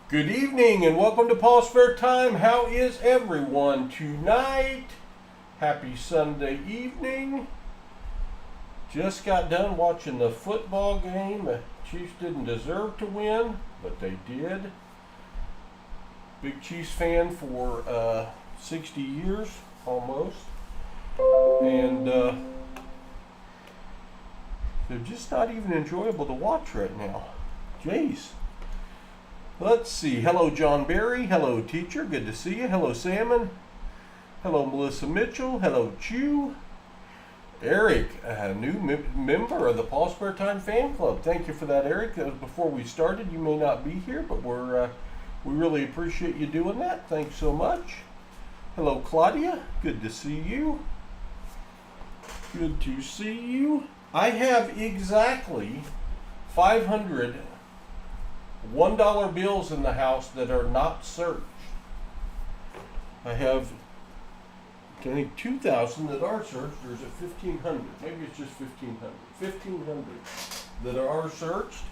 Good evening and welcome to PasSpareTime. How is everyone tonight? Happy Sunday evening. Just got done watching the football game. The Chiefs didn't deserve to win, but they did. Big Chiefs fan for 60 years almost. And they're just not even enjoyable to watch right now. Jeez. Let's see. Hello, John Berry. Hello, teacher. Good to see you. Hello, Salmon. Hello, Melissa Mitchell. Hello, Chew. Eric, a new member of the PasSpareTime fan club. Thank you for that, Eric. That was before we started. You may not be here, but we really appreciate you doing that. Thanks so much. Hello, Claudia. Good to see you. Good to see you. I have exactly 500 $1 bills in the house that are not searched. I have, I think, 2,000 that are searched, or is it 1,500? Maybe it's just 1,500. 1,500 that are searched.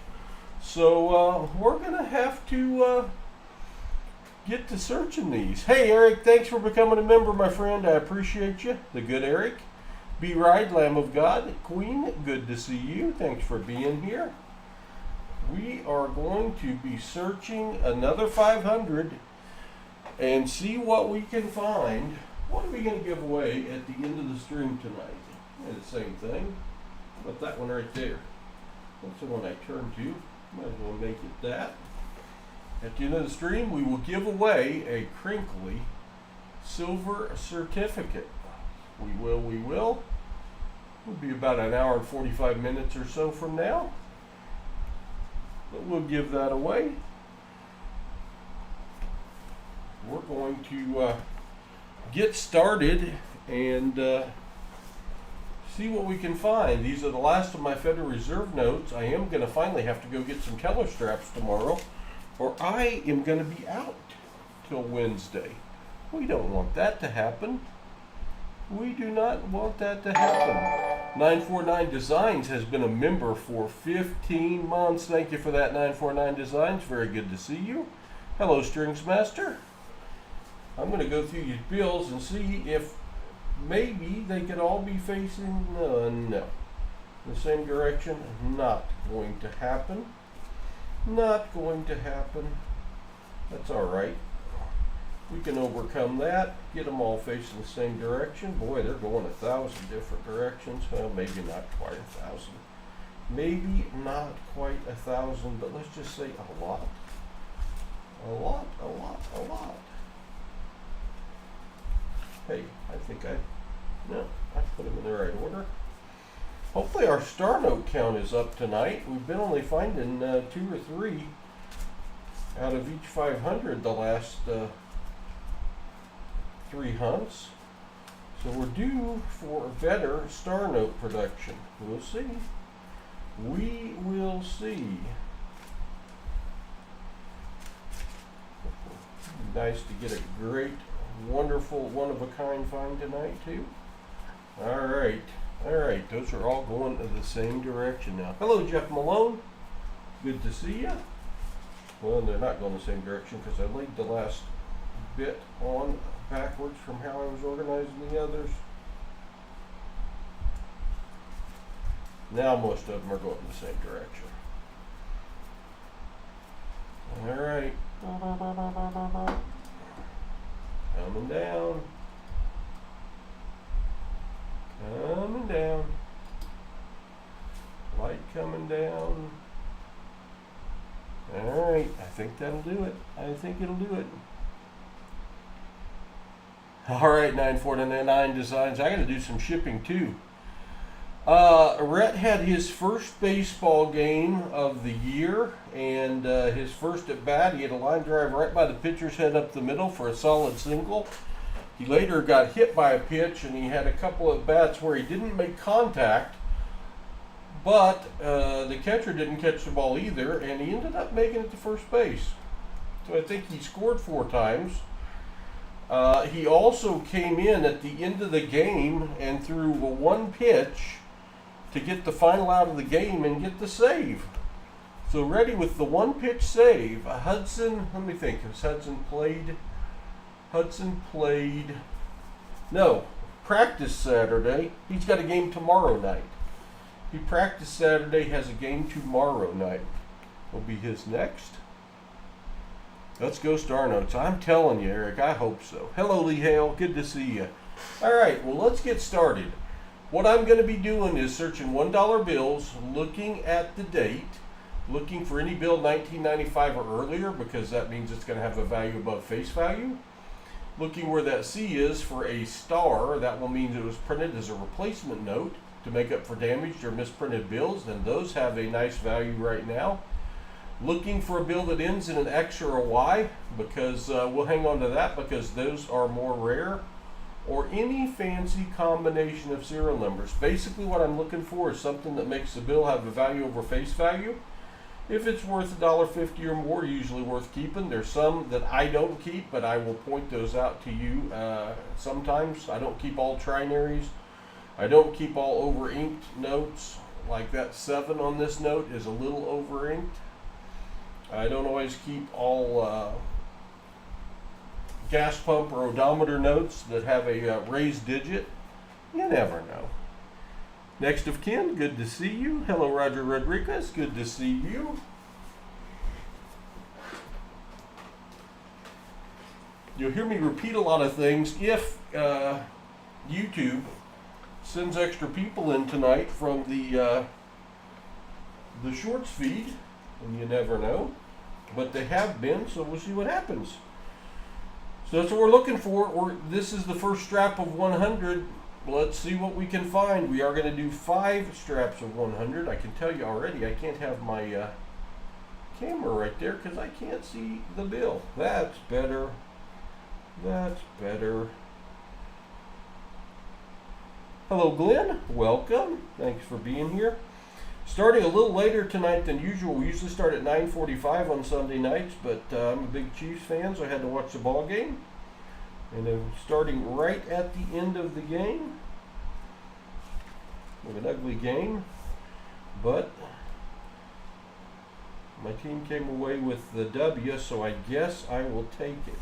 So we're going to have to get to searching these. Hey, Eric, thanks for becoming a member, my friend. I appreciate you. The good Eric. Be right, Lamb of God. Queen, good to see you. Thanks for being here. We are going to be searching another 500 and see what we can find. What are we going to give away at the end of the stream tonight? And the same thing. But that one right there. That's the one I turned to. Might as well make it that. At the end of the stream, we will give away a crinkly silver certificate. We will. It'll be about an hour and 45 minutes or so from now. But we'll give that away. We're going to get started and see what we can find. These are the last of my Federal Reserve notes. I am going to finally have to go get some teller straps tomorrow, or I am going to be out till Wednesday. We don't want that to happen. We do not want that to happen. 949 Designs has been a member for 15 months. Thank you for that, 949 Designs. Very good to see you. Hello, Strings Master. I'm going to go through these bills and see if maybe they could all be facing, no. The same direction. Not going to happen. Not going to happen. That's all right. We can overcome that, get them all facing the same direction. Boy, they're going 1,000 different directions. Well, maybe not quite 1,000. Maybe not quite 1,000, but let's just say a lot. A lot. Hey, I think I put them in the right order. Hopefully our star note count is up tonight. We've been only finding 2 or 3 out of each 500 the last 3 hunts. So we're due for better star note production. We'll see. We will see. Nice to get a great, wonderful, one-of-a-kind find tonight, too. All right. Those are all going in the same direction now. Hello, Jeff Malone. Good to see you. Well, they're not going the same direction because I laid the last bit on backwards from how I was organizing the others. Now most of them are going in the same direction. All right. Coming down. Light coming down. All right. I think that'll do it. I think it'll do it. All right, 949 Designs. I got to do some shipping too. Rhett had his first baseball game of the year, and his first at bat. He had a line drive right by the pitcher's head up the middle for a solid single. He later got hit by a pitch, and he had a couple of bats where he didn't make contact, but the catcher didn't catch the ball either, and he ended up making it to first base. So I think he scored 4 times. He also came in at the end of the game and threw 1 pitch to get the final out of the game and get the save. So ready with the one pitch save. Hudson, let me think. Has Hudson played? Hudson played. No, practiced Saturday. He's got a game tomorrow night. He practiced Saturday, has a game tomorrow night. Will be his next. Let's go Star Notes. I'm telling you, Eric, I hope so. Hello, Lee Hale. Good to see you. All right, well, let's get started. What I'm going to be doing is searching $1 bills, looking at the date, looking for any bill 1995 or earlier, because that means it's going to have a value above face value. Looking where that C is for a star, that will mean it was printed as a replacement note to make up for damaged or misprinted bills, and those have a nice value right now. Looking for a bill that ends in an X or a Y, because we'll hang on to that because those are more rare. Or any fancy combination of serial numbers. Basically what I'm looking for is something that makes the bill have a value over face value. If it's worth $1.50 or more, usually worth keeping. There's some that I don't keep, but I will point those out to you sometimes. I don't keep all trinaries. I don't keep all over-inked notes. Like that 7 on this note is a little over-inked. I don't always keep all gas pump or odometer notes that have a raised digit. You never know. Next of kin, good to see you. Hello, Roger Rodriguez, good to see you. You'll hear me repeat a lot of things if YouTube sends extra people in tonight from the shorts feed, and you never know. But they have been, so we'll see what happens. So that's what we're looking for. This is the first strap of 100. Let's see what we can find. We are going to do 5 straps of 100. I can tell you already, I can't have my camera right there because I can't see the bill. That's better. That's better. Hello, Glenn. Welcome. Thanks for being here. Starting a little later tonight than usual. We usually start at 9:45 on Sunday nights, but I'm a big Chiefs fan, so I had to watch the ball game. And I'm starting right at the end of the game. With an ugly game, but my team came away with the W, so I guess I will take it.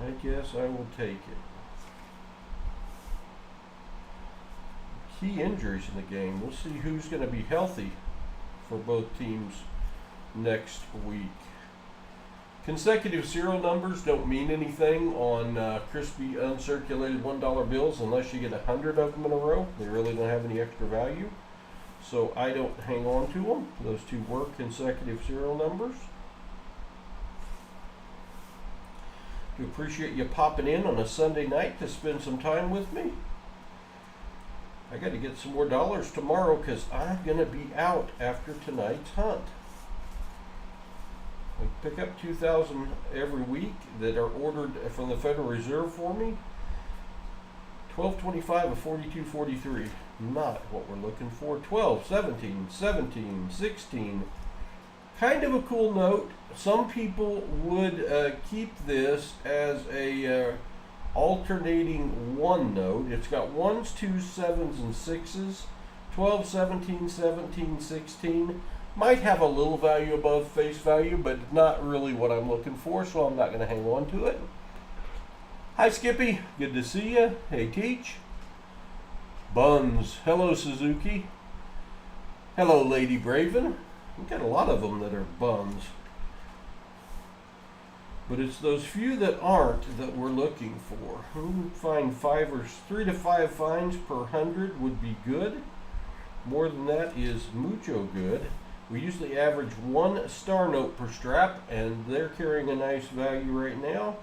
I guess I will take it. Key injuries in the game. We'll see who's going to be healthy for both teams next week. Consecutive serial numbers don't mean anything on crispy uncirculated $1 bills unless you get 100 of them in a row. They really don't have any extra value, so I don't hang on to them. Those two were consecutive serial numbers. I appreciate you popping in on a Sunday night to spend some time with me. I got to get some more dollars tomorrow because I'm going to be out after tonight's hunt. I pick up 2,000 every week that are ordered from the Federal Reserve for me. 12.25 of 42.43. Not what we're looking for. 12, 17, 17, 16. Kind of a cool note. Some people would keep this as a alternating 1 note. It's got 1s, 2s, 7s, and 6s. 12, 17, 17, 16. Might have a little value above face value, but not really what I'm looking for, so I'm not going to hang on to it. Hi, Skippy. Good to see you. Hey, Teach. Buns. Hello, Suzuki. Hello, Lady Braven. We've got a lot of them that are buns. But it's those few that aren't that we're looking for. We would find 3 to 5 finds per 100 would be good. More than that is mucho good. We usually average 1 star note per strap, and they're carrying a nice value right now.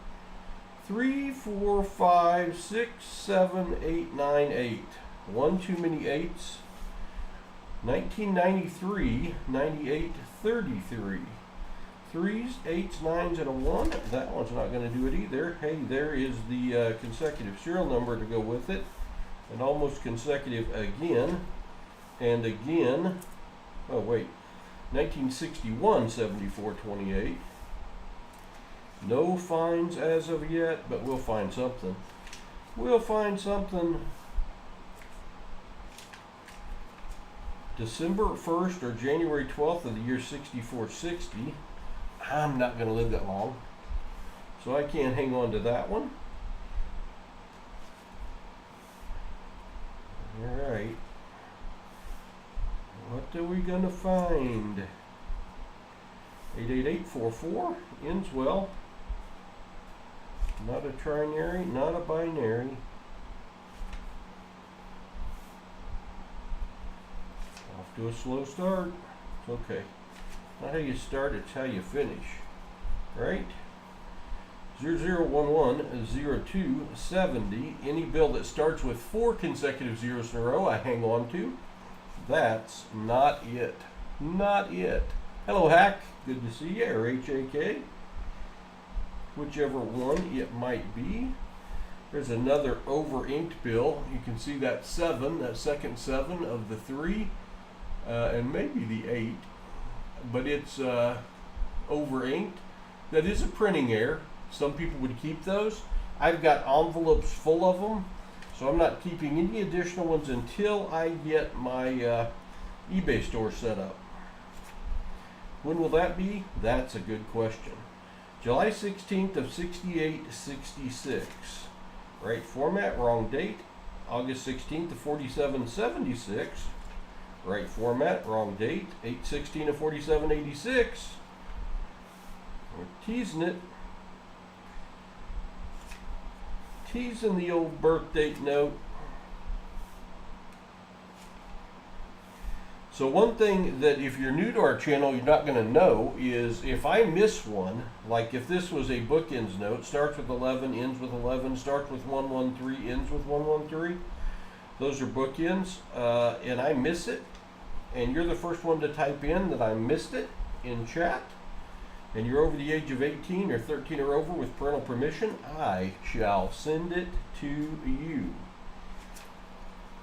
3, 4, 5, 6, 7, 8, 9, 8. One too many 8s. 1993, 98, 33. 3s, 8s, 9s, and a 1. That one's not going to do it either. Hey, there is the consecutive serial number to go with it. And almost consecutive again. And again. Oh, wait. 1961, 74, 28. No finds as of yet, but we'll find something. We'll find something. December 1st or January 12th of the year 6460. I'm not going to live that long, so I can't hang on to that one. All right. What are we going to find? 88844 ends well. Not a trinary, not a binary. Off to a slow start. It's okay. Not how you start, it's how you finish. Right? 00110270. Any bill that starts with 4 consecutive zeros in a row, I hang on to. That's not it. Not it. Hello, Hack. Good to see you. Or HAK. Whichever one it might be. There's another over-inked bill. You can see that 7, that second 7 of the 3, and maybe the 8. But it's over-inked. That is a printing error. Some people would keep those. I've got envelopes full of them, so I'm not keeping any additional ones until I get my eBay store set up. When will that be? That's a good question. July 16th of 6866. Right format, wrong date. August 16th of 4776. Right format, wrong date. 8/16 of 4786. We're teasing it. Teasing the old birth date note. So one thing that if you're new to our channel you're not going to know is if I miss one, like if this was a bookends note, starts with 11, ends with 11, starts with 113, ends with 113, those are bookends, and I miss it, and you're the first one to type in that I missed it in chat, and you're over the age of 18 or 13 or over with parental permission, I shall send it to you.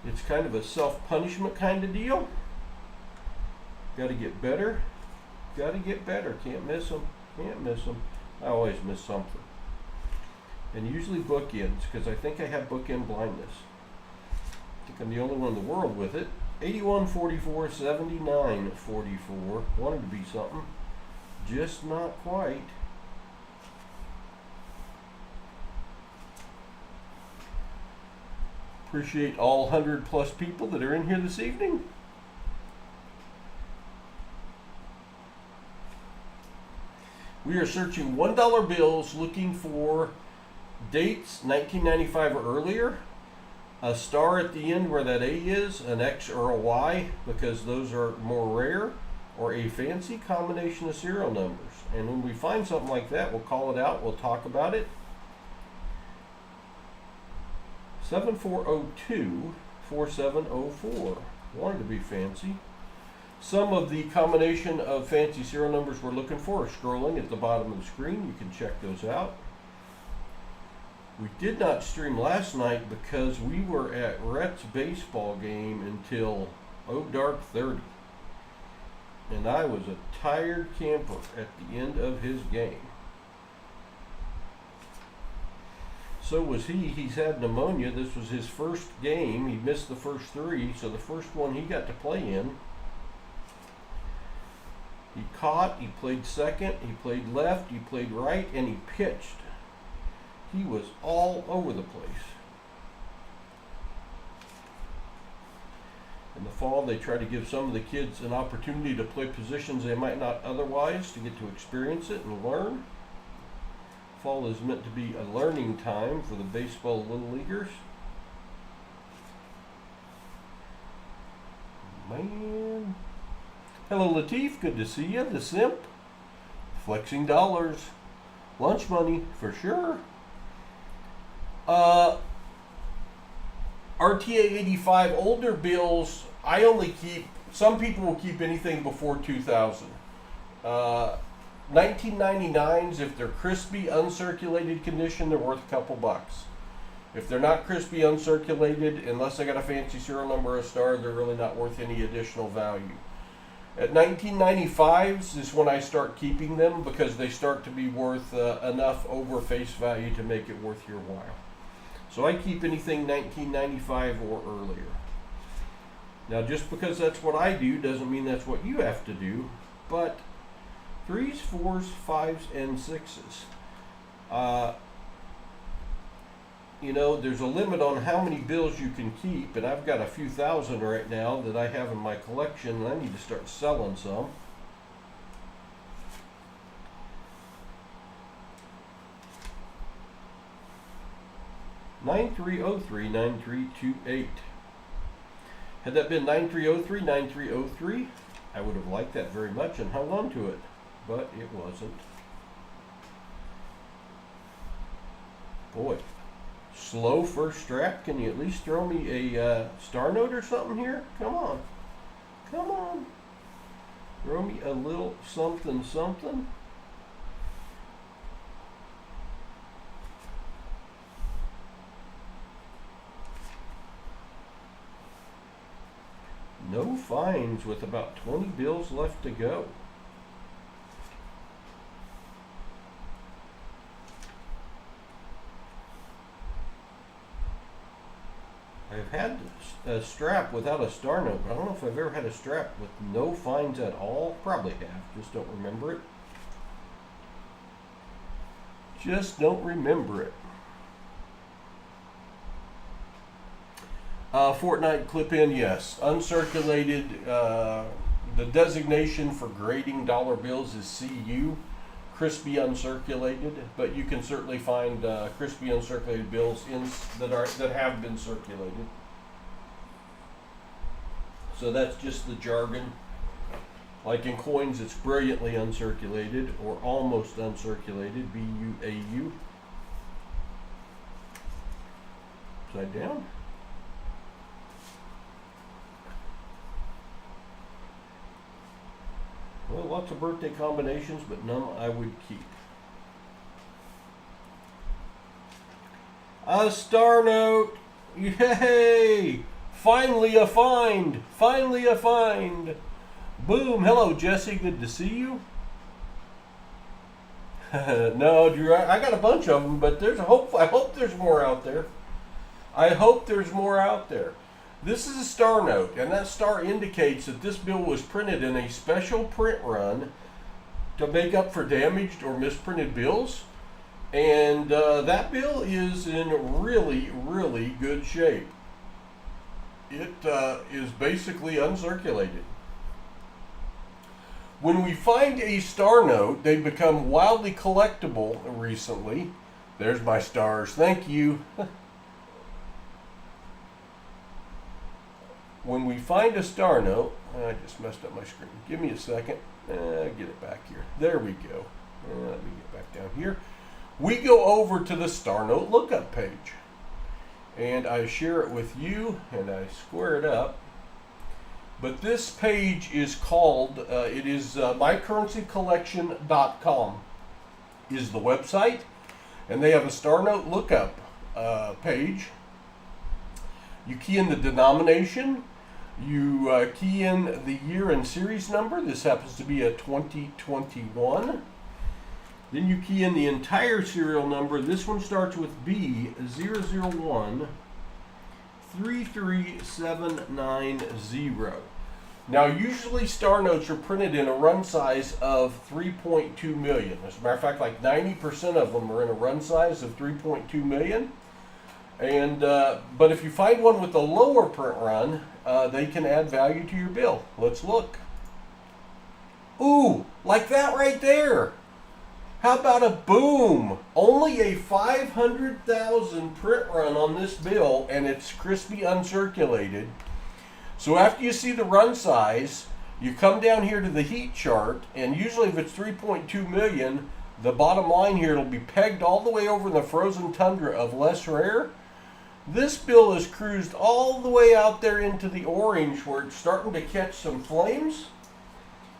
It's kind of a self-punishment kind of deal. Got to get better. Got to get better. Can't miss them. Can't miss them. I always miss something. And usually bookends, because I think I have bookend blindness. I think I'm the only one in the world with it. 8144, 7944. Wanted to be something. Just not quite. Appreciate all 100+ people that are in here this evening. We are searching $1 bills looking for dates 1995 or earlier, a star at the end where that A is, an X or a Y because those are more rare, or a fancy combination of serial numbers. And when we find something like that, we'll call it out, we'll talk about it. 7402 4704. Wanted to be fancy. Some of the combination of fancy serial numbers we're looking for are scrolling at the bottom of the screen. You can check those out. We did not stream last night because we were at Rhett's baseball game until dark 30. And I was a tired camper at the end of his game. So was he. He's had pneumonia. This was his first game. He missed the first 3, so the first one he got to play in. He caught, he played second, he played left, he played right, and he pitched. He was all over the place. In the fall, they try to give some of the kids an opportunity to play positions they might not otherwise, to get to experience it and learn. Fall is meant to be a learning time for the baseball little leaguers. Man. Hello Latif, good to see you. The Simp, flexing dollars, lunch money for sure. RTA 85 older bills, I only keep, some people will keep anything before 2000. 1999s, if they're crispy, uncirculated condition, they're worth a couple bucks. If they're not crispy, uncirculated, unless they got a fancy serial number or a star, they're really not worth any additional value. At 1995s is when I start keeping them because they start to be worth enough over face value to make it worth your while. So I keep anything 1995 or earlier. Now, just because that's what I do doesn't mean that's what you have to do. But 3s, 4s, 5s, and 6s. You know, there's a limit on how many bills you can keep, and I've got a few thousand right now that I have in my collection, and I need to start selling some. (9303) Had that been 9303, I would have liked that very much and hung on to it, but it wasn't. Boy, slow first strap. Can you at least throw me a star note or something here? Come on. Come on. Throw me a little something something. No finds with about 20 bills left to go. I've had a strap without a star note, but I don't know if I've ever had a strap with no finds at all. Probably have, just don't remember it. Just don't remember it. Fortnite clip-in, yes. Uncirculated, the designation for grading dollar bills is CU, crispy uncirculated, but you can certainly find crispy uncirculated bills that have been circulated. So that's just the jargon. Like in coins, it's brilliantly uncirculated or almost uncirculated, BUAU. Upside down. Well, lots of birthday combinations, but none I would keep. A star note! Yay! Finally a find! Finally a find! Boom! Hello, Jesse. Good to see you. No, Drew, I got a bunch of them, but there's a hope. I hope there's more out there. I hope there's more out there. This is a star note, and that star indicates that this bill was printed in a special print run to make up for damaged or misprinted bills. And that bill is in really, really good shape. It is basically uncirculated. When we find a star note, they become wildly collectible recently. There's my stars. Thank you. When we find a star note, I just messed up my screen. Give me a second. Get it back here. There we go. Let me get back down here. We go over to the star note lookup page. And I share it with you, and I square it up. But this page is called, it is mycurrencycollection.com is the website. And they have a star note lookup page. You key in the denomination. You key in the year and series number. This happens to be a 2021. Then you key in the entire serial number. This one starts with B001-33790. Now, usually star notes are printed in a run size of 3.2 million. As a matter of fact, like 90% of them are in a run size of 3.2 million. And but if you find one with a lower print run, they can add value to your bill. Let's look. Ooh, like that right there. How about a boom? Only a 500,000 print run on this bill, and it's crispy uncirculated. So after you see the run size, you come down here to the heat chart, and usually if it's 3.2 million, the bottom line here will be pegged all the way over in the frozen tundra of less rare. This bill is cruised all the way out there into the orange where it's starting to catch some flames.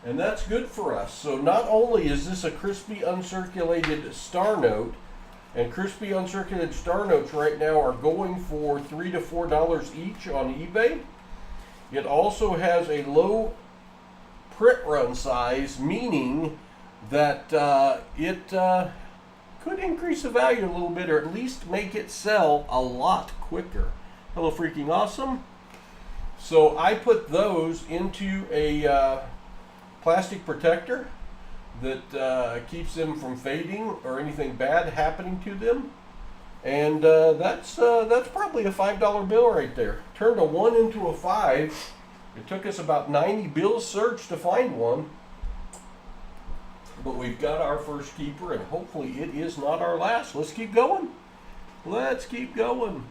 And that's good for us. So not only is this a crispy uncirculated star note, and crispy uncirculated star notes right now are going for $3 to $4 each on eBay. It also has a low print run size, meaning that it could increase the value a little bit, or at least make it sell a lot quicker. Hello, freaking awesome. So I put those into a plastic protector that keeps them from fading or anything bad happening to them. And that's probably a $5 bill right there. Turned a 1 into a 5. It took us about 90 bills searched to find one. But we've got our first keeper, and hopefully it is not our last. Let's keep going. Let's keep going.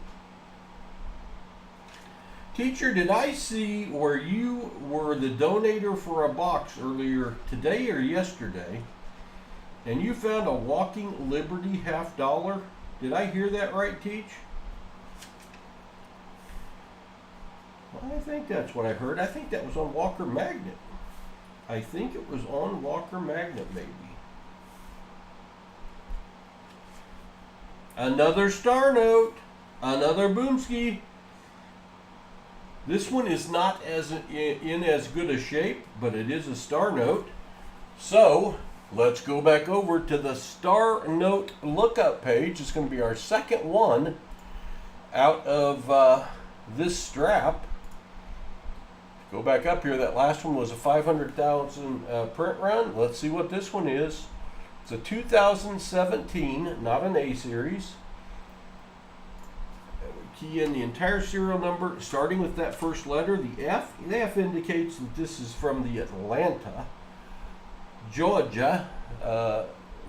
Teacher, did I see where you were the donator for a box earlier today or yesterday, and you found a Walking Liberty $50? Did I hear that right, Teach? Well, I think that's what I heard. I think that was on Walker Magnet. I think it was on Walker Magnet, maybe. Another star note. Another Boomski. This one is not in as good a shape, but it is a star note. So, let's go back over to the star note lookup page. It's going to be our second one out of this strap. Go back up here. That last one was a 500,000 print run. Let's see what this one is. It's a 2017, not an A series. And we key in the entire serial number, starting with that first letter, the F. The F indicates that this is from the Atlanta, Georgia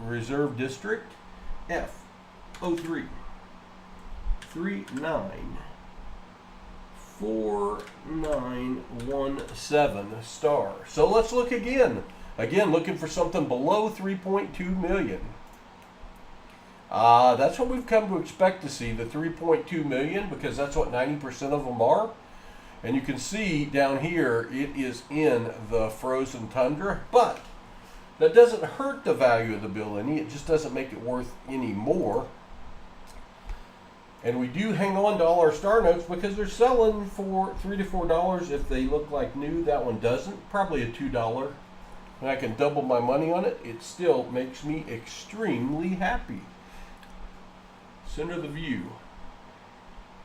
Reserve District. F 03 39 4917 star. So let's look again. Again, looking for something below 3.2 million. That's what we've come to expect to see, the 3.2 million, because that's what 90% of them are. And you can see down here, it is in the frozen tundra, but that doesn't hurt the value of the bill any. It just doesn't make it worth any more. And we do hang on to all our star notes because they're selling for $3 to $4 if they look like new. That one doesn't. Probably a $2. And I can double my money on it. It still makes me extremely happy. Center the view.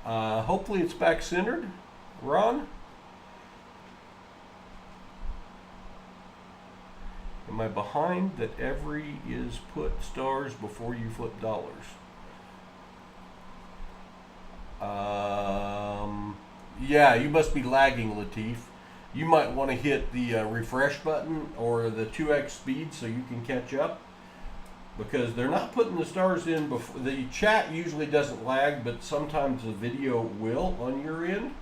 Hopefully it's back centered. Ron? Am I behind that every is put stars before you flip dollars? Yeah, you must be lagging, Latif. You might want to hit the refresh button or the 2x speed so you can catch up, because they're not putting the stars in before. The chat usually doesn't lag, but sometimes the video will on your end.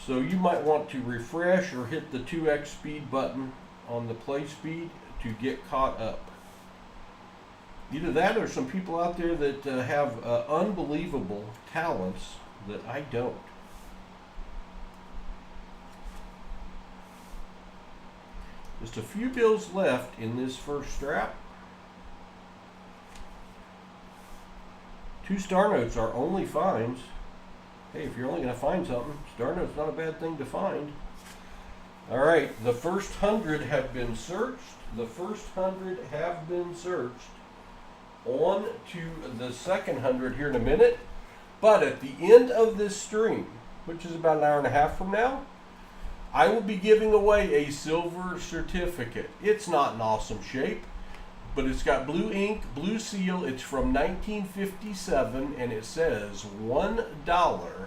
So you might want to refresh or hit the 2x speed button on the play speed to get caught up. Either that or some people out there that have unbelievable talents that I don't. Just a few bills left in this first strap. 2 star notes are only finds. Hey, if you're only going to find something, star note's not a bad thing to find. All right, the first 100 have been searched. The first 100 have been searched. On to the second 100 here in a minute. But at the end of this stream, which is about an hour and a half from now, I will be giving away a silver certificate. It's not in awesome shape, but it's got blue ink, blue seal. It's from 1957, and it says $1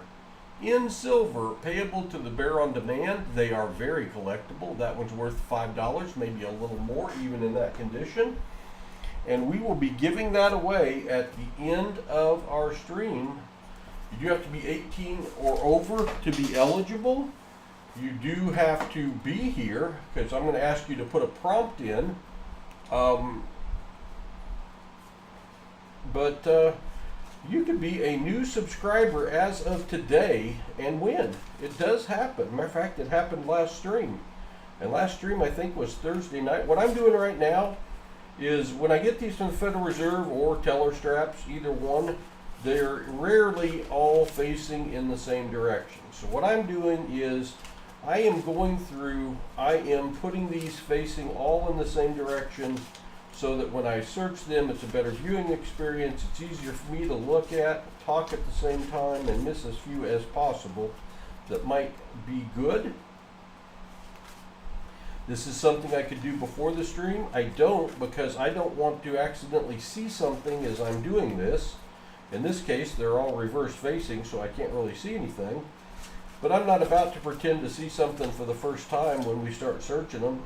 in silver, payable to the Bear on Demand. They are very collectible. That one's worth $5, maybe a little more, even in that condition. And we will be giving that away at the end of our stream. You do have to be 18 or over to be eligible. You do have to be here, because I'm going to ask you to put a prompt in. But you could be a new subscriber as of today and win. It does happen. Matter of fact, it happened last stream. And last stream, I think, was Thursday night. What I'm doing right now is when I get these from the Federal Reserve or teller straps, either one, they're rarely all facing in the same direction. So what I'm doing is I am going through, I am putting these facing all in the same direction so that when I search them, it's a better viewing experience. It's easier for me to look at, talk at the same time, and miss as few as possible. that might be good. This is something I could do before the stream. I don't, because I don't want to accidentally see something as I'm doing this. In this case, they're all reverse facing, so I can't really see anything. But I'm not about to pretend to see something for the first time when we start searching them.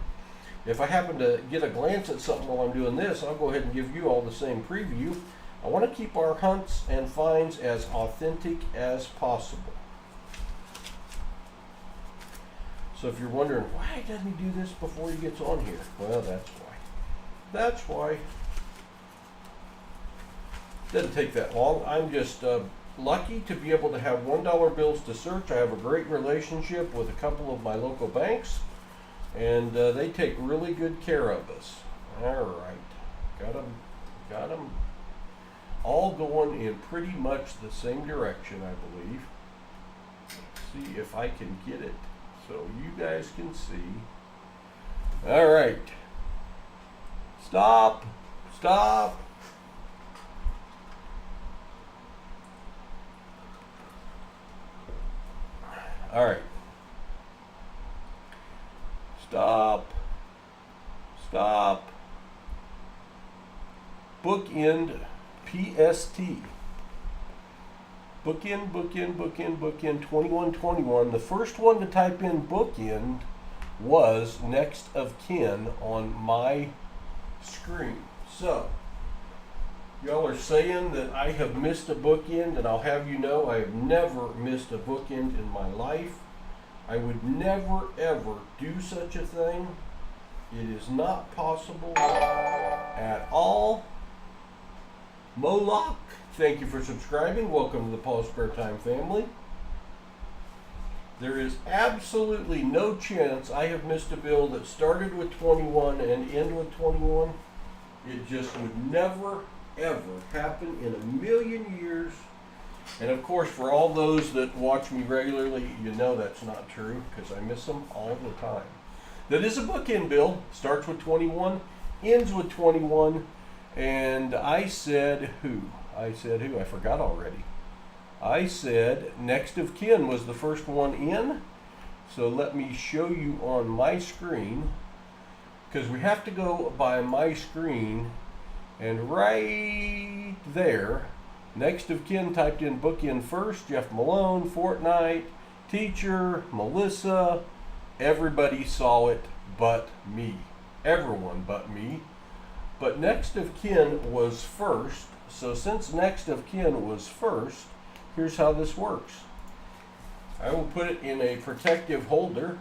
If I happen to get a glance at something while I'm doing this, I'll go ahead and give you all the same preview. I want to keep our hunts and finds as authentic as possible. So if you're wondering, why doesn't he do this before he gets on here? Well, that's why. That's why. Doesn't take that long. I'm just lucky to be able to have $1 bills to search. I have a great relationship with a couple of my local banks, and they take really good care of us. All right. Got them all going in pretty much the same direction, I believe. Let's see if I can get it so you guys can see. All right. Stop. Stop. All right. Stop. Stop. Bookend PST. Bookend 2121. The first one to type in bookend was next of kin on my screen. So, y'all are saying that I have missed a bookend, and I'll have you know I have never missed a bookend in my life. I would never ever do such a thing. It is not possible at all. Moloch, thank you for subscribing. Welcome to the PasSpareTime family. There is absolutely no chance I have missed a bill that started with 21 and ended with 21. It just would never, ever happen in a million years. And of course, for all those that watch me regularly, you know that's not true, because I miss them all the time. That is a bookend bill. Starts with 21, ends with 21. And I said who? I forgot already. I said next of kin was the first one in. So let me show you on my screen, because we have to go by my screen. And right there, next of kin typed in bookend first. Jeff Malone, Fortnite, Teacher, Melissa. Everybody saw it but me. Everyone but me. But next of kin was first. So since next of kin was first, here's how this works. I will put it in a protective holder,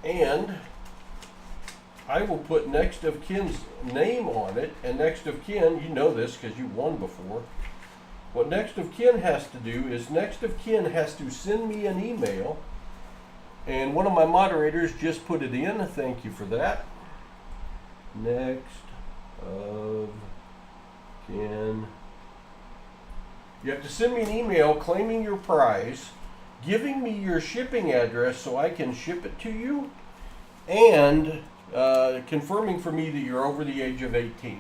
and I will put next of kin's name on it. And next of kin, you know this because you won before. What next of kin has to do is next of kin has to send me an email, and one of my moderators just put it in. Thank you for that. Next of kin. You have to send me an email claiming your prize, giving me your shipping address so I can ship it to you, and confirming for me that you're over the age of 18.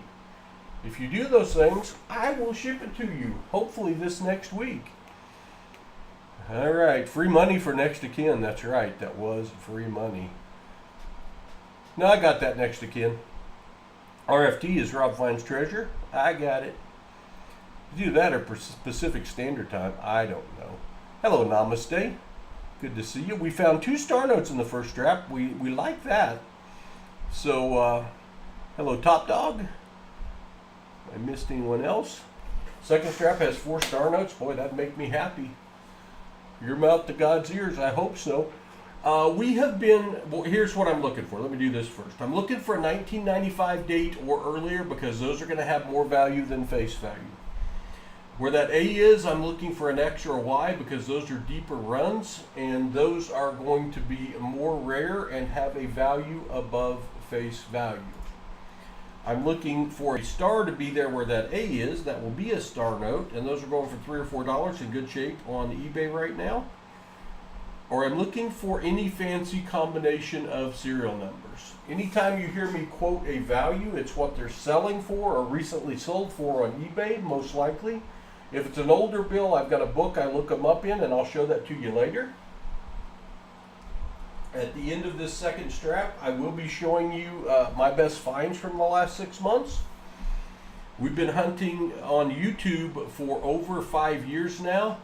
If you do those things, I will ship it to you, hopefully this next week. All right, free money for next of kin. That's right, that was free money. No, I got that next of kin. RFT is Rob finds treasure. I got it. Do that or Pacific Standard Time? I don't know. Hello, Namaste. Good to see you. We found 2 star notes in the first strap. We like that. So, hello, Top Dog. I missed anyone else? Second strap has 4 star notes. Boy, that'd make me happy. Your mouth to God's ears. I hope so. We have been, well, here's what I'm looking for. Let me do this first. I'm looking for a 1995 date or earlier, because those are going to have more value than face value. Where that A is, I'm looking for an X or a Y, because those are deeper runs, and those are going to be more rare and have a value above face value. I'm looking for a star to be there where that A is. That will be a star note, and those are going for $3 or $4 in good shape on eBay right now. Or I'm looking for any fancy combination of serial numbers. Anytime you hear me quote a value, it's what they're selling for or recently sold for on eBay, most likely. If it's an older bill, I've got a book I look them up in, and I'll show that to you later. At the end of this second strap, I will be showing you my best finds from the last 6 months. We've been hunting on YouTube for over 5 years now.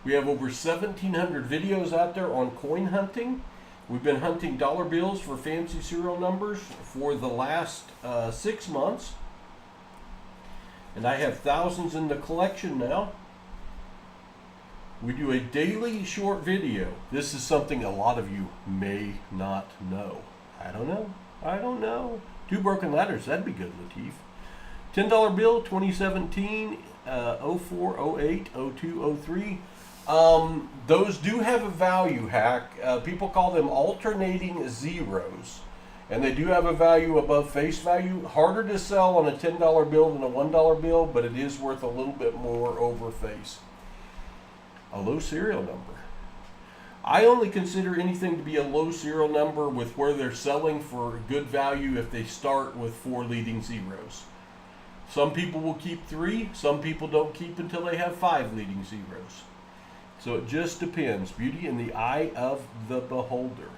We have over 1,700 videos out there on coin hunting. We've been hunting dollar bills for fancy serial numbers for the last 6 months. And I have thousands in the collection now. We do a daily short video. This is something a lot of you may not know. I don't know. 2 broken letters, that'd be good, Latif. $10 bill, 2017, 04, 08, 02, 03. Those do have a value, Hack. People call them alternating zeros. And they do have a value above face value. Harder to sell on a $10 bill than a $1 bill, but it is worth a little bit more over face. A low serial number. I only consider anything to be a low serial number with where they're selling for good value if they start with 4 leading zeros. Some people will keep 3, some people don't keep until they have 5 leading zeros. So it just depends. Beauty in the eye of the beholder.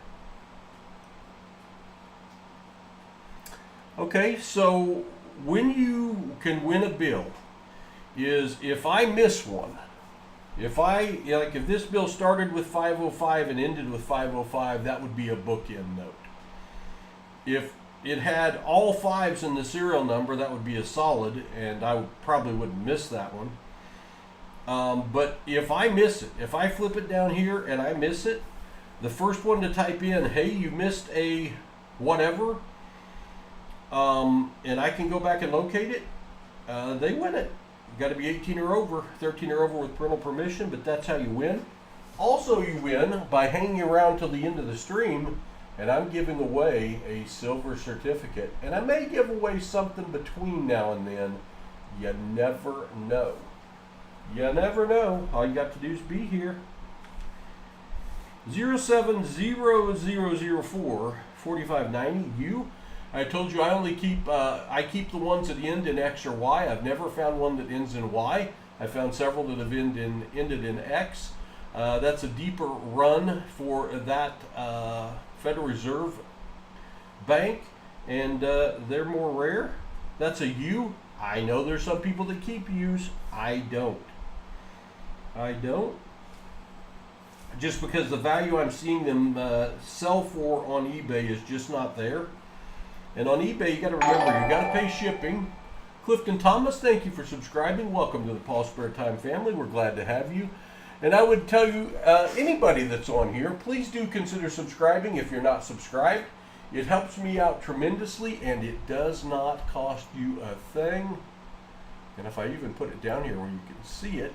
Okay, so when you can win a bill is if I miss one. If this bill started with 505 and ended with 505, that would be a bookend note. If it had all 5s in the serial number, that would be a solid, and I probably wouldn't miss that one. But if I miss it, if I flip it down here and I miss it, the first one to type in, hey, you missed a whatever, and I can go back and locate it, they win it. You got to be 18 or over, 13 or over with parental permission, but that's how you win. Also, you win by hanging around till the end of the stream, and I'm giving away a silver certificate. And I may give away something between now and then. You never know. You never know. All you got to do is be here. 070004 4590. You. I told you I only keep the ones that end in X or Y. I've never found one that ends in Y. I found several that have ended in X. That's a deeper run for that Federal Reserve Bank, and they're more rare. That's a U. I know there's some people that keep U's. I don't. Just because the value I'm seeing them sell for on eBay is just not there. And on eBay, you got to remember, you got to pay shipping. Clifton Thomas, thank you for subscribing. Welcome to the PasSpareTime family. We're glad to have you. And I would tell you, anybody that's on here, please do consider subscribing if you're not subscribed. It helps me out tremendously, and it does not cost you a thing. And if I even put it down here where you can see it,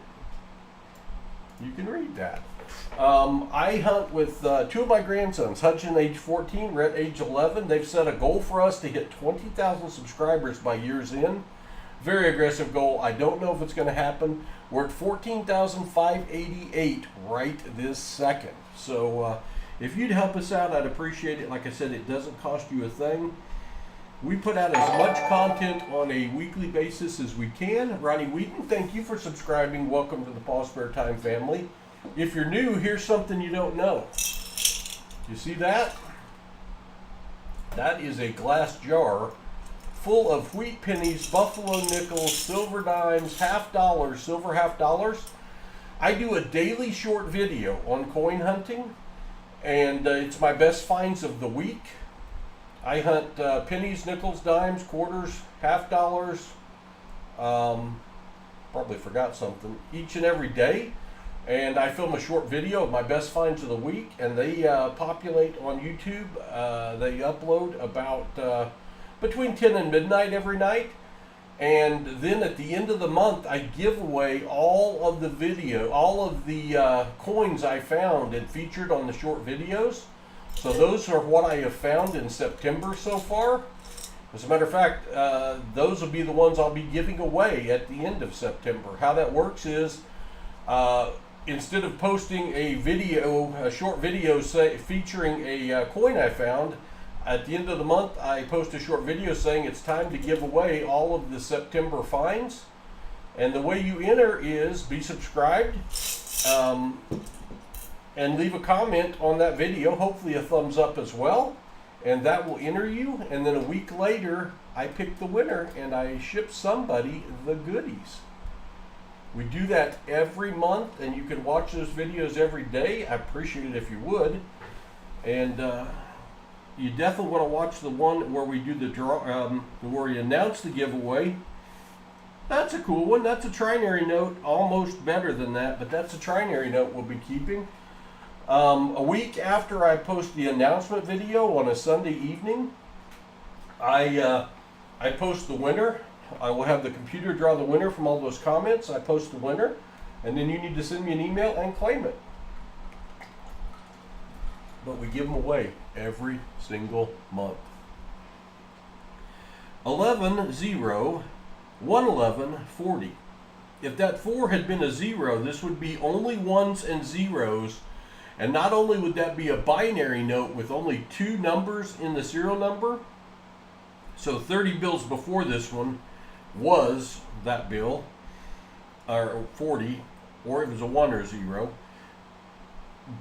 you can read that. I hunt with 2 of my grandsons, Hudson age 14, Rhett age 11. They've set a goal for us to hit 20,000 subscribers by year's end. Very aggressive goal. I don't know if it's going to happen. We're at 14,588 right this second. So if you'd help us out, I'd appreciate it. Like I said, it doesn't cost you a thing. We put out as much content on a weekly basis as we can. Ronnie Wheaton, thank you for subscribing. Welcome to the PasSpareTime family. If you're new, here's something you don't know. You see that? That is a glass jar full of wheat pennies, buffalo nickels, silver dimes, half dollars, silver half dollars. I do a daily short video on coin hunting, and it's my best finds of the week. I hunt pennies, nickels, dimes, quarters, half dollars, probably forgot something, each and every day. And I film a short video of my best finds of the week, and they populate on YouTube. They upload about between 10 and midnight every night. And then at the end of the month, I give away all of the coins I found and featured on the short videos. So those are what I have found in September so far. As a matter of fact, those will be the ones I'll be giving away at the end of September. How that works is, instead of posting a short video featuring a coin I found, at the end of the month I post a short video saying it's time to give away all of the September finds. And the way you enter is be subscribed and leave a comment on that video, hopefully a thumbs up as well. And that will enter you. And then a week later, I pick the winner and I ship somebody the goodies. We do that every month, and you can watch those videos every day. I appreciate it if you would. And you definitely want to watch the one where we do the draw, where we announce the giveaway. That's a cool one. That's a trinary note, almost better than that, but that's a trinary note we'll be keeping. A week after I post the announcement video on a Sunday evening, I post the winner. I will have the computer draw the winner from all those comments. I post the winner, and then you need to send me an email and claim it. But we give them away every single month. 11, 0, 111, 40. If that 4 had been a 0, this would be only ones and zeros. And not only would that be a binary note with only 2 numbers in the serial number, so 30 bills before this one was that bill, or 40, or it was a 1 or 0.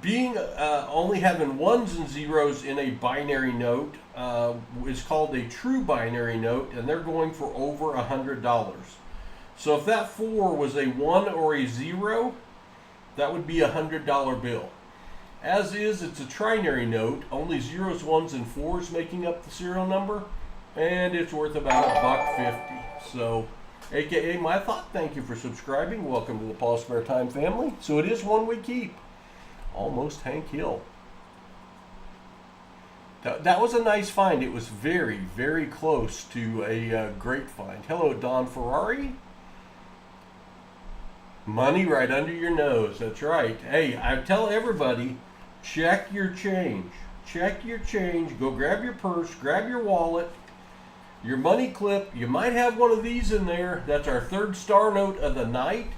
Being only having ones and zeros in a binary note is called a true binary note, and they're going for over $100. So if that 4 was a 1 or a 0, that would be a $100 bill. As is, it's a trinary note, only zeros, ones, and 4s making up the serial number, and it's worth about $1.50. So, aka my thought, thank you for subscribing. Welcome to the PasSpareTime family. So it is one we keep. Almost Hank Hill. That was a nice find. It was very, very close to a great find. Hello, Don Ferrari. Money right under your nose. That's right. Hey, I tell everybody, check your change. Check your change. Go grab your purse, grab your wallet, your money clip. You might have one of these in there. That's our third star note of the night.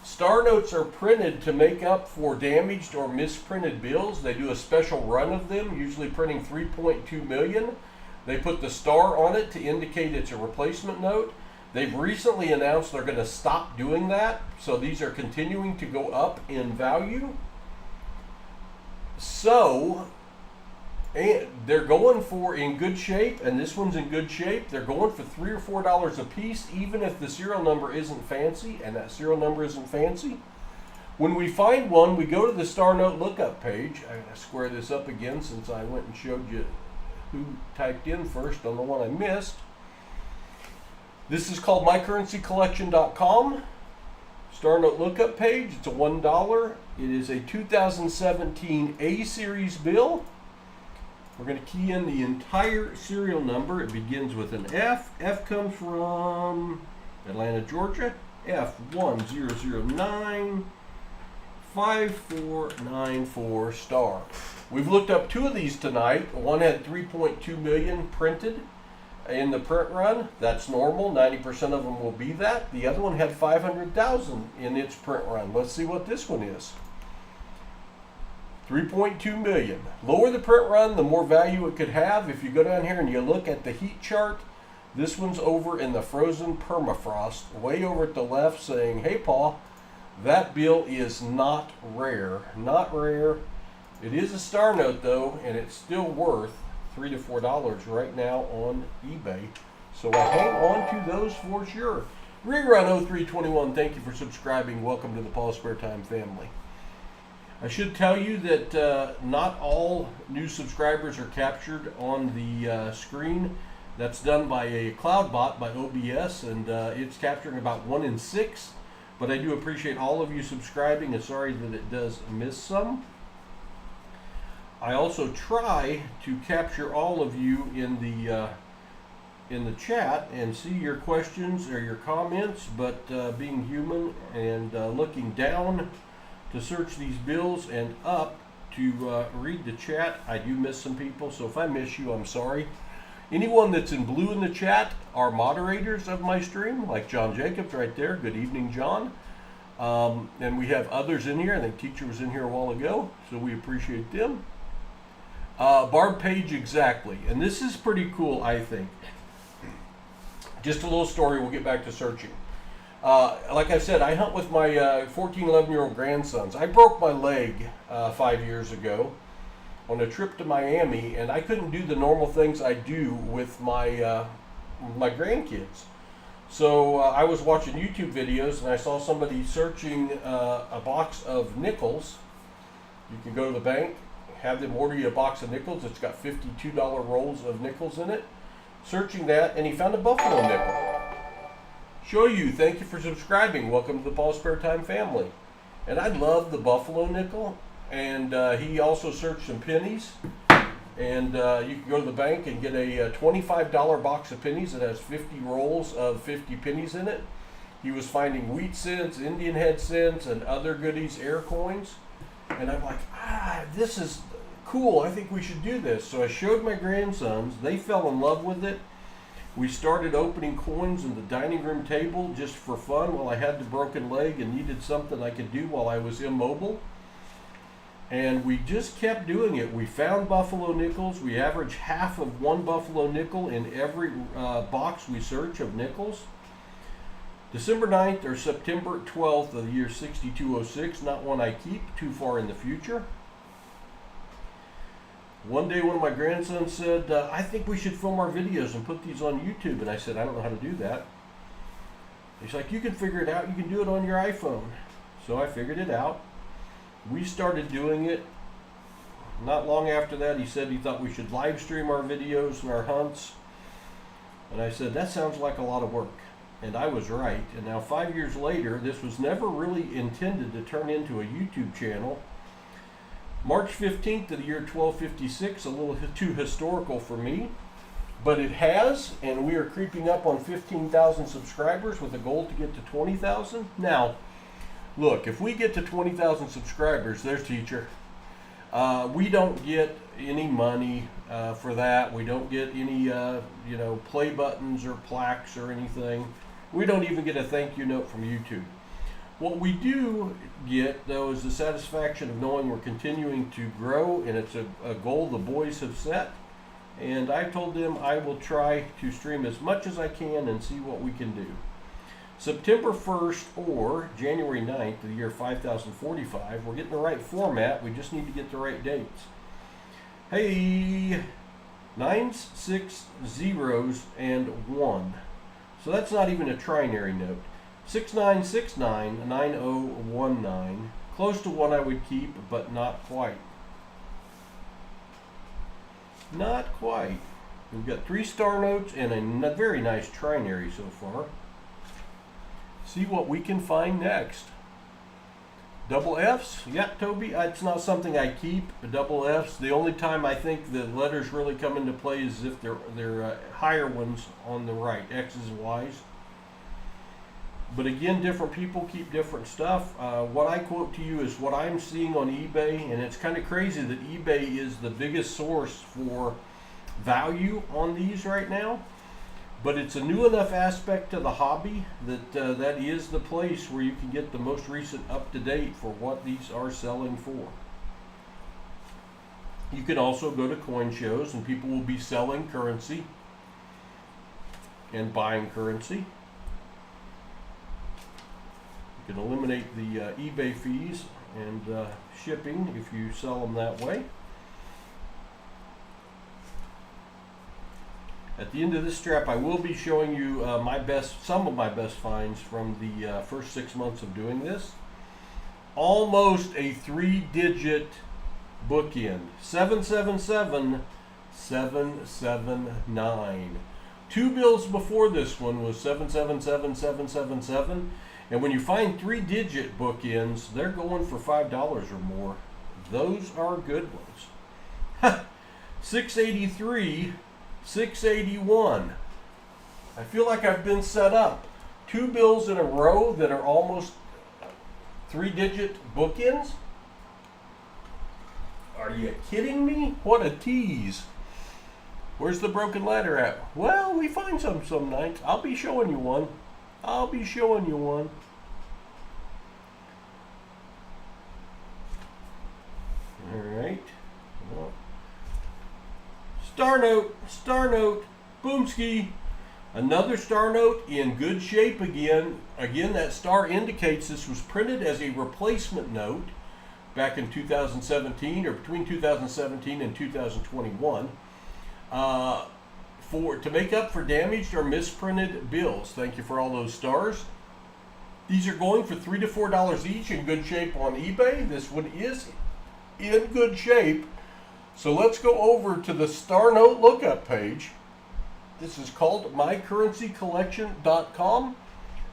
Star notes are printed to make up for damaged or misprinted bills. They do a special run of them, usually printing 3.2 million. They put the star on it to indicate it's a replacement note. They've recently announced they're going to stop doing that, so these are continuing to go up in value. So, and they're going for in good shape, and this one's in good shape. They're going for $3 or $4 a piece, even if the serial number isn't fancy, and that serial number isn't fancy. When we find one, we go to the Star Note lookup page. I'm going to square this up again since I went and showed you who typed in first on the one I missed. This is called mycurrencycollection.com. Star Note lookup page. It's a $1. It is a 2017 A series bill. We're going to key in the entire serial number. It begins with an F. F comes from Atlanta, Georgia. F1009 5494 star. We've looked up 2 of these tonight. One had 3.2 million printed in the print run. That's normal. 90% of them will be that. The other one had 500,000 in its print run. Let's see what this one is. 3.2 million. Lower the print run, the more value it could have. If you go down here and you look at the heat chart, this one's over in the frozen permafrost, way over at the left, saying, hey, Paul, that bill is not rare. Not rare. It is a star note, though, and it's still worth $3 to $4 right now on eBay. So I hang on to those for sure. Rerun 0321, thank you for subscribing. Welcome to the PasSpareTime family. I should tell you that not all new subscribers are captured on the screen. That's done by a cloud bot by OBS, and it's capturing about 1 in 6. But I do appreciate all of you subscribing, and sorry that it does miss some. I also try to capture all of you in the chat and see your questions or your comments, but being human and looking down to search these bills and up to read the chat, I do miss some people, so if I miss you, I'm sorry. Anyone that's in blue in the chat are moderators of my stream, like John Jacobs right there. Good evening, John. And we have others in here. I think Teacher was in here a while ago, so we appreciate them. Barb Page, exactly. And this is pretty cool, I think. Just a little story, we'll get back to searching. Like I said, I hunt with my 14, 11-year-old grandsons. I broke my leg 5 years ago on a trip to Miami, and I couldn't do the normal things I do with my my grandkids. So I was watching YouTube videos, and I saw somebody searching a box of nickels. You can go to the bank, have them order you a box of nickels. It's got $52 rolls of nickels in it. Searching that, and he found a buffalo nickel. Show you, thank you for subscribing. Welcome to the PasSpareTime family. And I love the buffalo nickel. And he also searched some pennies. And you can go to the bank and get a $25 box of pennies that has 50 rolls of 50 pennies in it. He was finding wheat cents, Indian head cents, and other goodies, air coins. And I'm like, this is cool. I think we should do this. So I showed my grandsons. They fell in love with it. We started opening coins in the dining room table just for fun while I had the broken leg and needed something I could do while I was immobile. And we just kept doing it. We found buffalo nickels. We average half of one buffalo nickel in every box we search of nickels. December 9th or September 12th of the year 6206, not one I keep too far in the future. One day one of my grandsons said, I think we should film our videos and put these on YouTube. And I said, I don't know how to do that. He's like, you can figure it out. You can do it on your iPhone. So I figured it out. We started doing it. Not long after that, he said he thought we should live stream our videos and our hunts. And I said, that sounds like a lot of work. And I was right. And now 5 years later, this was never really intended to turn into a YouTube channel. March 15th of the year 1256, a little too historical for me, but it has, and we are creeping up on 15,000 subscribers with a goal to get to 20,000. Now, look, if we get to 20,000 subscribers, there's teacher. We don't get any money for that. We don't get any, play buttons or plaques or anything. We don't even get a thank you note from YouTube. What we do get, though, is the satisfaction of knowing we're continuing to grow, and it's a goal the boys have set. And I told them I will try to stream as much as I can and see what we can do. September 1st or January 9th of the year 5045, we're getting the right format. We just need to get the right dates. Hey, 9s, 6, 0s, and 1. So that's not even a trinary note. 6969 9019, close to one I would keep, but not quite. Not quite. We've got 3 star notes and a very nice trinary so far. See what we can find next. Double F's? Yeah, Toby, it's not something I keep. Double F's. The only time I think the letters really come into play is if they're higher ones on the right, X's and Y's. But again, different people keep different stuff. What I quote to you is what I'm seeing on eBay, and it's kind of crazy that eBay is the biggest source for value on these right now. But it's a new enough aspect to the hobby that that is the place where you can get the most recent up-to-date for what these are selling for. You can also go to coin shows, and people will be selling currency and buying currency. You can eliminate the eBay fees and shipping if you sell them that way. At the end of this strap, I will be showing you some of my best finds from the first 6 months of doing this. Almost a 3-digit bookend. 777, 779. 2 bills before this one was 777, 777. And when you find 3-digit bookends, they're going for $5 or more. Those are good ones. 683, 681. I feel like I've been set up. 2 bills in a row that are almost 3-digit bookends? Are you kidding me? What a tease. Where's the broken ladder at? Well, we find some nights. I'll be showing you one. I'll be showing you one. All right. Well, star note, boomski. Another star note in good shape again. Again, that star indicates this was printed as a replacement note back in 2017 or between 2017 and 2021 to make up for damaged or misprinted bills. Thank you for all those stars. These are going for $3 to $4 each in good shape on eBay. This one is in good shape. So let's go over to the star note lookup page. This is called mycurrencycollection.com.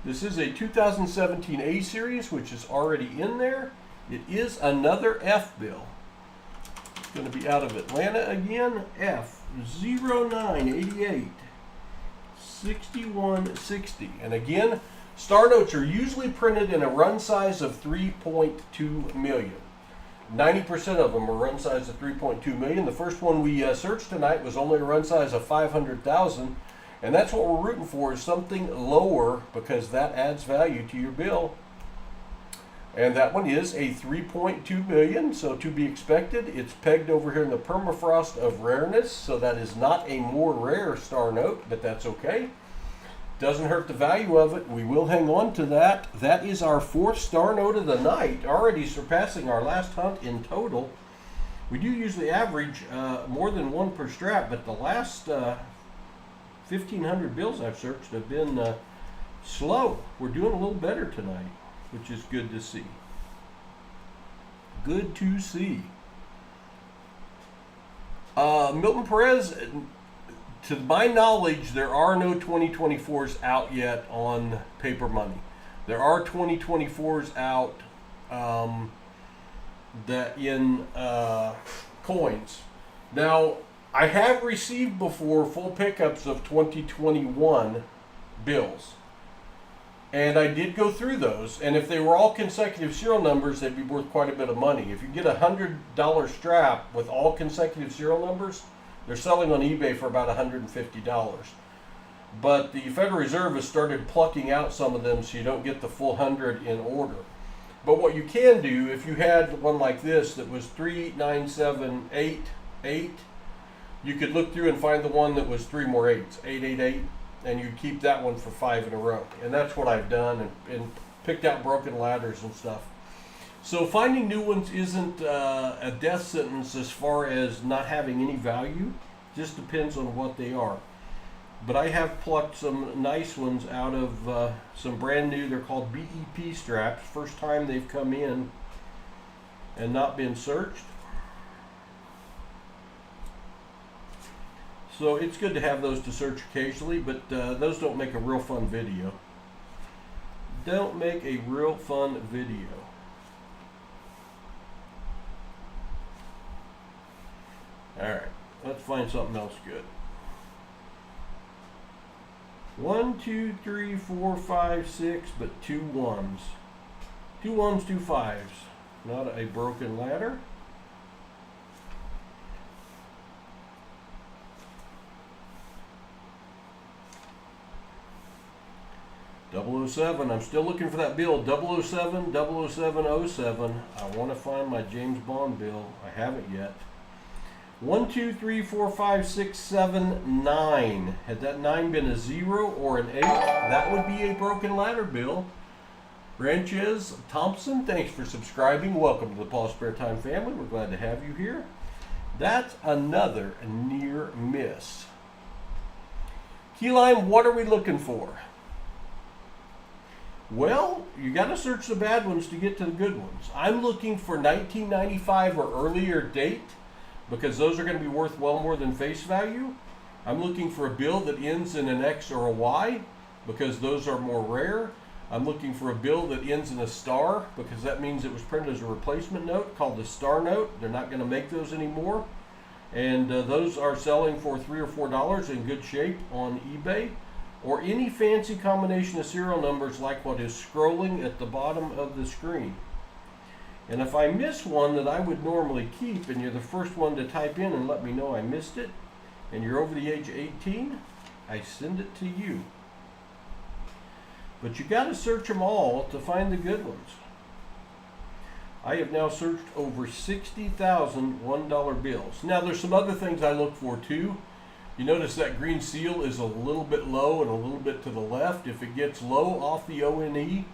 This is a 2017 A series, which is already in there. It is another F bill. It's going to be out of Atlanta again. F 0988 6160. And again, star notes are usually printed in a run size of 3.2 million. 90% of them are run size of 3.2 million. The first one we searched tonight was only a run size of 500,000, and that's what we're rooting for, is something lower, because that adds value to your bill. And that one is a 3.2 million, so to be expected. It's pegged over here in the permafrost of rareness, so that is not a more rare star note, but that's okay. Doesn't hurt the value of it. We will hang on to that. That is our 4th star note of the night, already surpassing our last hunt in total. We do usually average more than one per strap, but the last 1,500 bills I've searched have been slow. We're doing a little better tonight, which is good to see. Good to see. Milton Perez, to my knowledge, there are no 2024s out yet on paper money. There are 2024s out that in coins. Now, I have received before full pickups of 2021 bills, and I did go through those. And if they were all consecutive serial numbers, they'd be worth quite a bit of money. If you get a $100 strap with all consecutive serial numbers, they're selling on eBay for about $150. But the Federal Reserve has started plucking out some of them so you don't get the full 100 in order. But what you can do, if you had one like this that was 39788, you could look through and find the one that was 3 more 8s, 888, and you keep that one for 5 in a row. And that's what I've done, and picked out broken ladders and stuff. So finding new ones isn't a death sentence as far as not having any value. Just depends on what they are. But I have plucked some nice ones out of some brand new, they're called BEP straps. First time they've come in and not been searched. So it's good to have those to search occasionally, but those don't make a real fun video. Don't make a real fun video. Alright, let's find something else good. 1, 2, 3, 4, 5, 6, but 2 1s. 2 1s, 2 5s. Not a broken ladder. .007, I'm still looking for that bill. 007, 00707. I want to find my James Bond bill. I haven't yet. 1, 2, 3, 4, 5, 6, 7, 9. Had that 9 been a 0 or an 8, that would be a broken ladder bill. Branches Thompson, thanks for subscribing. Welcome to the PasSpareTime family. We're glad to have you here. That's another near miss. Key lime, what are we looking for? Well, you got to search the bad ones to get to the good ones. I'm looking for 1995 or earlier date, because those are going to be worth well more than face value. I'm looking for a bill that ends in an X or a Y, because those are more rare. I'm looking for a bill that ends in a star, because that means it was printed as a replacement note called the star note. They're not going to make those anymore. And those are selling for $3 or $4 in good shape on eBay. Or any fancy combination of serial numbers like what is scrolling at the bottom of the screen. And if I miss one that I would normally keep, and you're the first one to type in and let me know I missed it, and you're over the age of 18, I send it to you. But you got to search them all to find the good ones. I have now searched over 60,000 $1 bills. Now there's some other things I look for too. You notice that green seal is a little bit low and a little bit to the left. If it gets low off the ONE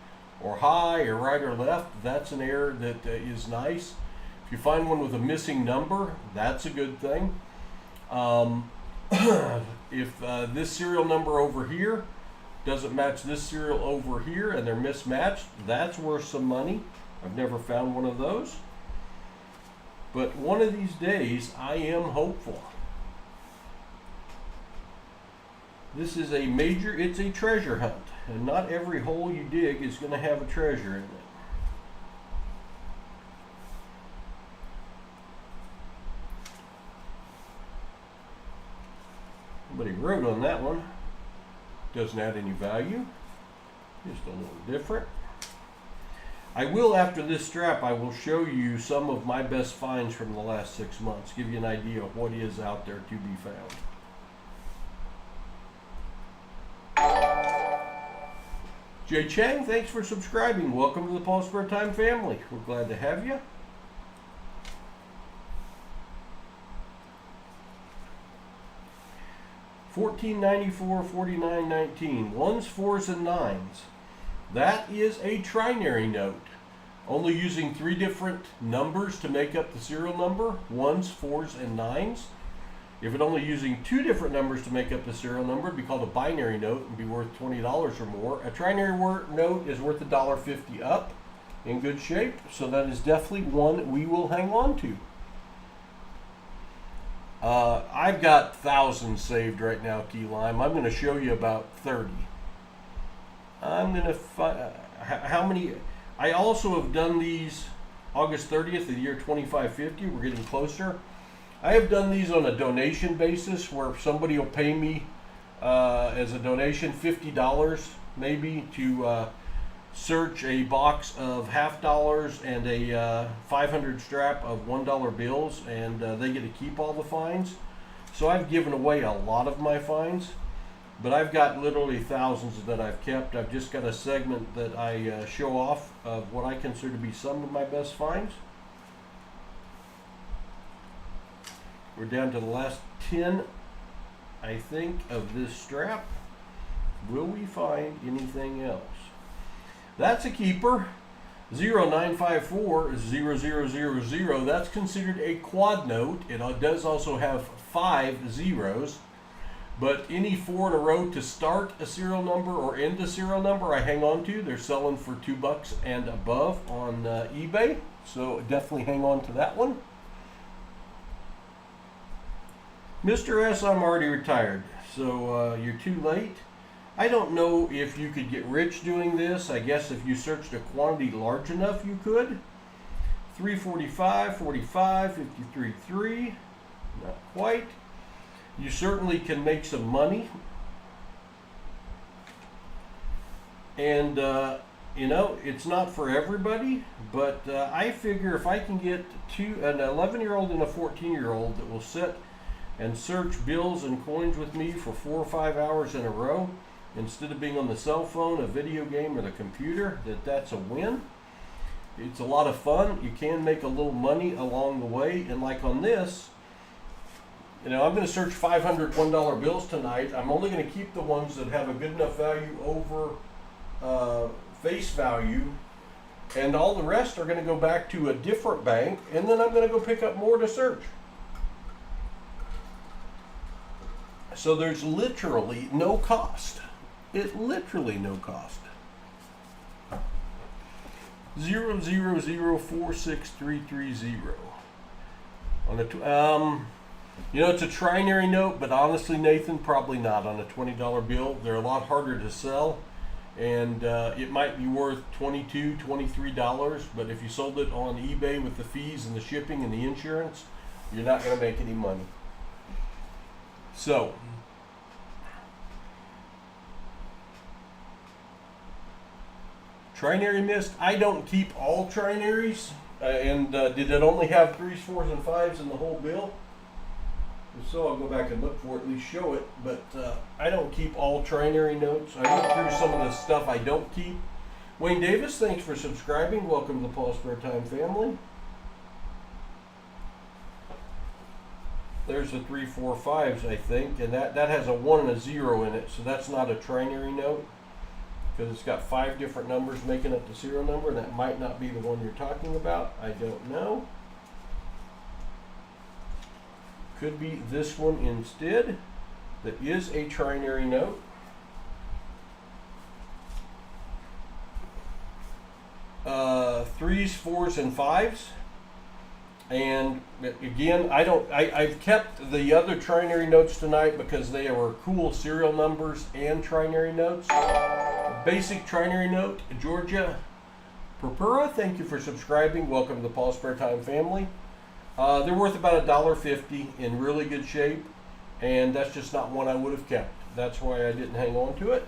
or high or right or left, that's an error that is nice. If you find one with a missing number, that's a good thing. If this serial number over here doesn't match this serial over here and they're mismatched, that's worth some money. I've never found one of those. But one of these days, I am hopeful. This is it's a treasure hunt, and not every hole you dig is going to have a treasure in it. Somebody wrote on that one. Doesn't add any value. Just a little different. I will, after this strap, I will show you some of my best finds from the last 6 months. Give you an idea of what is out there to be found. Jay Chang, thanks for subscribing. Welcome to the PasSpareTime family. We're glad to have you. $14.94, $49.19. Ones, fours, and nines. That is a trinary note. Only using 3 different numbers to make up the serial number. Ones, fours, and nines. If it only using 2 different numbers to make up the serial number, it'd be called a binary note and be worth $20 or more. A trinary note is worth $1.50 up, in good shape, so that is definitely one we will hang on to. I've got thousands saved right now, Key Lime. I'm going to show you about 30. I'm going to find how many. I also have done these August 30th of the year 2550. We're getting closer. I have done these on a donation basis where somebody will pay me as a donation $50 maybe to search a box of $50 and a 500 strap of $1 bills, and they get to keep all the finds. So I've given away a lot of my finds, but I've got literally thousands that I've kept. I've just got a segment that I show off of what I consider to be some of my best finds. We're down to the last 10, I think, of this strap. Will we find anything else? That's a keeper. 09540000. That's considered a quad note. It does also have 5 zeros. But any 4 in a row to start a serial number or end a serial number, I hang on to. They're selling for $2 and above on eBay. So definitely hang on to that one. Mr. S, I'm already retired, so you're too late. I don't know if you could get rich doing this. I guess if you searched a quantity large enough, you could. 345, 45, 53, 3. Not quite. You certainly can make some money. And, you know, it's not for everybody, but I figure if I can get an 11-year-old and a 14-year-old that will sit and search bills and coins with me for 4 or 5 hours in a row, instead of being on the cell phone, a video game, or the computer, that's a win. It's a lot of fun. You can make a little money along the way. And like on this, you know, I'm going to search 500 $1 bills tonight. I'm only going to keep the ones that have a good enough value over face value, and all the rest are going to go back to a different bank, and then I'm going to go pick up more to search. So there's literally no cost. It's literally no cost. 000463330. On a you know, it's a trinary note, but honestly, Nathan, probably not on a $20 bill. They're a lot harder to sell, and it might be worth $22, $23. But if you sold it on eBay with the fees and the shipping and the insurance, you're not going to make any money. So, trinary mist. I don't keep all trinaries. And did it only have 3s, 4s, and 5s in the whole bill? If so, I'll go back and look for it, at least show it. But I don't keep all trinary notes. I went through some of the stuff I don't keep. Wayne Davis, thanks for subscribing. Welcome to the PasSpareTime family. There's the 3, 4, 5s, I think, and that has a 1 and a 0 in it, so that's not a trinary note because it's got 5 different numbers making up the serial number, and that might not be the one you're talking about. I don't know. Could be this one instead. That is a trinary note. Threes, 4s, and 5s. And again, I've kept the other trinary notes tonight because they were cool serial numbers and trinary notes. Basic trinary note, Georgia Purpura, thank you for subscribing. Welcome to the PasSpareTime family. They're worth about $1.50 in really good shape, and that's just not one I would have kept. That's why I didn't hang on to it.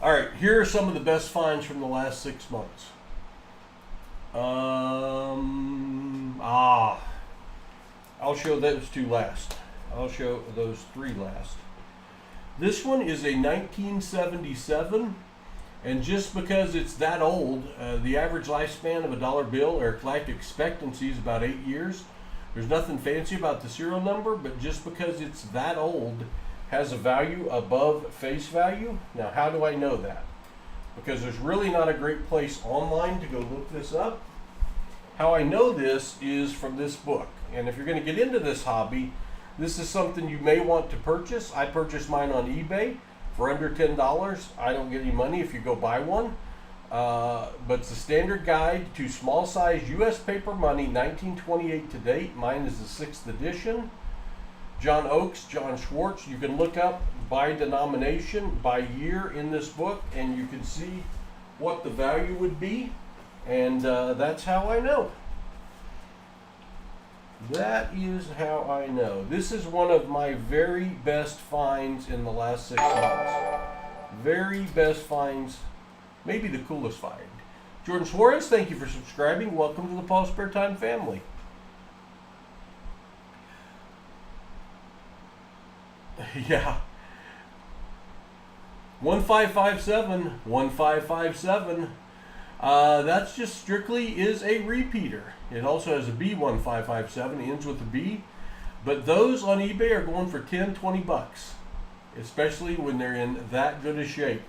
All right, here are some of the best finds from the last 6 months. I'll show those 2 last. I'll show those 3 last. This one is a 1977, and just because it's that old, the average lifespan of a dollar bill or life expectancy is about 8 years. There's nothing fancy about the serial number, but just because it's that old has a value above face value. Now, how do I know that? Because there's really not a great place online to go look this up. How I know this is from this book. And if you're going to get into this hobby, this is something you may want to purchase. I purchased mine on eBay for under $10. I don't get any money if you go buy one. But it's a standard guide to small size U.S. paper money, 1928 to date. Mine is the 6th edition. John Oakes, John Schwartz. You can look up by denomination, by year in this book, and you can see what the value would be. And that's how I know. That is how I know. This is one of my very best finds in the last 6 months. Very best finds, maybe the coolest find. Jordan Suarez, thank you for subscribing. Welcome to the PasSpareTime family. Yeah. 1557, 1557. That's just strictly is a repeater. It also has a B1557, it ends with a B. But those on eBay are going for 10, 20 bucks. Especially when they're in that good a shape.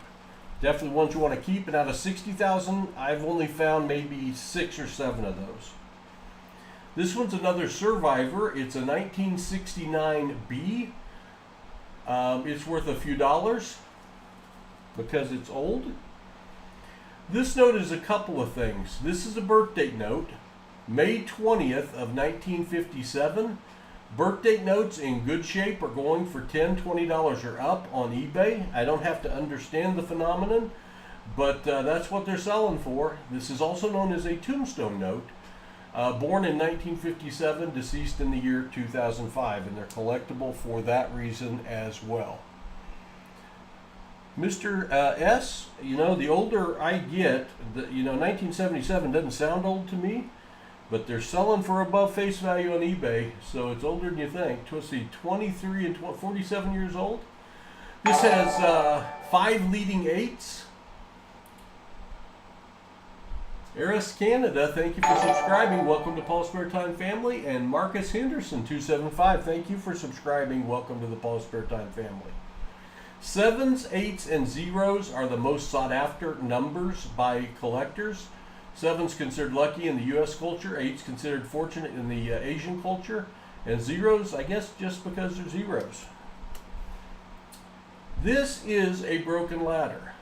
Definitely ones you want to keep. And out of 60,000, I've only found maybe 6 or 7 of those. This one's another survivor. It's a 1969 B. It's worth a few dollars because it's old. This note is a couple of things. This is a birthday note, May 20th of 1957. Birthday notes in good shape are going for $10, $20 or up on eBay. I don't have to understand the phenomenon, but that's what they're selling for. This is also known as a tombstone note. Born in 1957, deceased in the year 2005, and they're collectible for that reason as well. Mr. S, you know, the older I get, 1977 doesn't sound old to me, but they're selling for above face value on eBay, so it's older than you think. Let's see, 23 and 47 years old. This has 5 leading 8s. Eris Canada, thank you for subscribing. Welcome to PasSpareTime family. And Marcus Henderson, 275, thank you for subscribing. Welcome to the PasSpareTime family. 7s, 8s, and 0s are the most sought after numbers by collectors. 7's considered lucky in the U.S. culture, 8's considered fortunate in the Asian culture, and 0's, I guess, just because they're zeros. This is a broken ladder.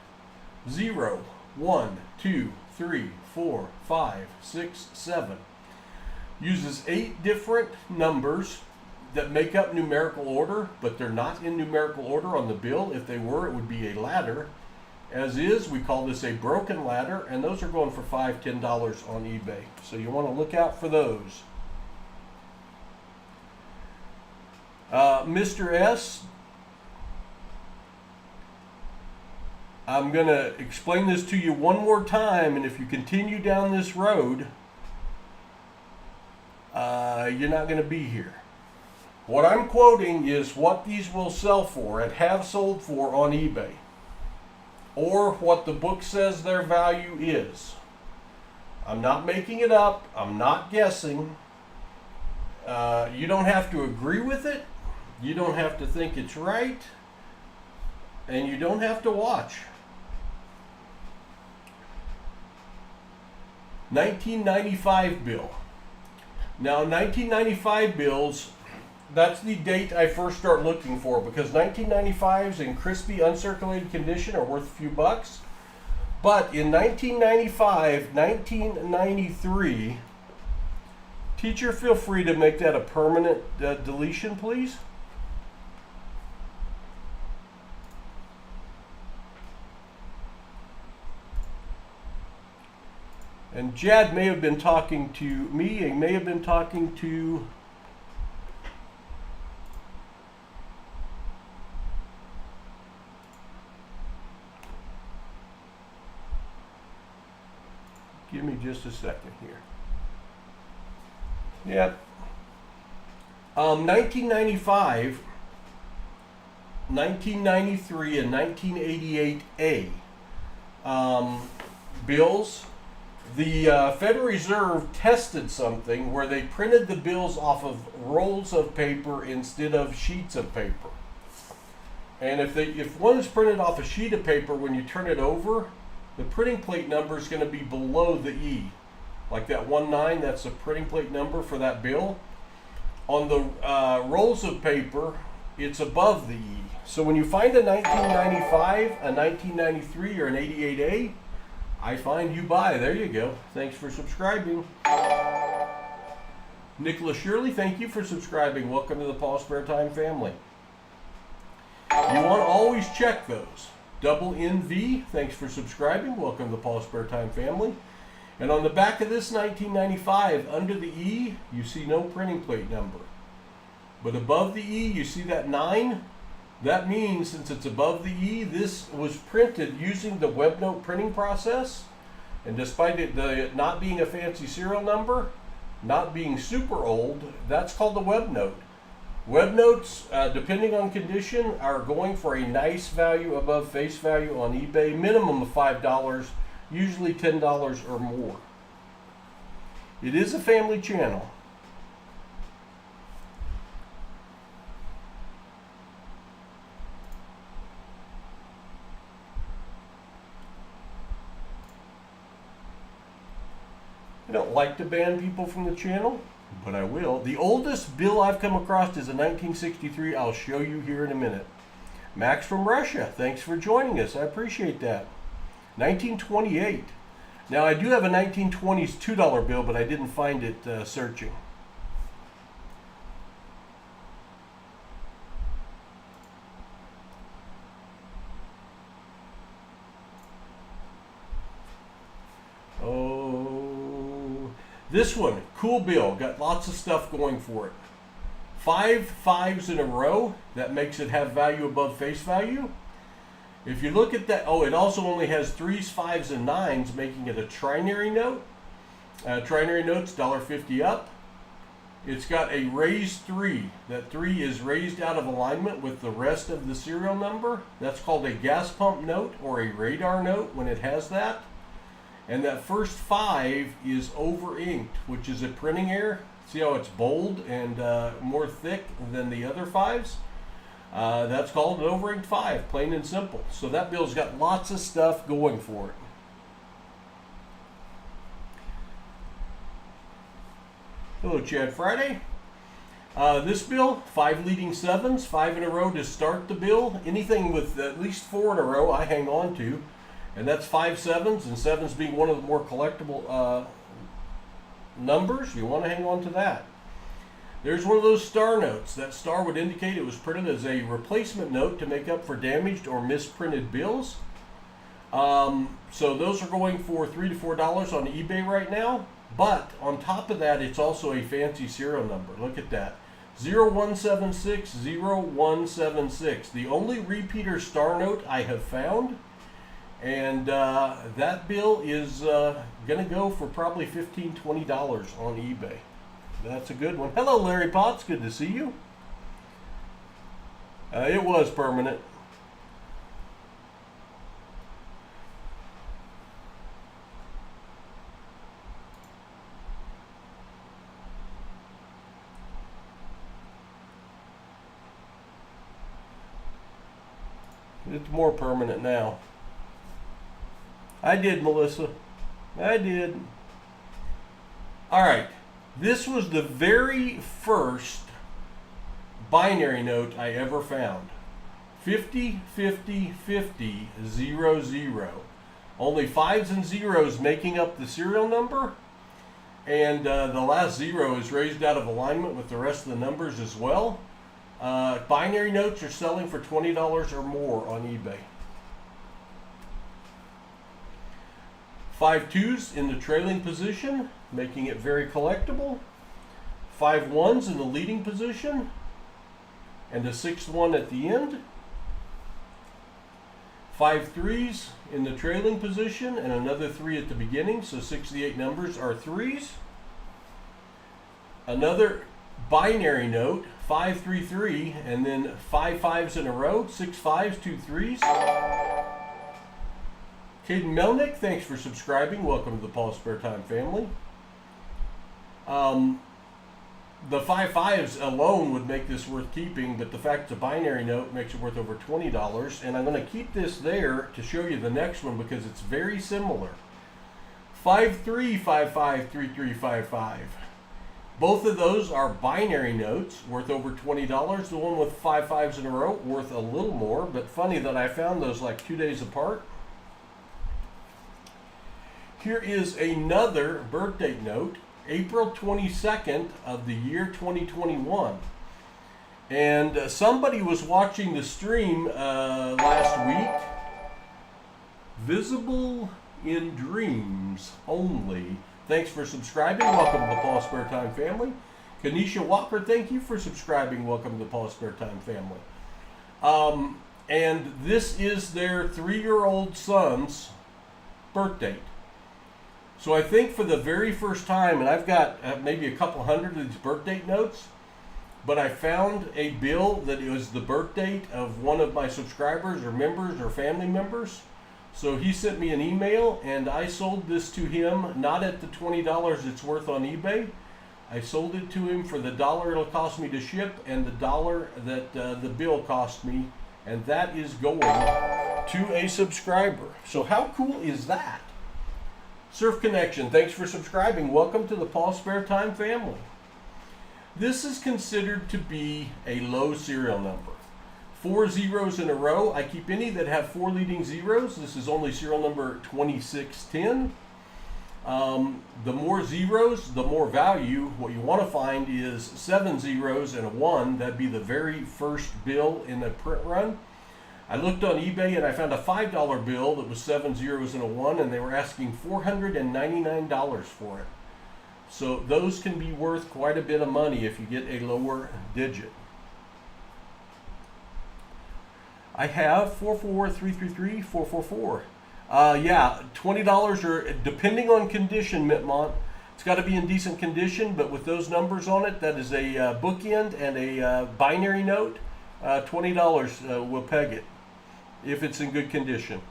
0, 1, 2, 3, 4, 5, 6, 7. Uses 8 different numbers that make up numerical order, but they're not in numerical order on the bill. If they were, it would be a ladder. As is, we call this a broken ladder, and those are going for $5, $10 on eBay. So you want to look out for those. Mr. S, I'm going to explain this to you one more time, and if you continue down this road, you're not going to be here. What I'm quoting is what these will sell for and have sold for on eBay, or what the book says their value is. I'm not making it up. I'm not guessing. You don't have to agree with it. You don't have to think it's right. And you don't have to watch. 1995 bill. Now, 1995 bills, that's the date I first start looking for, because 1995s in crispy uncirculated condition are worth a few bucks. But in 1995, 1993, teacher, feel free to make that a permanent deletion, please. And Jad may have been talking to me, and may have been talking to give me just a second here. Yep. 1995, 1993, and 1988A bills. The Federal Reserve tested something where they printed the bills off of rolls of paper instead of sheets of paper. And if one is printed off a sheet of paper, when you turn it over, the printing plate number is going to be below the E. Like that 19, that's the printing plate number for that bill. On the rolls of paper, it's above the E. So when you find a 1995, a 1993, or an 88A, I find you buy. There you go. Thanks for subscribing. Nicholas Shirley, thank you for subscribing. Welcome to the PasSpareTime family. You want to always check those. Double NV, thanks for subscribing. Welcome to the PasSpareTime family. And on the back of this 1995, under the E, you see no printing plate number. But above the E, you see that 9? That means, since it's above the E, this was printed using the WebNote printing process. And despite it not being a fancy serial number, not being super old, that's called the WebNote. WebNotes, depending on condition, are going for a nice value above face value on eBay, minimum of $5, usually $10 or more. It is a family channel. I don't like to ban people from the channel, but I will. The oldest bill I've come across is a 1963. I'll show you here in a minute. Max from Russia, thanks for joining us. I appreciate that. 1928. Now, I do have a 1920s $2 bill, but I didn't find it searching. This one, cool bill, got lots of stuff going for it. 5 5s in a row, that makes it have value above face value. If you look at that, it also only has 3s, 5s, and 9s, making it a trinary note. Trinary note's $1.50 up. It's got a raised 3. That 3 is raised out of alignment with the rest of the serial number. That's called a gas pump note or a radar note when it has that. And that first 5 is over inked, which is a printing error. See how it's bold and more thick than the other 5s? That's called an over inked 5, plain and simple. So that bill's got lots of stuff going for it. Hello, Chad Friday. This bill, 5 leading 7s, 5 in a row to start the bill. Anything with at least 4 in a row, I hang on to. And that's 5 7s, and 7s being one of the more collectible numbers. You want to hang on to that. There's one of those star notes. That star would indicate it was printed as a replacement note to make up for damaged or misprinted bills. So those are going for $3 to $4 on eBay right now. But on top of that, it's also a fancy serial number. Look at that. 0176 0176. The only repeater star note I have found. And that bill is going to go for probably $15, $20 on eBay. That's a good one. Hello, Larry Potts. Good to see you. It was permanent. It's more permanent now. I did, Melissa. I did. All right. This was the very first binary note I ever found. 50, 50, 50, 0, 0. Only 5s and 0s making up the serial number. And the last 0 is raised out of alignment with the rest of the numbers as well. Binary notes are selling for $20 or more on eBay. 5 2s in the trailing position, making it very collectible. 5 1s in the leading position, and a 6th one at the end. 5 3s in the trailing position, and another 3 at the beginning, so 68 numbers are 3s. Another binary note, 5 3 3, and then 5 5s in a row, 6 5s, 2 3s. Caden Melnick, thanks for subscribing. Welcome to the PasSpareTime family. The 5 5s alone would make this worth keeping, but the fact it's a binary note makes it worth over $20. And I'm going to keep this there to show you the next one because it's very similar. 5 3 5 5 3 3 5 5. Both of those are binary notes worth over $20. The one with 5 5s in a row worth a little more, but funny that I found those like 2 days apart. Here is another birth date note, April 22nd of the year 2021. And somebody was watching the stream last week. Visible in dreams only. Thanks for subscribing. Welcome to the PasSpareTime family. Kanisha Walker, thank you for subscribing. Welcome to the PasSpareTime family. And this is their 3-year-old son's birth date. So I think for the very first time, and I've got maybe a couple hundred of these birth date notes, but I found a bill that was the birth date of one of my subscribers or members or family members. So he sent me an email and I sold this to him, not at the $20 it's worth on eBay. I sold it to him for the $1 it'll cost me to ship and the $1 that the bill cost me. And that is going to a subscriber. So how cool is that? Surf Connection, thanks for subscribing. Welcome to the PasSpareTime family. This is considered to be a low serial number. 4 zeros in a row. I keep any that have 4 leading zeros. This is only serial number 2610. The more zeros, the more value. What you want to find is 7 zeros and a 1. That'd be the very first bill in the print run. I looked on eBay and I found a $5 bill that was 7 zeros and a 1, and they were asking $499 for it. So those can be worth quite a bit of money if you get a lower digit. I have 44333 444. Yeah, $20 or depending on condition, Mitmont. It's got to be in decent condition, but with those numbers on it, that is a bookend and a binary note. $20 will peg it if it's in good condition.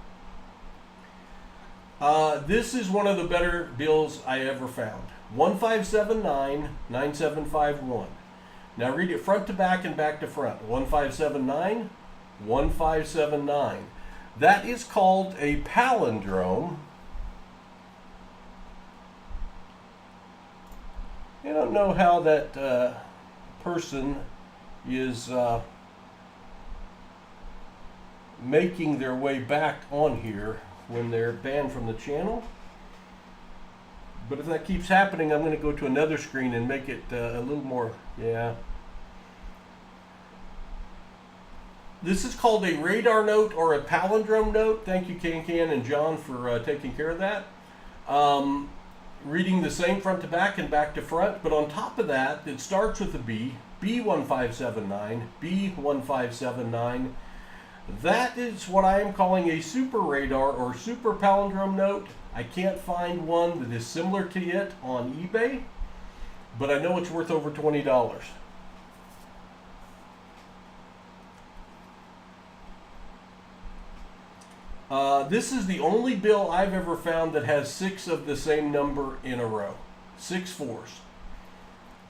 This is one of the better bills I ever found. 1579-9751. Now read it front to back and back to front. 1579-1579. That is called a palindrome. I don't know how that person is making their way back on here when they're banned from the channel. But if that keeps happening, I'm going to go to another screen and make it a little more, yeah. This is called a radar note or a palindrome note. Thank you, Can and John, for taking care of that. Reading the same front to back and back to front, but on top of that, it starts with a B, B1579, B1579. That is what I am calling a super radar or super palindrome note. I can't find one that is similar to it on eBay, but I know it's worth over $20. This is the only bill I've ever found that has 6 of the same number in a row. 6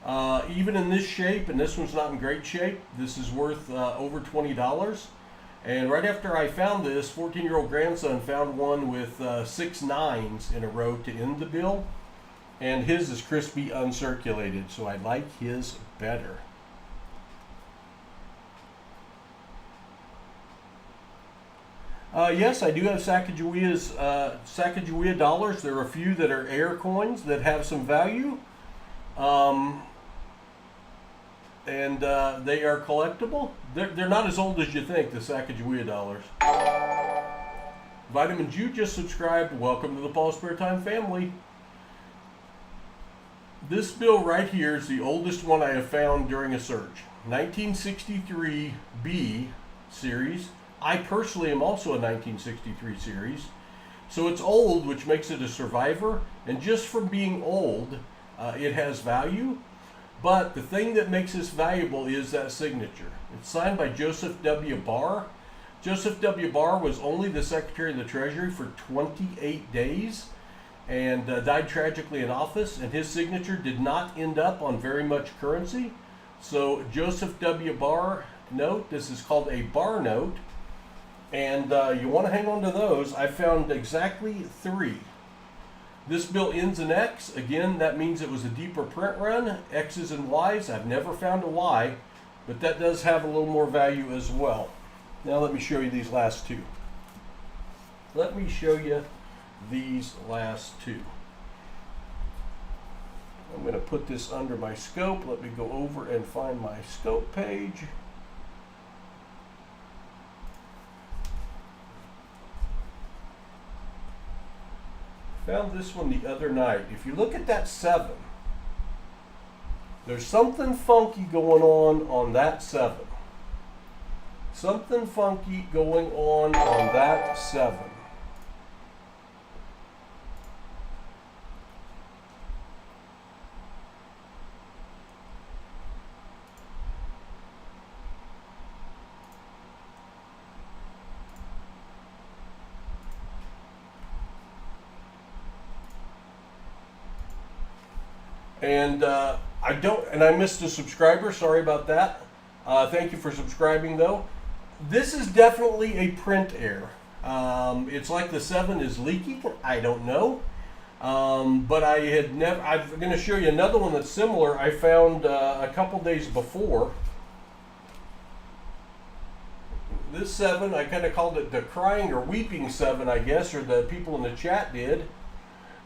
4s. Even in this shape, and this one's not in great shape, this is worth over $20. And right after I found this, 14-year-old grandson found one with 6 9s in a row to end the bill. And his is crispy uncirculated, so I like his better. Yes, I do have Sacagawea dollars. There are a few that are air coins that have some value. And they are collectible. They're not as old as you think, the Sacagawea dollars. Vitamin Jew just subscribed. Welcome to the PasSpareTime family. This bill right here is the oldest one I have found during a search. 1963 B series. I personally am also a 1963 series. So it's old, which makes it a survivor. And just from being old, it has value. But the thing that makes this valuable is that signature. It's signed by Joseph W. Barr. Joseph W. Barr was only the Secretary of the Treasury for 28 days and died tragically in office, and his signature did not end up on very much currency. So Joseph W. Barr note, this is called a Barr note, and you want to hang on to those. I found exactly 3. This bill ends in X. Again, that means it was a deeper print run. X's and Y's. I've never found a Y, but that does have a little more value as well. Now let me show you these last 2. Let me show you these last 2. I'm going to put this under my scope. Let me go over and find my scope page. Found this one the other night. If you look at that 7, there's something funky going on that 7. Something funky going on that 7. And I missed a subscriber. Sorry about that. Thank you for subscribing, though. This is definitely a print error. It's like the 7 is leaking. I don't know. But I had never. I'm going to show you another one that's similar. I found a couple days before. This 7, I kind of called it the crying or weeping 7, I guess, or the people in the chat did.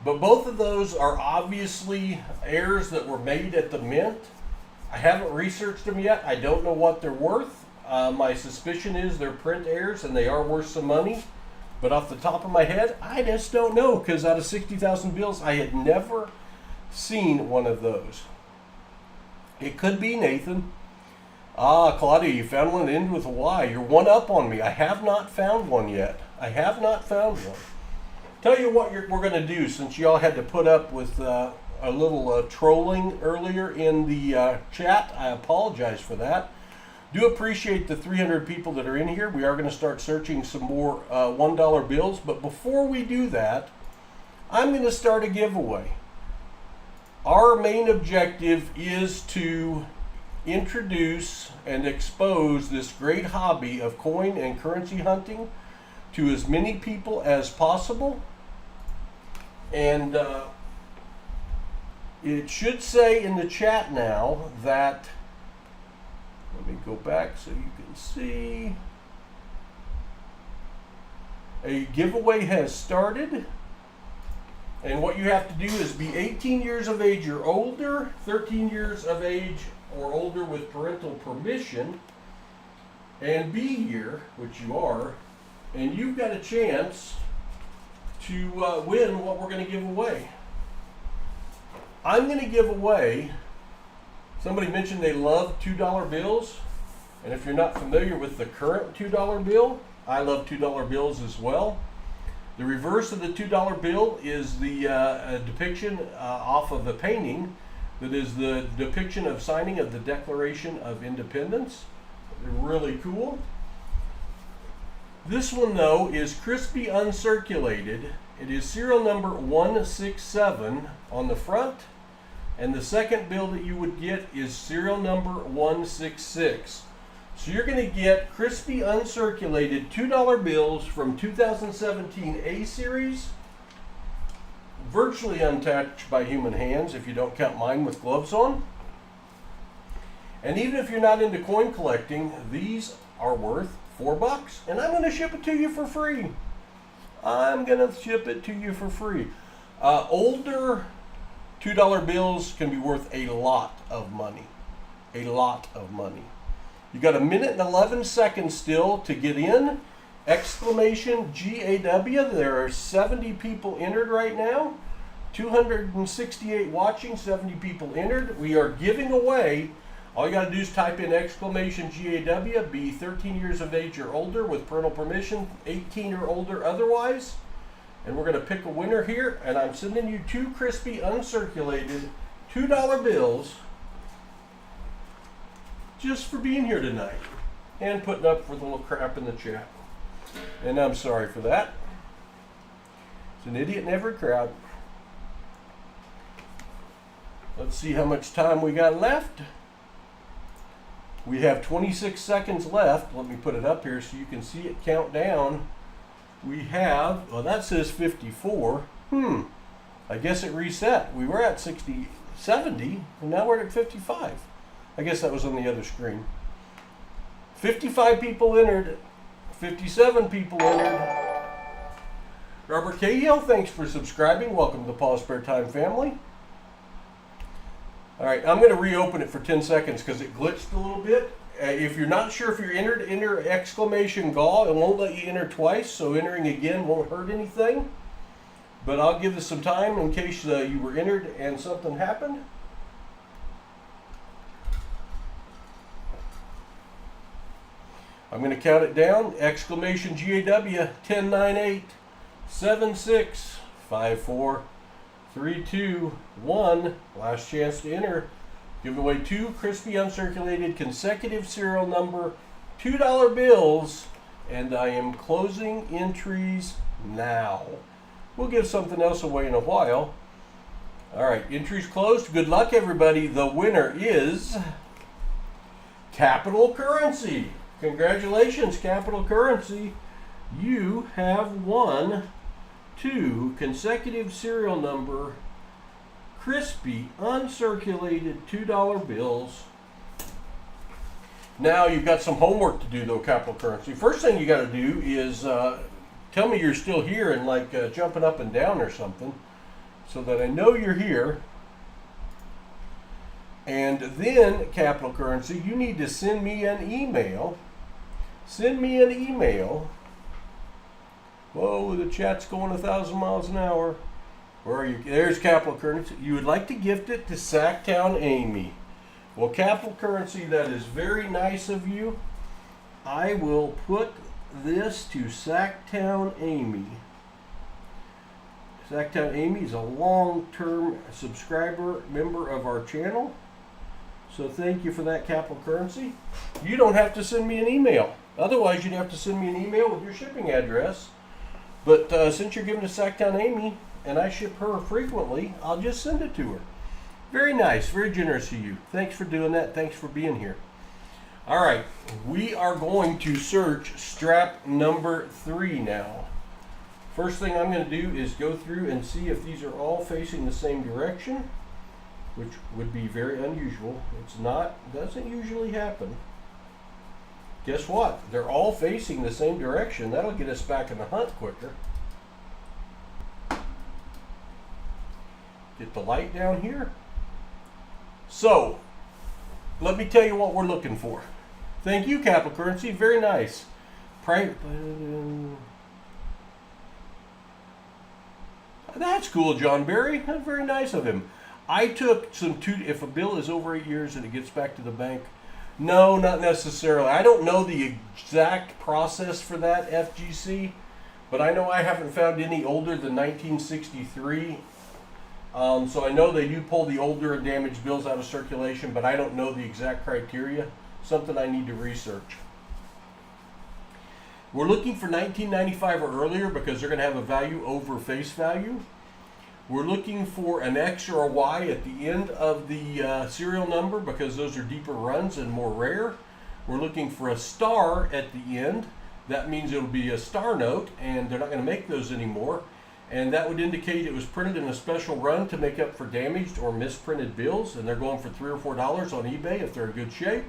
But both of those are obviously errors that were made at the mint. I haven't researched them yet. I don't know what they're worth. My suspicion is they're print errors and they are worth some money. But off the top of my head, I just don't know, because out of 60,000 bills, I had never seen one of those. It could be Nathan. Claudia, you found one that ended with a Y. You're one up on me. I have not found one yet. I have not found one. Tell you what we're going to do, since y'all had to put up with a little trolling earlier in the chat. I apologize for that. Do appreciate the 300 people that are in here. We are going to start searching some more $1 bills. But before we do that, I'm going to start a giveaway. Our main objective is to introduce and expose this great hobby of coin and currency hunting to as many people as possible. And it should say in the chat now that, let me go back so you can see, a giveaway has started. And what you have to do is be 18 years of age or older, 13 years of age or older with parental permission, and be here, which you are, and you've got a chance to win what we're going to give away. I'm going to give away, somebody mentioned they love $2 bills, and if you're not familiar with the current $2 bill, I love $2 bills as well. The reverse of the $2 bill is the depiction off of a painting that is the depiction of signing of the Declaration of Independence. Really cool. This one, though, is crispy uncirculated. It is serial number 167 on the front, and the second bill that you would get is serial number 166. So you're going to get crispy uncirculated $2 bills from 2017 A series, virtually untouched by human hands if you don't count mine with gloves on. And even if you're not into coin collecting, these are worth $4, and I'm going to ship it to you for free. I'm going to ship it to you for free. Older $2 bills can be worth a lot of money. A lot of money. You got 1 minute and 11 seconds still to get in. Exclamation GAW. There are 70 people entered right now. 268 watching, 70 people entered. We are giving away, all you got to do is type in exclamation GAW, be 13 years of age or older with parental permission, 18 or older otherwise. And we're going to pick a winner here, and I'm sending you 2 crispy uncirculated $2 bills just for being here tonight and putting up for the little crap in the chat. And I'm sorry for that. It's an idiot in every crowd. Let's see how much time we got left. We have 26 seconds left. Let me put it up here so you can see it count down. We have, well, that says 54. I guess it reset. We were at 70, and now we're at 55. I guess that was on the other screen. 55 people entered. 57 people entered. Robert Cahill, thanks for subscribing. Welcome to the PasSpareTime family. All right, I'm going to reopen it for 10 seconds because it glitched a little bit. If you're not sure if you're entered, enter exclamation GAW. It won't let you enter twice, so entering again won't hurt anything. But I'll give this some time in case you were entered and something happened. I'm going to count it down. Exclamation GAW 10, 9, 8, 7, 6, 5, 4, 3, 2, 1. Last chance to enter. Giving away 2 crispy uncirculated consecutive serial number $2 bills, and I am closing entries now. We'll give something else away in a while. All right, entries closed. Good luck, everybody. The winner is Capital Currency. Congratulations, Capital Currency. You have won 2 consecutive serial number crispy uncirculated $2 bills. Now you've got some homework to do though, Capital Currency. First thing you got to do is tell me you're still here and like jumping up and down or something so that I know you're here. And then, Capital Currency, you need to send me an email. Send me an email. Whoa, the chat's going 1,000 miles an hour. Where are you? There's Capital Currency. You would like to gift it to Sacktown Amy. Well, Capital Currency, that is very nice of you. I will put this to Sacktown Amy. Sacktown Amy is a long-term subscriber, member of our channel. So thank you for that, Capital Currency. You don't have to send me an email. Otherwise, you'd have to send me an email with your shipping address. But since you're giving to Sacktown Amy, and I ship her frequently, I'll just send it to her. Very nice, very generous of you. Thanks for doing that. Thanks for being here. All right, we are going to search strap number 3 now. First thing I'm going to do is go through and see if these are all facing the same direction, which would be very unusual. It's not, doesn't usually happen. Guess what? They're all facing the same direction. That'll get us back in the hunt quicker. Get the light down here. So, let me tell you what we're looking for. Thank you, Capital Currency. Very nice. That's cool, John Berry. That's very nice of him. I took some if a bill is over 8 years and it gets back to the bank, no, not necessarily. I don't know the exact process for that, FGC, but I know I haven't found any older than 1963. So I know they do pull the older and damaged bills out of circulation, but I don't know the exact criteria. Something I need to research. We're looking for 1995 or earlier because they're going to have a value over face value. We're looking for an X or a Y at the end of the serial number because those are deeper runs and more rare. We're looking for a star at the end. That means it'll be a star note, and they're not going to make those anymore. And that would indicate it was printed in a special run to make up for damaged or misprinted bills, and they're going for $3 or $4 on eBay if they're in good shape,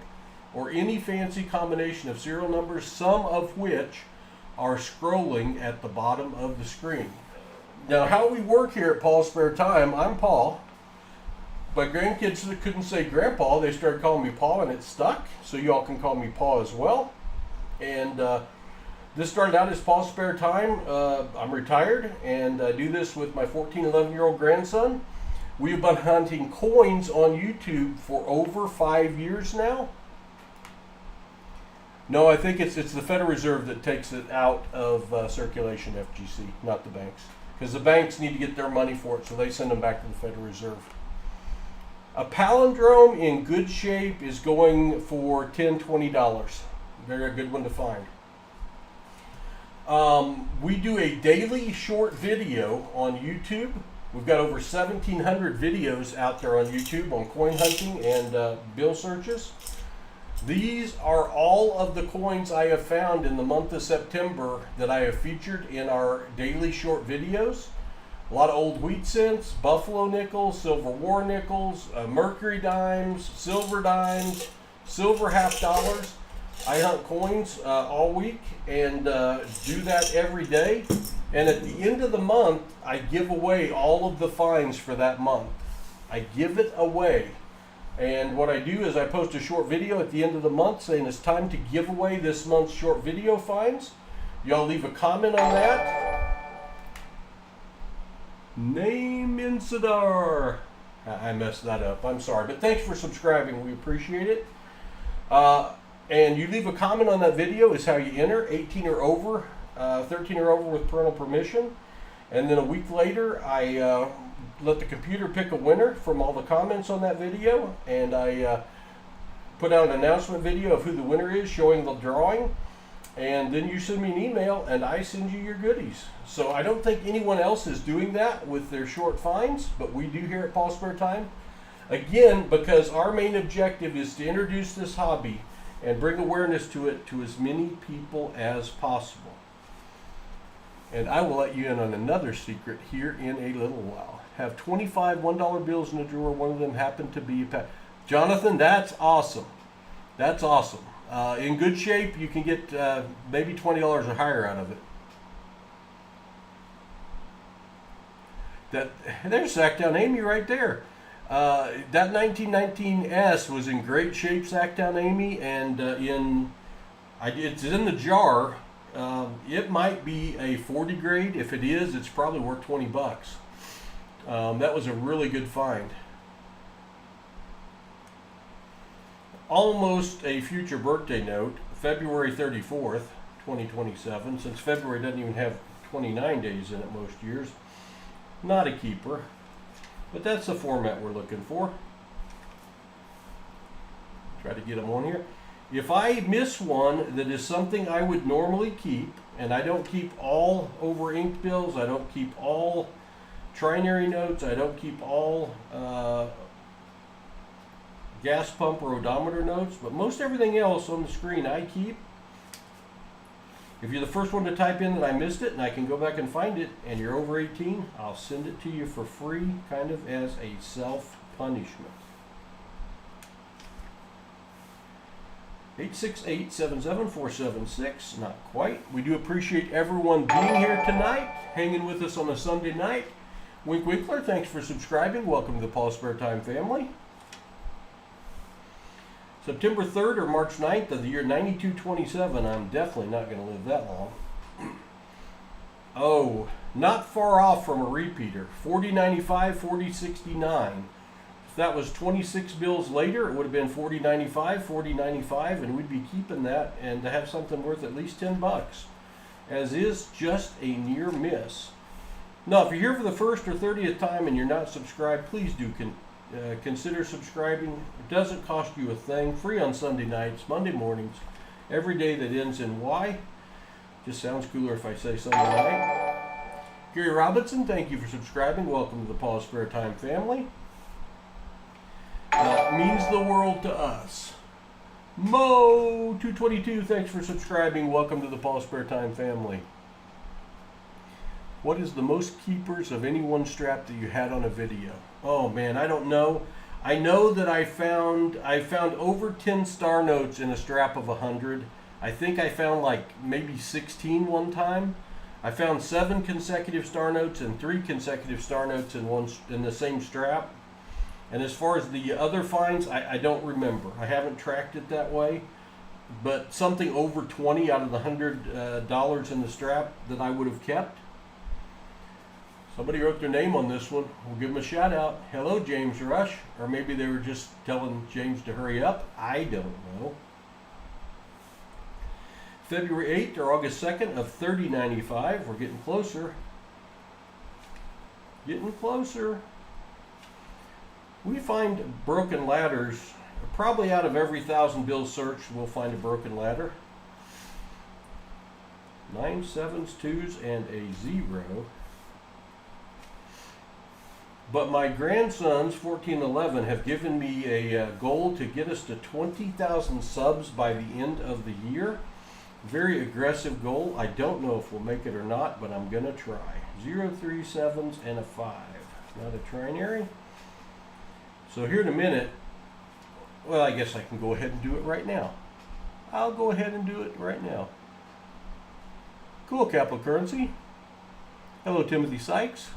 or any fancy combination of serial numbers, some of which are scrolling at the bottom of the screen. Now, how we work here at Paul's Spare Time, I'm Paul. My grandkids couldn't say Grandpa, they started calling me Paul, and it stuck, so you all can call me Paul as well. And this started out as Paul's Spare Time. I'm retired, and I do this with my 14, 11-year-old grandson. We've been hunting coins on YouTube for over 5 years now. No, I think it's the Federal Reserve that takes it out of circulation, FGC, not the banks. Because the banks need to get their money for it, so they send them back to the Federal Reserve. A palindrome in good shape is going for $10, $20. Very good one to find. We do a daily short video on YouTube. We've got over 1,700 videos out there on YouTube on coin hunting and bill searches. These are all of the coins I have found in the month of September that I have featured in our daily short videos. A lot of old wheat cents, buffalo nickels, silver war nickels, mercury dimes, silver half dollars. I hunt coins all week and do that every day. And at the end of the month, I give away all of the finds for that month. I give it away. And what I do is I post a short video at the end of the month saying it's time to give away this month's short video finds. Y'all leave a comment on that. Name Insidar. I messed that up. I'm sorry. But thanks for subscribing. We appreciate it. And you leave a comment on that video is how you enter. 18 or over, 13 or over with parental permission. And then a week later, I let the computer pick a winner from all the comments on that video. And I put out an announcement video of who the winner is, showing the drawing. And then you send me an email, and I send you your goodies. So I don't think anyone else is doing that with their short finds, but we do here at Paul's Spare Time. Again, because our main objective is to introduce this hobby and bring awareness to it to as many people as possible. And I will let you in on another secret here in a little while. Have 25 $1 bills in the drawer. One of them happened to be a Jonathan, that's awesome. That's awesome. In good shape, you can get maybe $20 or higher out of it. There's Sacktown Amy right there. That 1919S was in great shape, Sacktown Amy, and it's in the jar. It might be a 40 grade. If it is, it's probably worth $20. That was a really good find. Almost a future birthday note, February 34th, 2027, since February doesn't even have 29 days in it most years. Not a keeper, but that's the format we're looking for. Try to get them on here. If I miss one that is something I would normally keep, and I don't keep all over inked bills, I don't keep all trinary notes, I don't keep all gas pump or odometer notes, but most everything else on the screen I keep. If you're the first one to type in that I missed it and I can go back and find it and you're over 18, I'll send it to you for free, kind of as a self-punishment. 868-77476, not quite. We do appreciate everyone being here tonight, hanging with us on a Sunday night. Wink Winkler, thanks for subscribing. Welcome to the Paul's Spare Time family. September 3rd or March 9th of the year 9227. I'm definitely not going to live that long. Oh, not far off from a repeater. 4095, 4069. If that was 26 bills later, it would have been 4095, 4095, and we'd be keeping that and to have something worth at least $10. As is just a near miss. Now, if you're here for the first or 30th time and you're not subscribed, please do consider subscribing. It doesn't cost you a thing. Free on Sunday nights, Monday mornings, every day that ends in Y. Just sounds cooler if I say Sunday night. Gary Robinson, thank you for subscribing. Welcome to the Paul's Spare Time family. Means the world to us. Mo222, thanks for subscribing. Welcome to the PasSpareTime family. What is the most keepers of any one strap that you had on a video? Oh man, I don't know. I know that I found over 10 star notes in a strap of 100. I think I found like maybe 16 one time. I found 7 consecutive star notes and 3 consecutive star notes in the same strap. And as far as the other finds, I don't remember. I haven't tracked it that way. But something over 20 out of the $100 in the strap that I would have kept. Somebody wrote their name on this one. We'll give them a shout out. Hello, James Rush. Or maybe they were just telling James to hurry up. I don't know. February 8th or August 2nd of 3095. We're getting closer. Getting closer. We find broken ladders. Probably out of every 1,000 bills searched, we'll find a broken ladder. 9 7s, 2s, and a 0. But my grandsons, 14 11, have given me a goal to get us to 20,000 subs by the end of the year. Very aggressive goal. I don't know if we'll make it or not, but I'm going to try. 0, 3 7s, and a 5. Not a trinary. So here in a minute, well, I guess I can go ahead and do it right now. I'll go ahead and do it right now. Cool, Capital Currency. Hello, Timothy Sykes.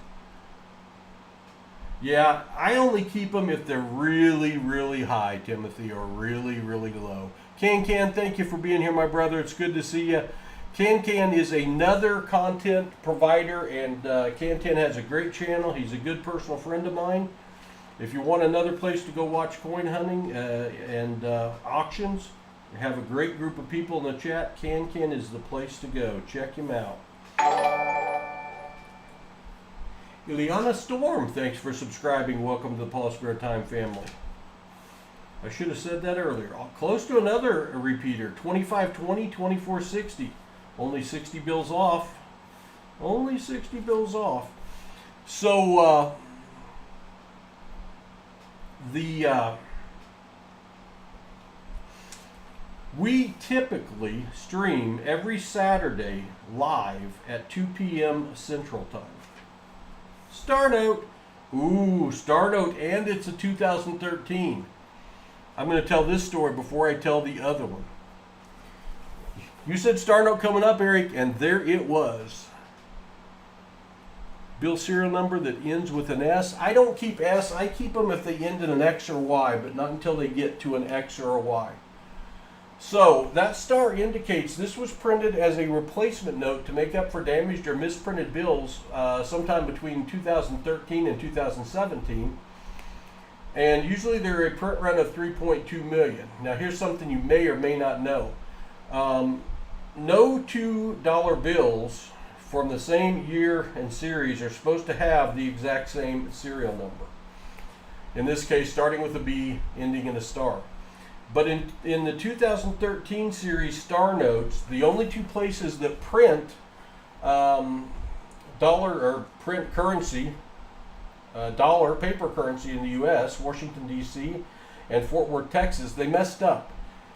Yeah, I only keep them if they're really, really high, Timothy, or really, really low. Can, thank you for being here, my brother. It's good to see you. Can is another content provider, and Can has a great channel. He's a good personal friend of mine. If you want another place to go watch coin hunting and auctions, we have a great group of people in the chat. Can is the place to go. Check him out. Ileana Storm, thanks for subscribing. Welcome to the PasSpareTime family. I should have said that earlier. Close to another repeater. 2520, 2460. Only 60 bills off. Only 60 bills off. So, we typically stream every Saturday live at 2 p.m. Central Time. Star Note. Ooh, Star Note, and it's a 2013. I'm going to tell this story before I tell the other one. You said Star Note coming up, Eric, and there it was. Bill serial number that ends with an S. I don't keep S. I keep them if they end in an X or Y, but not until they get to an X or a Y. So that star indicates this was printed as a replacement note to make up for damaged or misprinted bills sometime between 2013 and 2017. And usually they're a print run of 3.2 million. Now here's something you may or may not know. No $2 bills from the same year and series are supposed to have the exact same serial number. In this case, starting with a B, ending in a star. But in the 2013 series star notes, the only two places that print dollar or print currency, dollar paper currency in the U.S., Washington, D.C., and Fort Worth, Texas, they messed up.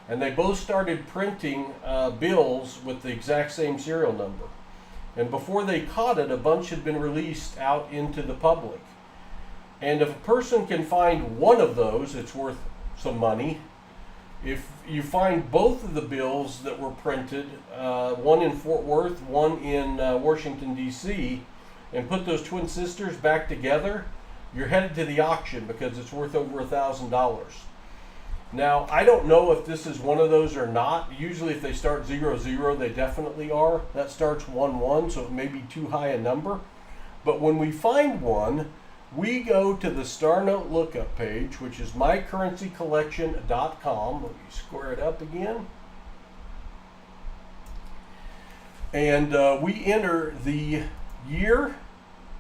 And they both started printing bills with the exact same serial number. And before they caught it, a bunch had been released out into the public. And if a person can find one of those, it's worth some money. If you find both of the bills that were printed, one in Fort Worth, one in Washington, D.C., and put those twin sisters back together, you're headed to the auction because it's worth over $1,000. Now, I don't know if this is one of those or not. Usually if they start 00, they definitely are. That starts 11, so it may be too high a number. But when we find one, we go to the Star Note lookup page, which is mycurrencycollection.com. Let me square it up again. And we enter the year,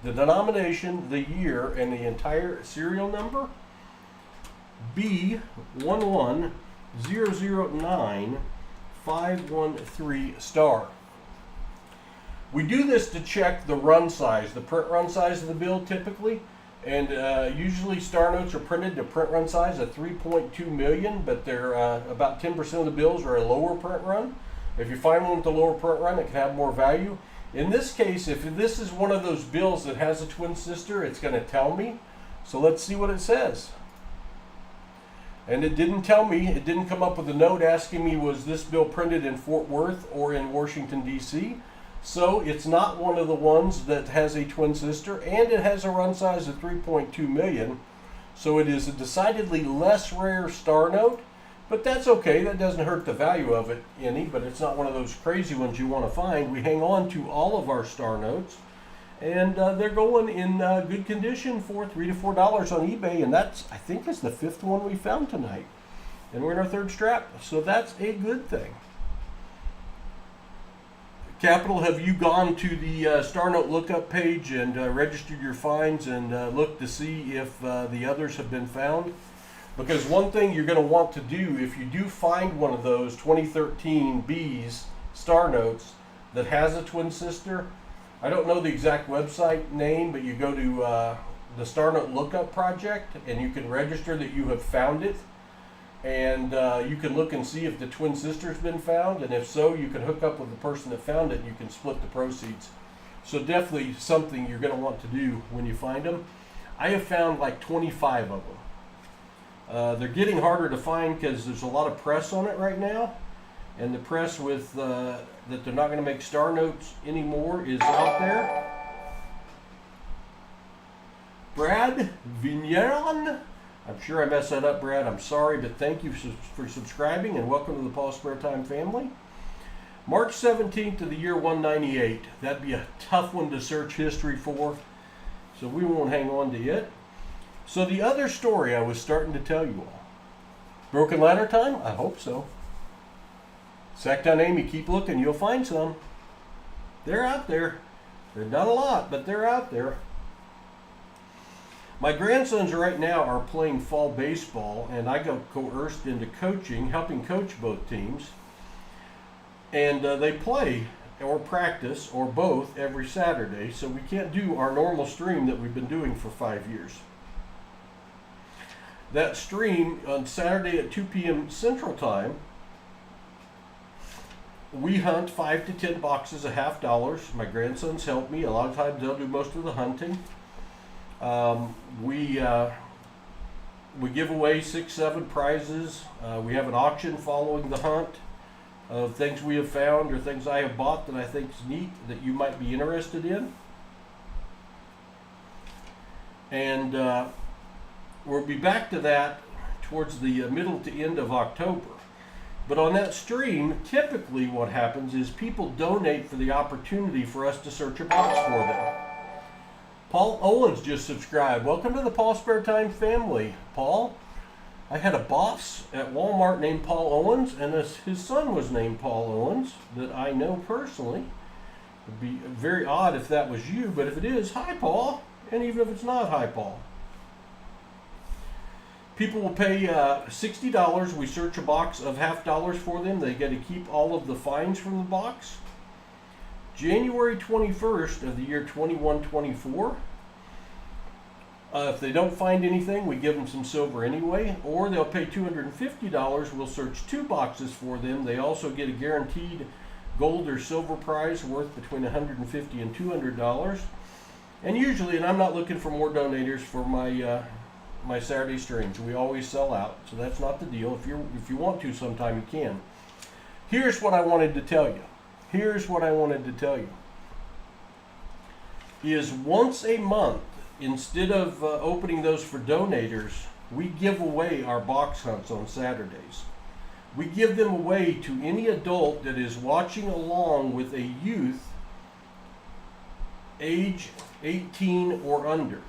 the denomination, the year, and the entire serial number. B11009-513 star. We do this to check the run size, the print run size of the bill typically. And usually star notes are printed to print run size of 3.2 million, but they're about 10% of the bills are a lower print run. If you find one with a lower print run, it can have more value. In this case, if this is one of those bills that has a twin sister, it's going to tell me. So let's see what it says. And it didn't tell me, it didn't come up with a note asking me was this bill printed in Fort Worth or in Washington, D.C. So it's not one of the ones that has a twin sister, and it has a run size of 3.2 million. So it is a decidedly less rare star note, but that's okay. That doesn't hurt the value of it any, but it's not one of those crazy ones you want to find. We hang on to all of our star notes, and they're going in good condition for $3 to $4 on eBay, and that's, I think, is the 5th one we found tonight. And we're in our 3rd strap, so that's a good thing. Capital, have you gone to the Star Note lookup page and registered your finds and looked to see if the others have been found? Because one thing you're going to want to do, if you do find one of those 2013 B's Star Notes that has a twin sister, I don't know the exact website name, but you go to the Star Note Lookup Project and you can register that you have found it. And you can look and see if the twin sister's been found, and if so, you can hook up with the person that found it and you can split the proceeds. So definitely something you're going to want to do when you find them. I have found like 25 of them. They're getting harder to find because there's a lot of press on it right now, and the press with that they're not going to make star notes anymore is out there. Brad Vigneron. I'm sure I messed that up, Brad. I'm sorry, but thank you for subscribing and welcome to the PasSpareTime family. March 17th of the year 198. That'd be a tough one to search history for, so we won't hang on to it. So the other story I was starting to tell you all. Broken ladder time? I hope so. Sacktown Amy, keep looking. You'll find some. They're out there. They're not a lot, but they're out there. My grandsons right now are playing fall baseball, and I got coerced into coaching, helping coach both teams. And they play or practice or both every Saturday, so we can't do our normal stream that we've been doing for 5 years. That stream on Saturday at 2 p.m. Central Time, we hunt 5 to 10 boxes of $50. My grandsons help me. A lot of times they'll do most of the hunting. We give away 6-7 prizes. We have an auction following the hunt of things we have found or things I have bought that I think is neat that you might be interested in. And we'll be back to that towards the middle to end of October. But on that stream, typically what happens is people donate for the opportunity for us to search a box for them. Paul Owens just subscribed. Welcome to the PasSpareTime family, Paul. I had a boss at Walmart named Paul Owens, and his son was named Paul Owens that I know personally. It would be very odd if that was you, but if it is, hi Paul. And even if it's not, hi Paul. People will pay $60. We search a box of $50 for them. They get to keep all of the finds from the box. January 21st of the year 2124. If they don't find anything, we give them some silver anyway, or they'll pay $250. We'll search 2 boxes for them. They also get a guaranteed gold or silver prize worth between $150 and $200. And usually, and I'm not looking for more donators for my Saturday streams. We always sell out, so that's not the deal. If you want to sometime, you can. Here's what I wanted to tell you. Is once a month, instead of opening those for donators, we give away our box hunts on Saturdays. We give them away to any adult that is watching along with a youth age 18 or under.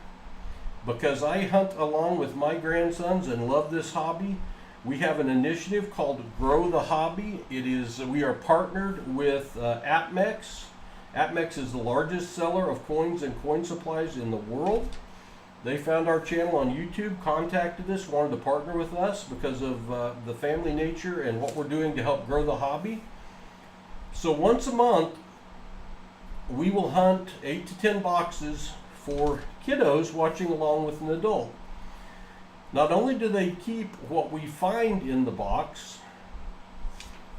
Because I hunt along with my grandsons and love this hobby, we have an initiative called Grow the Hobby. We are partnered with APMEX. APMEX is the largest seller of coins and coin supplies in the world. They found our channel on YouTube, contacted us, wanted to partner with us because of the family nature and what we're doing to help grow the hobby. So once a month, we will hunt 8 to 10 boxes for kiddos watching along with an adult. Not only do they keep what we find in the box,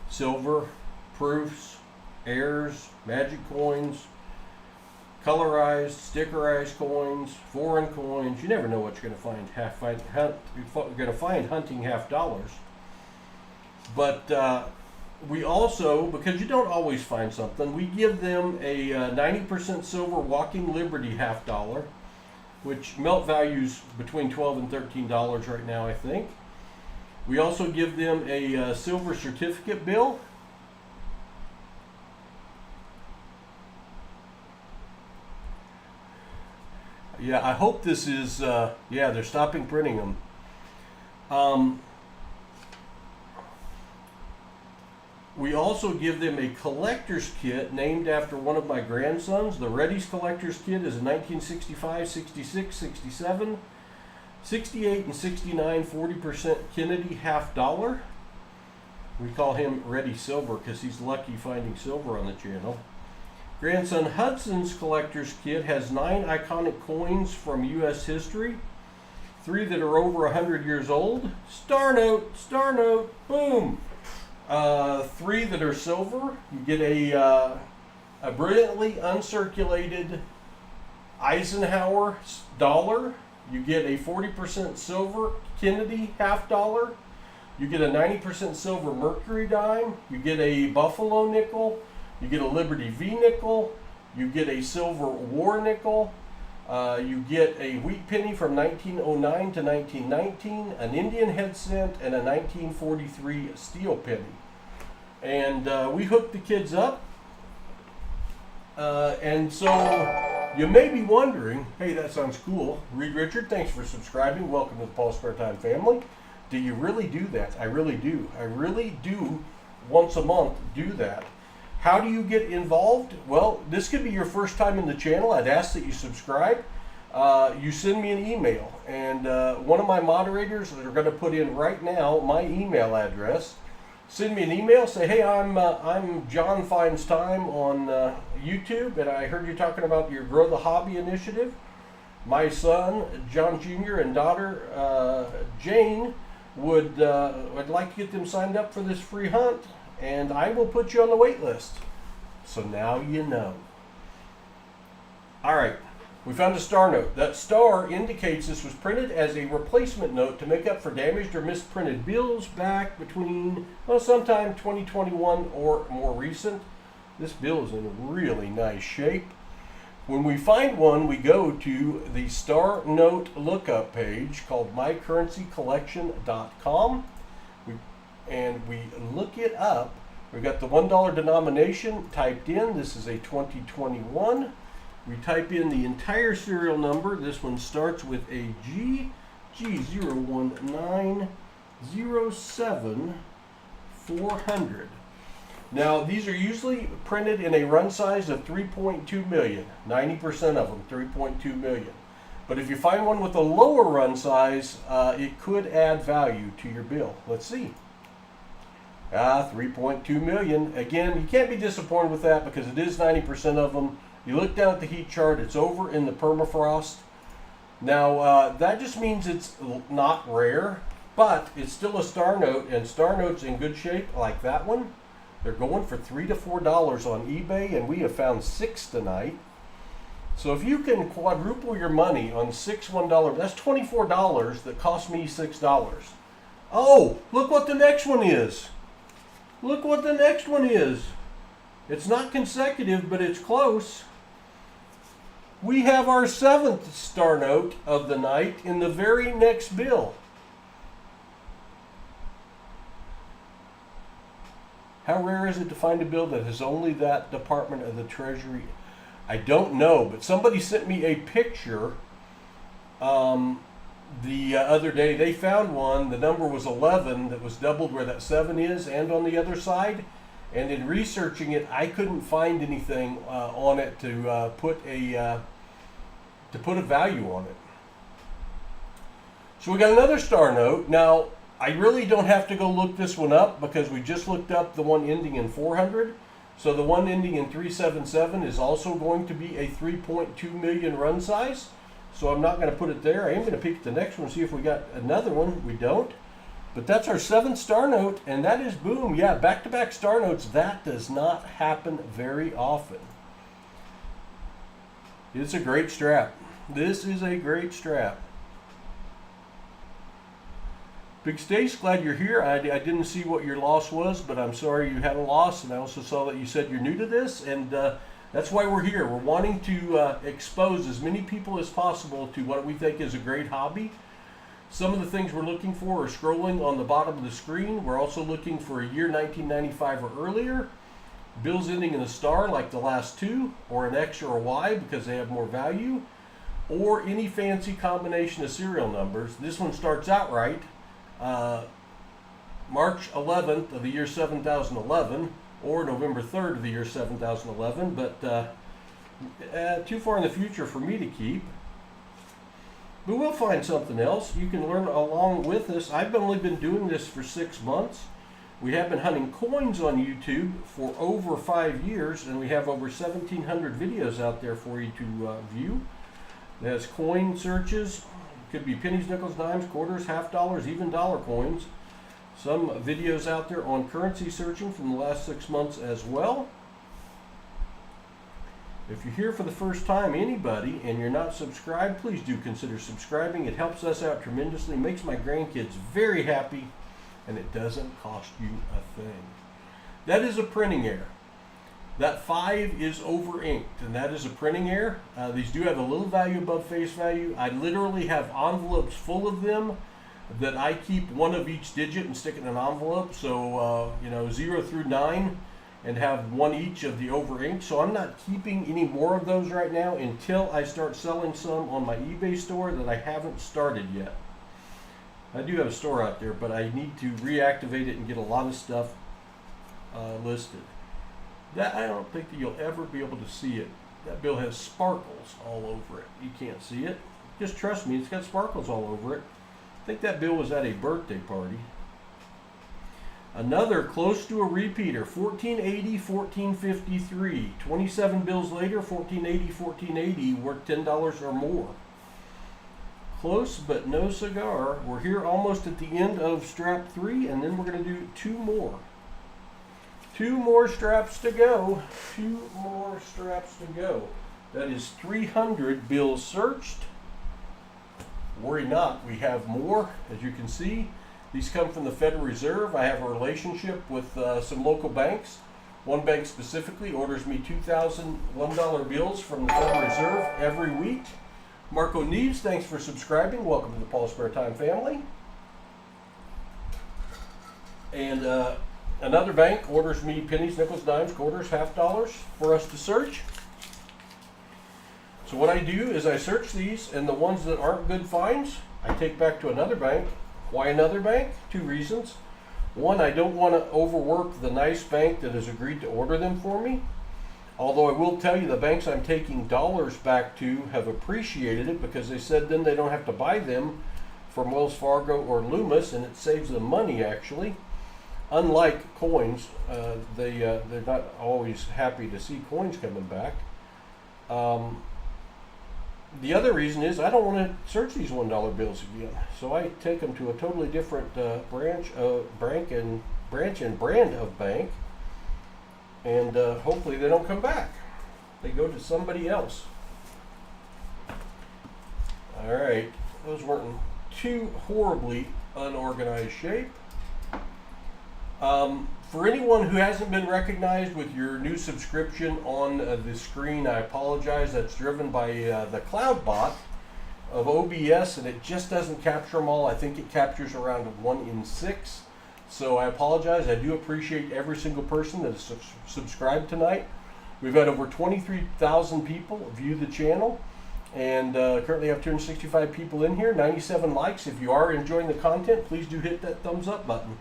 silver, proofs, airs, magic coins, colorized, stickerized coins, foreign coins. You never know what you're going to find. You're going to find hunting half dollars. But we also, because you don't always find something, we give them a 90% silver Walking Liberty half dollar, which melt values between $12 and $13 right now, I think. We also give them a silver certificate bill. Yeah, I hope this is, yeah, they're stopping printing them. We also give them a collector's kit named after one of my grandsons. The Reddy's collector's kit is a 1965, 66, 67, 68, and 69 40% Kennedy half dollar. We call him Reddy Silver because he's lucky finding silver on the channel. Grandson Hudson's collector's kit has 9 iconic coins from U.S. history, 3 that are over 100 years old. Star note, boom! 3 that are silver. You get a brilliantly uncirculated Eisenhower dollar. You get a 40% silver Kennedy half dollar. You get a 90% silver Mercury dime. You get a Buffalo nickel. You get a Liberty V nickel. You get a silver war nickel. You get a wheat penny from 1909 to 1919, an Indian head cent, and a 1943 steel penny. And we hooked the kids up. And so you may be wondering, hey, that sounds cool. Reed Richard, thanks for subscribing. Welcome to the PasSpareTime family. Do you really do that? I really do. I really do once a month do that. How do you get involved? Well, this could be your first time in the channel. I'd ask that you subscribe. You send me an email, and one of my moderators are going to put in right now my email address. Send me an email. Say, hey, I'm John Finds Time on YouTube, and I heard you talking about your Grow the Hobby initiative. My son, John Jr., and daughter, Jane, would like to get them signed up for this free hunt, and I will put you on the wait list. So now you know. All right, we found a star note. That star indicates this was printed as a replacement note to make up for damaged or misprinted bills back between, well, sometime 2021 or more recent. This bill is in really nice shape. When we find one, we go to the star note lookup page called mycurrencycollection.com, and we look it up. We've got the $1 denomination typed in. This is a 2021. We type in the entire serial number. This one starts with a G01907-400. Now, these are usually printed in a run size of 3.2 million. 90% of them, 3.2 million. But if you find one with a lower run size, it could add value to your bill. Let's see. 3.2 million. Again, you can't be disappointed with that because it is 90% of them. You look down at the heat chart, it's over in the permafrost. Now, that just means it's not rare, but it's still a star note, and star notes in good shape like that one. They're going for $3 to $4 on eBay, and we have found 6 tonight. So if you can quadruple your money on 6 $1, that's $24 that cost me $6. Oh, look what the next one is. Look what the next one is. It's not consecutive, but it's close. We have our 7th star note of the night in the very next bill. How rare is it to find a bill that has only that Department of the Treasury? I don't know, but somebody sent me a picture the other day. They found one. The number was 11 that was doubled where that 7 is and on the other side. And in researching it, I couldn't find anything on it to put a value on it. So we got another star note. Now, I really don't have to go look this one up because we just looked up the one ending in 400. So the one ending in 377 is also going to be a 3.2 million run size. So I'm not going to put it there. I am going to peek at the next one, see if we got another one. We don't. But that's our 7th star note, and that is boom. Yeah, back-to-back star notes. That does not happen very often. It's a great strap. This is a great strap. Big Stace, glad you're here. I didn't see what your loss was, but I'm sorry you had a loss, and I also saw that you said you're new to this, and that's why we're here. We're wanting to expose as many people as possible to what we think is a great hobby. Some of the things we're looking for are scrolling on the bottom of the screen. We're also looking for a year 1995 or earlier, bills ending in a star like the last two, or an X or a Y because they have more value, or any fancy combination of serial numbers. This one starts out right. March 11th of the year 7011 or November 3rd of the year 7011, but too far in the future for me to keep. But we'll find something else. You can learn along with us. I've only been doing this for 6 months. We have been hunting coins on YouTube for over 5 years, and we have over 1,700 videos out there for you to view. There's coin searches. Could be pennies, nickels, dimes, quarters, half dollars, even dollar coins. Some videos out there on currency searching from the last 6 months as well. If you're here for the first time, anybody, and you're not subscribed, please do consider subscribing. It helps us out tremendously, makes my grandkids very happy, and it doesn't cost you a thing. That is a printing error. That 5 is over inked, and that is a printing error. These do have a little value above face value. I literally have envelopes full of them that I keep one of each digit and stick in an envelope. So, 0 through 9, and have one each of the over ink. So I'm not keeping any more of those right now until I start selling some on my eBay store that I haven't started yet. I do have a store out there, but I need to reactivate it and get a lot of stuff listed. That I don't think that you'll ever be able to see it. That bill has sparkles all over it. You can't see it. Just trust me, it's got sparkles all over it. I think that bill was at a birthday party. Another close to a repeater, 1480, 1453. 27 bills later, 1480, 1480, worth $10 or more. Close, but no cigar. We're here almost at the end of strap 3, and then we're going to do 2 more. 2 more straps to go. 2 more straps to go. That is 300 bills searched. Worry not, we have more, as you can see. These come from the Federal Reserve. I have a relationship with some local banks. One bank specifically orders me 2,000 $1 bills from the Federal Reserve every week. Marco Neves, thanks for subscribing. Welcome to the PasSpareTime family. And another bank orders me pennies, nickels, dimes, quarters, half dollars for us to search. So what I do is I search these, and the ones that aren't good finds, I take back to another bank. Why another bank? 2 reasons. One, I don't want to overwork the nice bank that has agreed to order them for me. Although I will tell you the banks I'm taking dollars back to have appreciated it because they said then they don't have to buy them from Wells Fargo or Loomis, and it saves them money actually. Unlike coins, they're not always happy to see coins coming back. The other reason is I don't want to search these $1 bills again, so I take them to a totally different branch and brand of bank, and hopefully they don't come back. They go to somebody else. All right, those weren't in too horribly unorganized shape. For anyone who hasn't been recognized with your new subscription on the screen, I apologize. That's driven by the cloud bot of OBS, and it just doesn't capture them all. I think it captures around 1 in 6. So I apologize. I do appreciate every single person that is subscribed tonight. We've had over 23,000 people view the channel, and currently have 265 people in here, 97 likes. If you are enjoying the content, please do hit that thumbs up button.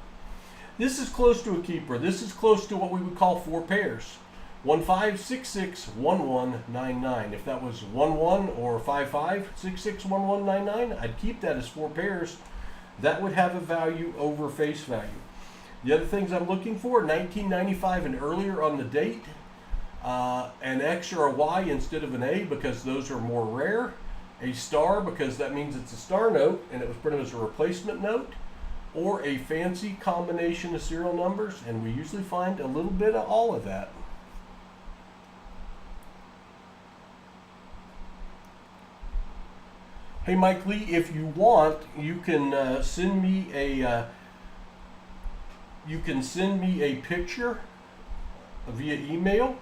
This is close to a keeper. This is close to what we would call 4 pairs. 15661199. If that was 11 or 55661199, I'd keep that as 4 pairs. That would have a value over face value. The other things I'm looking for, 1995 and earlier on the date, an X or a Y instead of an A because those are more rare, a star because that means it's a star note and it was printed as a replacement note, or a fancy combination of serial numbers, and we usually find a little bit of all of that. Hey Mike Lee, if you want, you can send me a picture via email,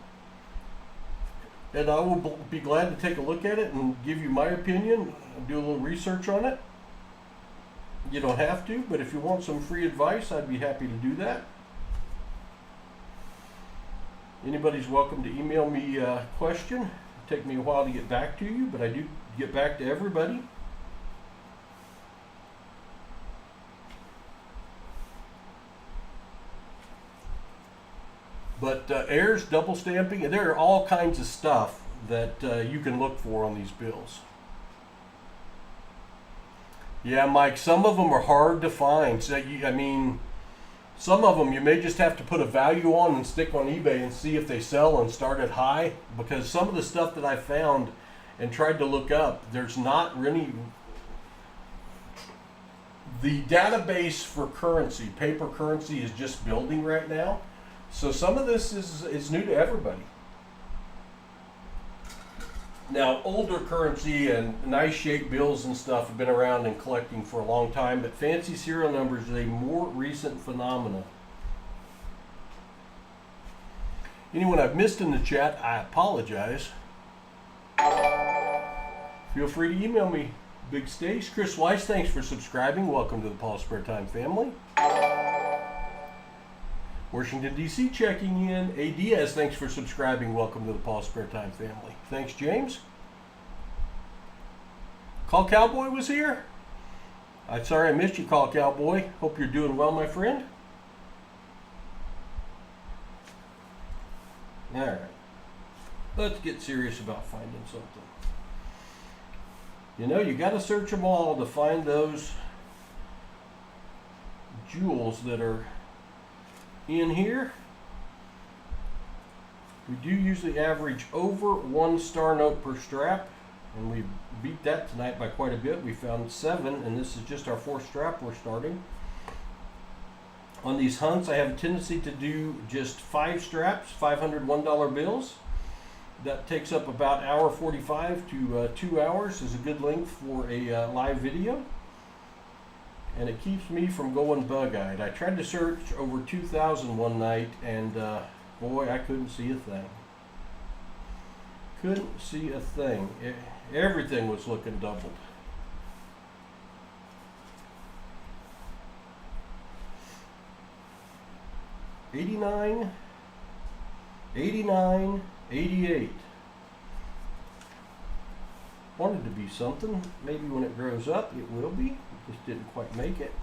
and I will be glad to take a look at it and give you my opinion, do a little research on it. You don't have to, but if you want some free advice, I'd be happy to do that. Anybody's welcome to email me a question. It'll take me a while to get back to you, but I do get back to everybody. But heirs, double stamping, and there are all kinds of stuff that you can look for on these bills. Yeah, Mike, some of them are hard to find. So I mean, some of them you may just have to put a value on and stick on eBay and see if they sell and start at high, because some of the stuff that I found and tried to look up, there's not really... The database for currency, paper currency, is just building right now. So some of this is new to everybody. Now, older currency and nice shaped bills and stuff have been around and collecting for a long time, but fancy serial numbers is a more recent phenomenon. Anyone I've missed in the chat, I apologize. Feel free to email me. Big Stace. Chris Weiss, thanks for subscribing. Welcome to the PasSpareTime family. Washington, D.C. checking in. A. Diaz, thanks for subscribing. Welcome to the PasSpareTime family. Thanks, James. Call Cowboy was here. I'm sorry I missed you, Call Cowboy. Hope you're doing well, my friend. All right. Let's get serious about finding something. You know, you got to search them all to find those jewels that are in here. We do usually average over 1 star note per strap, and we beat that tonight by quite a bit. We found 7, and this is just our 4th strap we're starting. On these hunts, I have a tendency to do just 5 straps, $501 bills. That takes up about 1:45 to 2 hours, is a good length for a live video. And it keeps me from going bug-eyed. I tried to search over 2,000 one night, and boy, I couldn't see a thing. Couldn't see a thing. Everything was looking doubled. $89, $89, $88. Wanted to be something. Maybe when it grows up, it will be. Just didn't quite make it.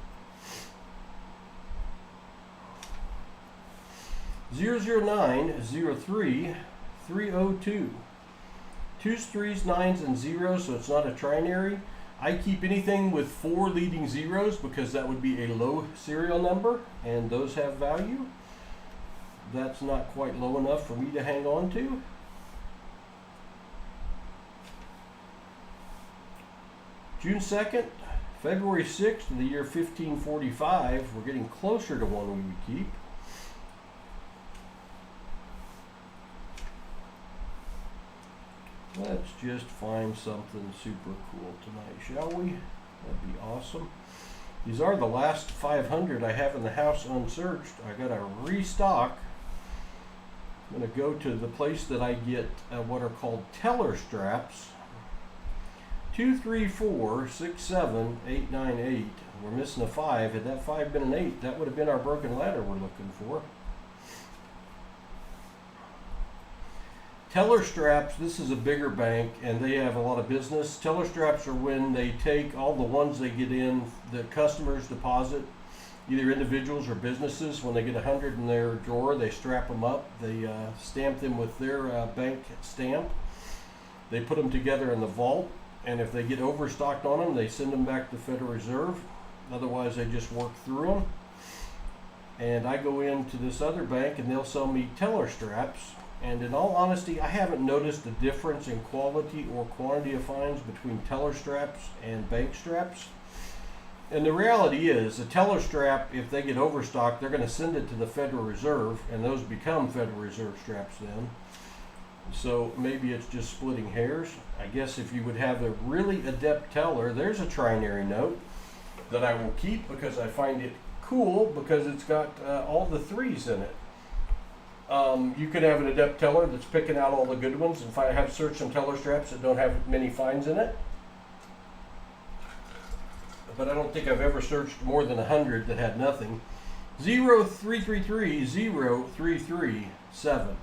00903 302. 2s, 3s, 9s, and 0s, so it's not a trinary. I keep anything with 4 leading zeros because that would be a low serial number, and those have value. That's not quite low enough for me to hang on to. June 2nd, February 6th of the year 1545. We're getting closer to one we would keep. Let's just find something super cool tonight, shall we? That'd be awesome. These are the last 500 I have in the house unsearched. I gotta restock. I'm gonna go to the place that I get what are called teller straps. 2, 3, 4, 6, 7, 8, 9, 8. We're missing a 5. Had that 5 been an 8, that would have been our broken ladder we're looking for. Teller straps, this is a bigger bank and they have a lot of business. Teller straps are when they take all the ones they get in that customers deposit, either individuals or businesses. When they get 100 in their drawer, they strap them up. They stamp them with their bank stamp. They put them together in the vault, and if they get overstocked on them, they send them back to the Federal Reserve. Otherwise, they just work through them. and I go into this other bank and they'll sell me teller straps. And in all honesty, I haven't noticed a difference in quality or quantity of fines between teller straps and bank straps. And the reality is, a teller strap, if they get overstocked, they're going to send it to the Federal Reserve, and those become Federal Reserve straps then. So maybe it's just splitting hairs. I guess if you would have a really adept teller, there's a trinary note that I will keep because I find it cool because it's got all the threes in it. You could have an adept teller that's picking out all the good ones, and if I have searched some teller straps that don't have many fines in it. But I don't think I've ever searched more than 100 that had nothing. 0333037.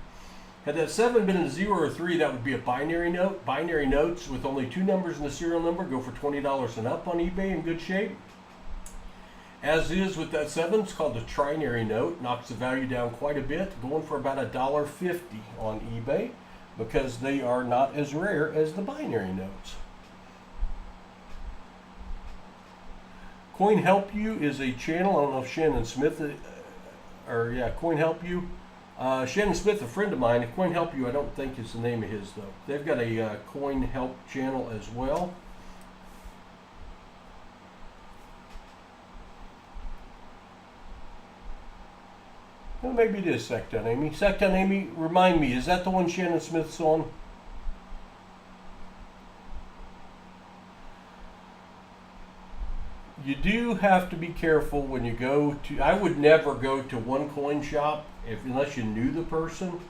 Had that 7 been a 0 or 3, that would be a binary note. Binary notes with only 2 numbers in the serial number go for $20 and up on eBay in good shape. As is with that 7, it's called a trinary note. Knocks the value down quite a bit, going for about $1.50 on eBay because they are not as rare as the binary notes. Coin Help You is a channel. I don't know if Shannon Smith, Coin Help You. Shannon Smith, a friend of mine. Coin Help You, I don't think is the name of his though. They've got a Coin Help channel as well. Well, maybe it is Secton Amy. Secton Amy, remind me, is that the one Shannon Smith's on? You do have to be careful when you go to, I would never go to one coin shop unless you knew the person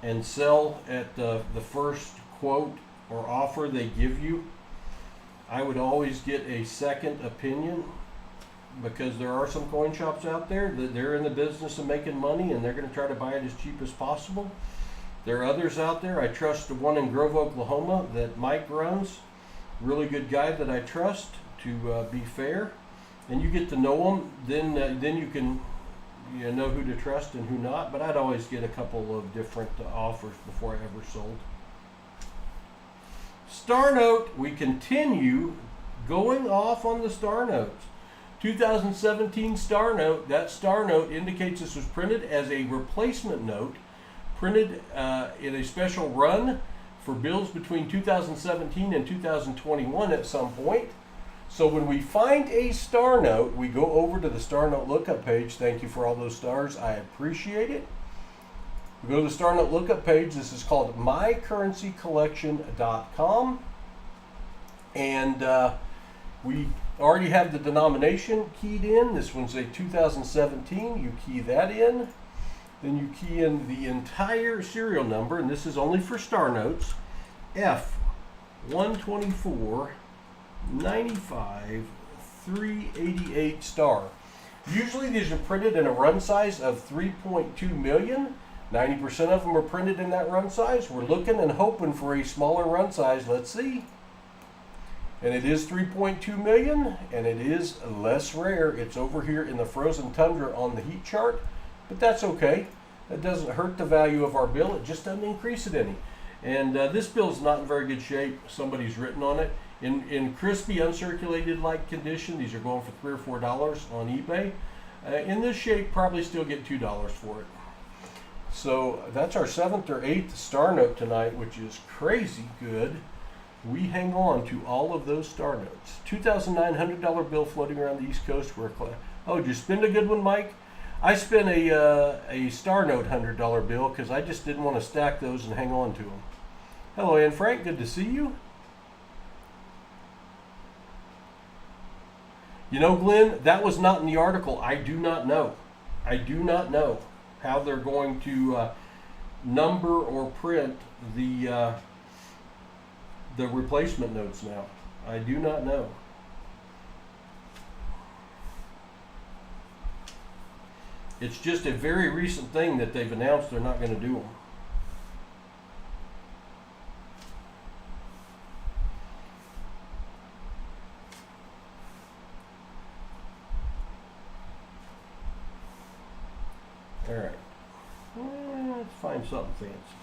and sell at the first quote or offer they give you. I would always get a second opinion because there are some coin shops out there that they're in the business of making money and they're going to try to buy it as cheap as possible. There are others out there. I trust the one in Grove, Oklahoma that Mike runs. Really good guy that I trust to be fair, and you get to know them. Then you can know who to trust and who not. But I'd always get a couple of different offers before I ever sold. Star Note. We continue going off on the Star Notes. 2017 Star Note. That Star Note indicates this was printed as a replacement note, printed in a special run for bills between 2017 and 2021 at some point. So when we find a Star Note, we go over to the Star Note lookup page. Thank you for all those stars. I appreciate it. We go to the Star Note lookup page. This is called mycurrencycollection.com. And we already have the denomination keyed in. This one's a 2017. You key that in. Then you key in the entire serial number, and this is only for Star Notes. F12495 star. Usually these are printed in a run size of 3.2 million. 90% of them are printed in that run size. We're looking and hoping for a smaller run size. Let's see. And it is 3.2 million, and it is less rare. It's over here in the frozen tundra on the heat chart, but that's okay. That doesn't hurt the value of our bill. It just doesn't increase it any. And this bill is not in very good shape. Somebody's written on it. In crispy, uncirculated like condition, these are going for $3 or $4 on eBay. In this shape, probably still get $2 for it. So that's our 7th or 8th Star Note tonight, which is crazy good. We hang on to all of those Star Notes. $2,900 bill floating around the East Coast. Oh, did you spend a good one, Mike? I spent a Star Note $100 bill because I just didn't want to stack those and hang on to them. Hello, Anne Frank. Good to see you. You know, Glenn, that was not in the article. I do not know. I do not know how they're going to number or print the replacement notes now. I do not know. It's just a very recent thing that they've announced they're not going to do them. All right. Let's find something fancy.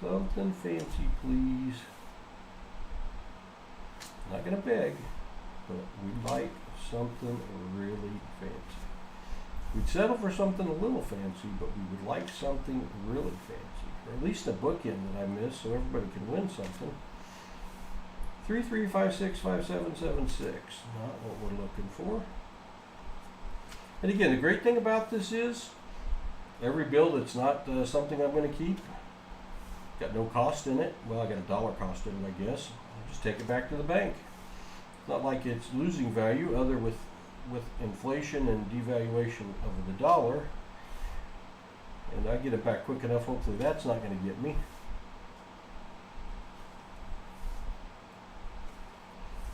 Something fancy, please. Not going to beg, but we like something really fancy. We'd settle for something a little fancy, but we would like something really fancy, or at least a bookend that I missed so everybody can win something. 33565776, not what we're looking for. And again, the great thing about this is every bill that's not something I'm going to keep, got no cost in it. Well, I got a dollar cost in it, I guess. I'll just take it back to the bank. It's not like it's losing value other with inflation and devaluation of the dollar. And I get it back quick enough, hopefully that's not going to get me.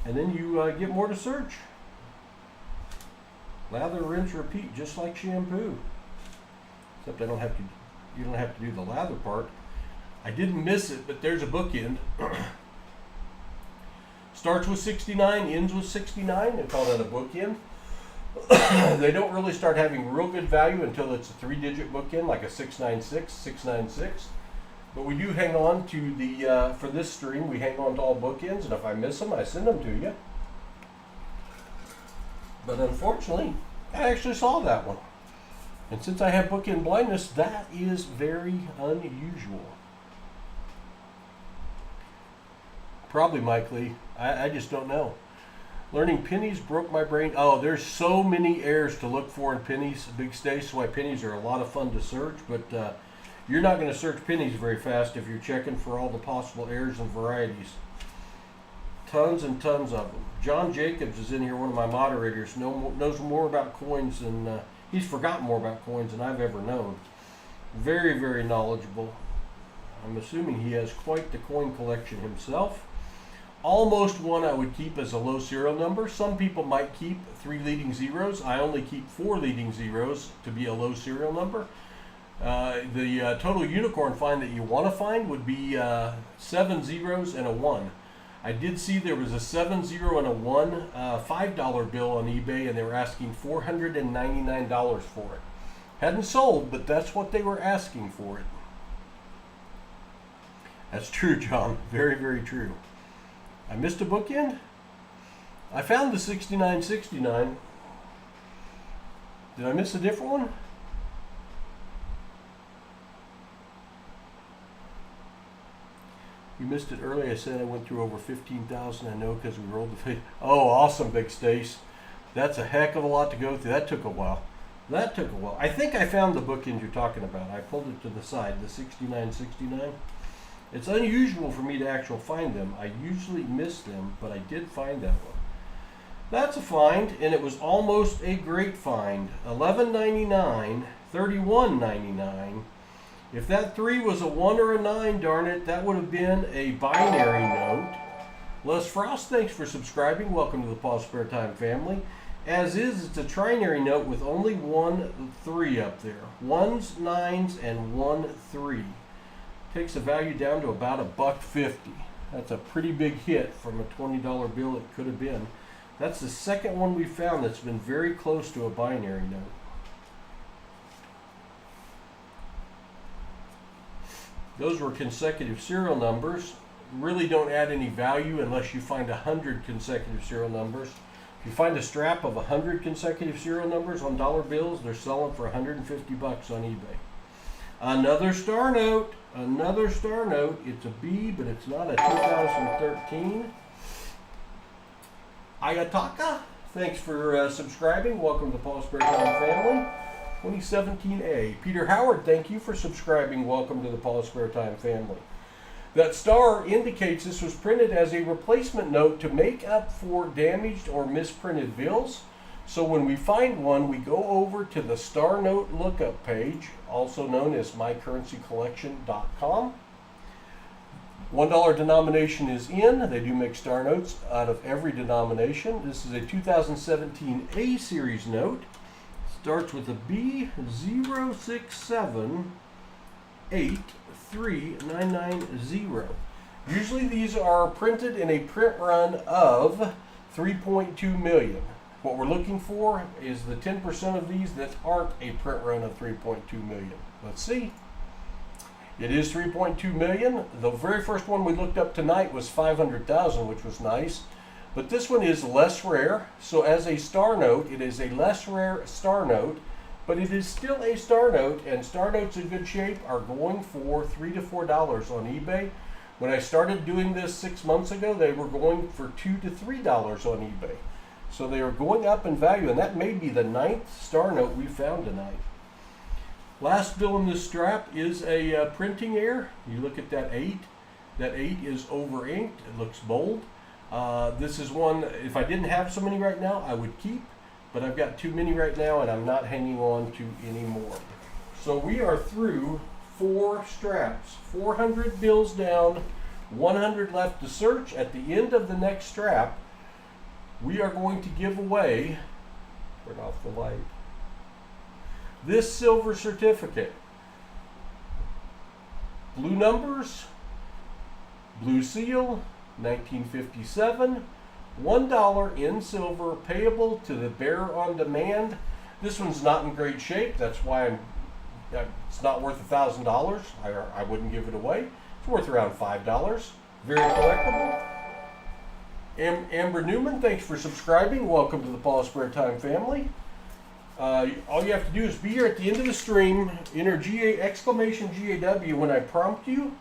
And then you get more to search. Lather, rinse, repeat, just like shampoo. Except you don't have to do the lather part. I didn't miss it, but there's a bookend. Starts with 69, ends with 69. They call that a bookend. They don't really start having real good value until it's a 3-digit bookend, like a 696, 696. But we do hang on to the, for this stream, we hang on to all bookends, and if I miss them, I send them to you. But unfortunately, I actually saw that one. And since I have bookend blindness, that is very unusual. Probably Mike Lee. I just don't know. Learning pennies broke my brain. Oh, there's so many errors to look for in pennies, Big Stace. So why pennies are a lot of fun to search, but you're not going to search pennies very fast if you're checking for all the possible errors and varieties. Tons and tons of them. John Jacobs is in here, one of my moderators, knows more about coins than, he's forgotten more about coins than I've ever known. Very, very knowledgeable. I'm assuming he has quite the coin collection himself. Almost one I would keep as a low serial number. Some people might keep 3 leading zeros. I only keep 4 leading zeros to be a low serial number. The total unicorn find that you want to find would be 7 zeros and a 1. I did see there was a 7 0 and a 1 $5 bill on eBay, and they were asking $499 for it. Hadn't sold, but that's what they were asking for it. That's true, John. Very, very true. I missed a bookend. I found the 6969. Did I miss a different one? You missed it early. I said I went through over 15,000. I know because we rolled the face. Oh, awesome, Big Stace. That's a heck of a lot to go through. That took a while. That took a while. I think I found the bookend you're talking about. I pulled it to the side, the 6969. It's unusual for me to actually find them. I usually miss them, but I did find that one. That's a find, and it was almost a great find. $11.99, $31.99. If that 3 was a 1 or a 9, darn it, that would have been a binary note. Les Frost, thanks for subscribing. Welcome to the PasSpareTime family. As is, it's a trinary note with only 1 3 up there. 1s, 9s, and 1 3. Takes the value down to about $1.50. That's a pretty big hit from a $20 bill it could have been. That's the second one we found that's been very close to a binary note. Those were consecutive serial numbers. Really don't add any value unless you find 100 consecutive serial numbers. If you find a strap of 100 consecutive serial numbers on dollar bills, they're selling for $150 on eBay. Another star note. Another star note. It's a B, but it's not a 2013. Ayataka, thanks for subscribing. Welcome to the PasSpareTime family. 2017A. Peter Howard, thank you for subscribing. Welcome to the PasSpareTime family. That star indicates this was printed as a replacement note to make up for damaged or misprinted bills. So when we find one, we go over to the star note lookup page, also known as mycurrencycollection.com. $1 denomination is in. They do make star notes out of every denomination. This is a 2017 A series note. Starts with a B06783990. Usually these are printed in a print run of 3.2 million. What we're looking for is the 10% of these that aren't a print run of 3.2 million. Let's see. It is 3.2 million. The very first one we looked up tonight was 500,000, which was nice. But this one is less rare. So as a star note, it is a less rare star note But it is still a star note, and star notes in good shape are going for $3 to $4 on eBay. When I started doing this 6 months ago, they were going for $2 to $3 on eBay. So they are going up in value, and that may be the 9th star note we found tonight. Last bill in this strap is a printing error. You look at that 8. That 8 is over inked. It looks bold. This is one, if I didn't have so many right now, I would keep. But I've got too many right now, and I'm not hanging on to any more. So we are through 4 straps. 400 bills down, 100 left to search. At the end of the next strap, we are going to give away, turn off the light, this silver certificate. Blue numbers, blue seal, 1957, $1 in silver, payable to the bearer on demand. This one's not in great shape. That's why it's not worth $1,000. I wouldn't give it away. It's worth around $5. Very collectible. Amber Newman, thanks for subscribing. Welcome to the PasSpareTime family. All you have to do is be here at the end of the stream, enter GAW when I prompt you.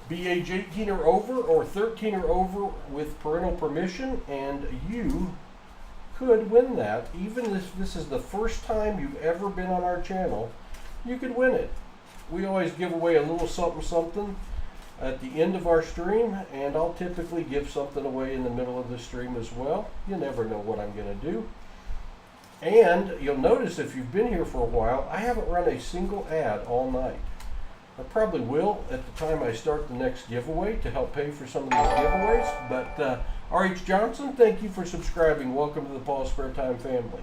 Be age 18 or over or 13 or over with parental permission, and you could win that. Even if this is the first time you've ever been on our channel, you could win it. We always give away a little something at the end of our stream, and I'll typically give something away in the middle of the stream as well. You never know what I'm going to do. And you'll notice if you've been here for a while, I haven't run a single ad all night. I probably will at the time I start the next giveaway to help pay for some of these giveaways. But R.H. Johnson, thank you for subscribing. Welcome to the PasSpareTime family.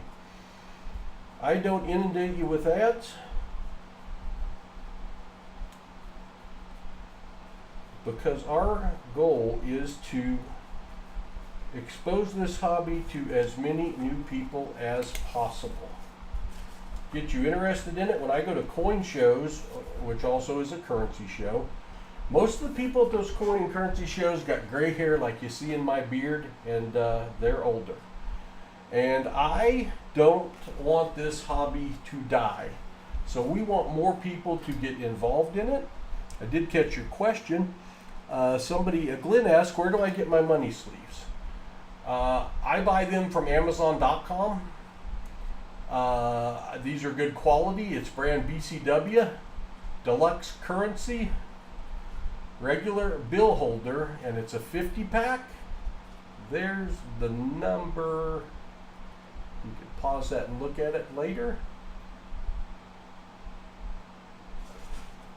I don't inundate you with ads because our goal is to expose this hobby to as many new people as possible. Get you interested in it. When I go to coin shows, which also is a currency show, most of the people at those coin and currency shows got gray hair like you see in my beard, and they're older. And I don't want this hobby to die. So we want more people to get involved in it. I did catch your question. Glenn asked, where do I get my money sleeves? I buy them from Amazon.com. These are good quality. It's brand BCW, deluxe currency, regular bill holder, and it's a 50 pack. There's the number. You can pause that and look at it later.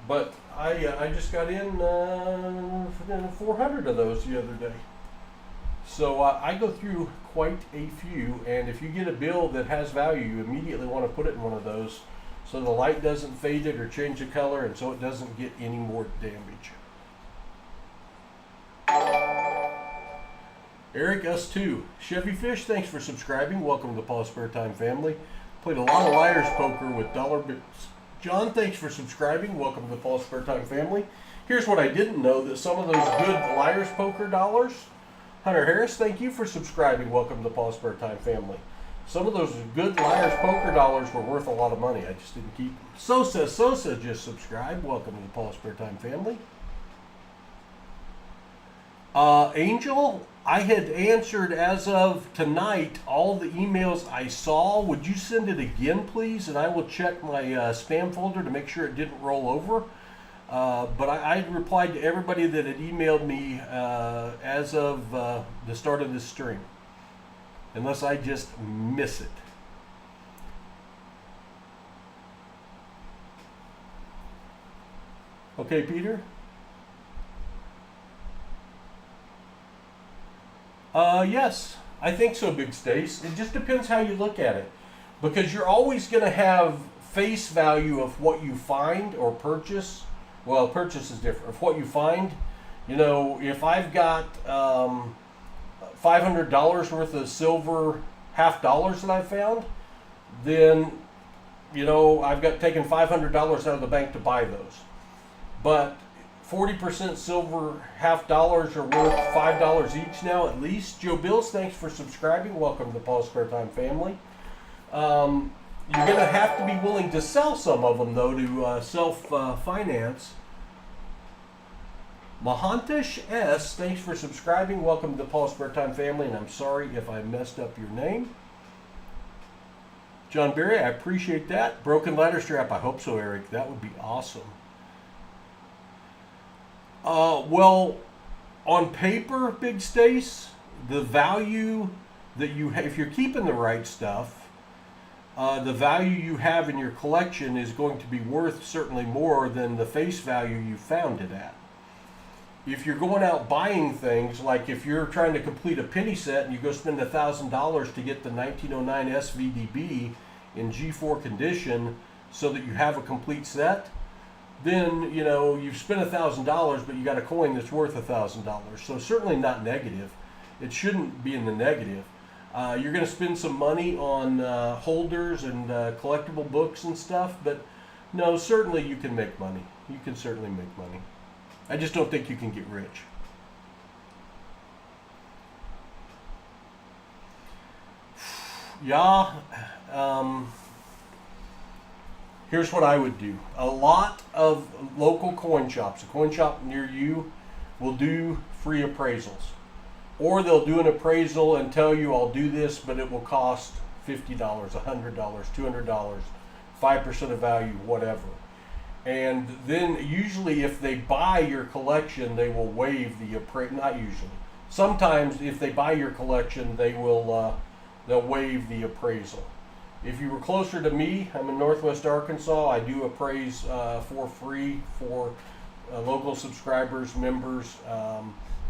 But I just got in 400 of those the other day. So I go through quite a few, and if you get a bill that has value, you immediately want to put it in one of those so the light doesn't fade it or change the color, and so it doesn't get any more damage. Eric, us too. Chevy Fish, thanks for subscribing. Welcome to the PasSpareTime family. Played a lot of liar's poker with dollar bills. John, thanks for subscribing. Welcome to the PasSpareTime family. Here's what I didn't know, that some of those good liar's poker dollars, Hunter Harris, thank you for subscribing. Welcome to the PasSpareTime family. Some of those good liar's poker dollars were worth a lot of money. I just didn't keep them. Sosa just subscribed. Welcome to the PasSpareTime family. Angel, I had answered as of tonight all the emails I saw. Would you send it again, please? And I will check my spam folder to make sure it didn't roll over. But I replied to everybody that had emailed me as of the start of this stream, unless I just miss it. Okay, Peter? Yes, I think so, Big Stace. It just depends how you look at it, because you're always going to have face value of what you find or purchase. Well, purchase is different. Of what you find, you know, if I've got $500 worth of silver $half that I found, then, you know, I've got taken $500 out of the bank to buy those. But 40% silver $half are worth $5 each now at least. Joe Bills, thanks for subscribing. Welcome to the PasSpareTime family. You're going to have to be willing to sell some of them, though, to self-finance. Mahantish S., thanks for subscribing. Welcome to the PasSpareTime family, and I'm sorry if I messed up your name. John Berry, I appreciate that. Broken ladder strap, I hope so, Eric. That would be awesome. Well, on paper, Big Stace, the value that you have, if you're keeping the right stuff, the value you have in your collection is going to be worth certainly more than the face value you found it at. If you're going out buying things, like if you're trying to complete a penny set and you go spend $1,000 to get the 1909 SVDB in G4 condition so that you have a complete set, then, you know, you've spent $1,000, but you got a coin that's worth $1,000. So certainly not negative. It shouldn't be in the negative. You're going to spend some money on holders and collectible books and stuff, but no, certainly you can make money. You can certainly make money. I just don't think you can get rich. Yeah. Here's what I would do. A lot of local coin shops, a coin shop near you, will do free appraisals. Or they'll do an appraisal and tell you, I'll do this, but it will cost $50, $100, $200, 5% of value, whatever. And then usually if they buy your collection, they will waive the appraisal. Not usually. Sometimes if they buy your collection, they will they'll waive the appraisal. If you were closer to me, I'm in Northwest Arkansas. I do appraise for free for local subscribers, members.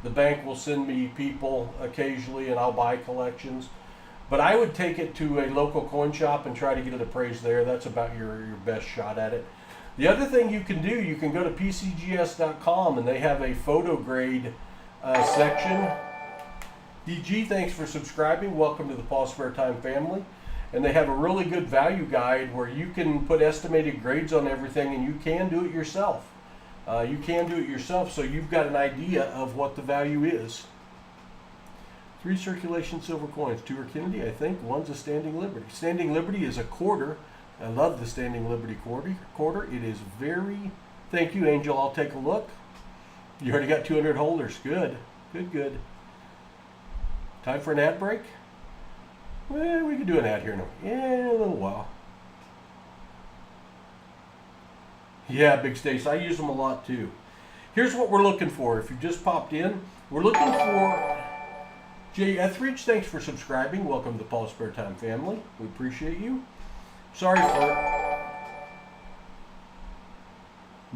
The bank will send me people occasionally, and I'll buy collections. But I would take it to a local coin shop and try to get it appraised there. That's about your best shot at it. The other thing you can do, you can go to pcgs.com, and they have a photo grade section. DG, thanks for subscribing. Welcome to the PasSpareTime family. And they have a really good value guide where you can put estimated grades on everything, and you can do it yourself. You can do it yourself, so you've got an idea of what the value is. 3 circulation silver coins. 2 are Kennedy, I think. 1's a Standing Liberty. Standing Liberty is a quarter. I love the Standing Liberty quarter. It is very... Thank you, Angel. I'll take a look. You already got 200 holders. Good. Good, good. Time for an ad break? Well, we can do an ad here in a little while. Yeah, Big Stace. I use them a lot too. Here's what we're looking for. If you just popped in, we're looking for Jay Etheridge. Thanks for subscribing. Welcome to the PasSpareTime family. We appreciate you. Sorry for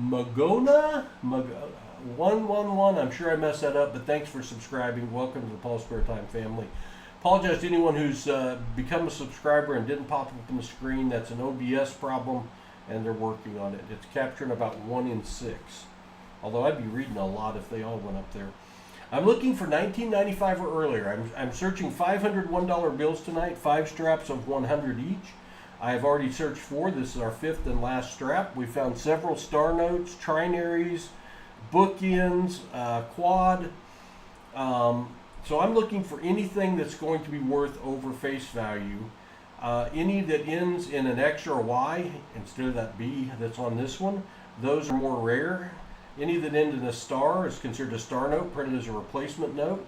Magona 111. I'm sure I messed that up, but thanks for subscribing. Welcome to the PasSpareTime family. Apologize to anyone who's become a subscriber and didn't pop up on the screen. That's an OBS problem, and they're working on it. It's capturing about 1 in 6. Although I'd be reading a lot if they all went up there. I'm looking for $19.95 or earlier. I'm searching $501 bills tonight, 5 straps of 100 each. I have already searched 4. This is our 5th and last strap. We found several star notes, trinaries, bookends, quad. So I'm looking for anything that's going to be worth over face value. Any that ends in an X or a Y instead of that B that's on this one, those are more rare. Any that end in a star is considered a star note, printed as a replacement note,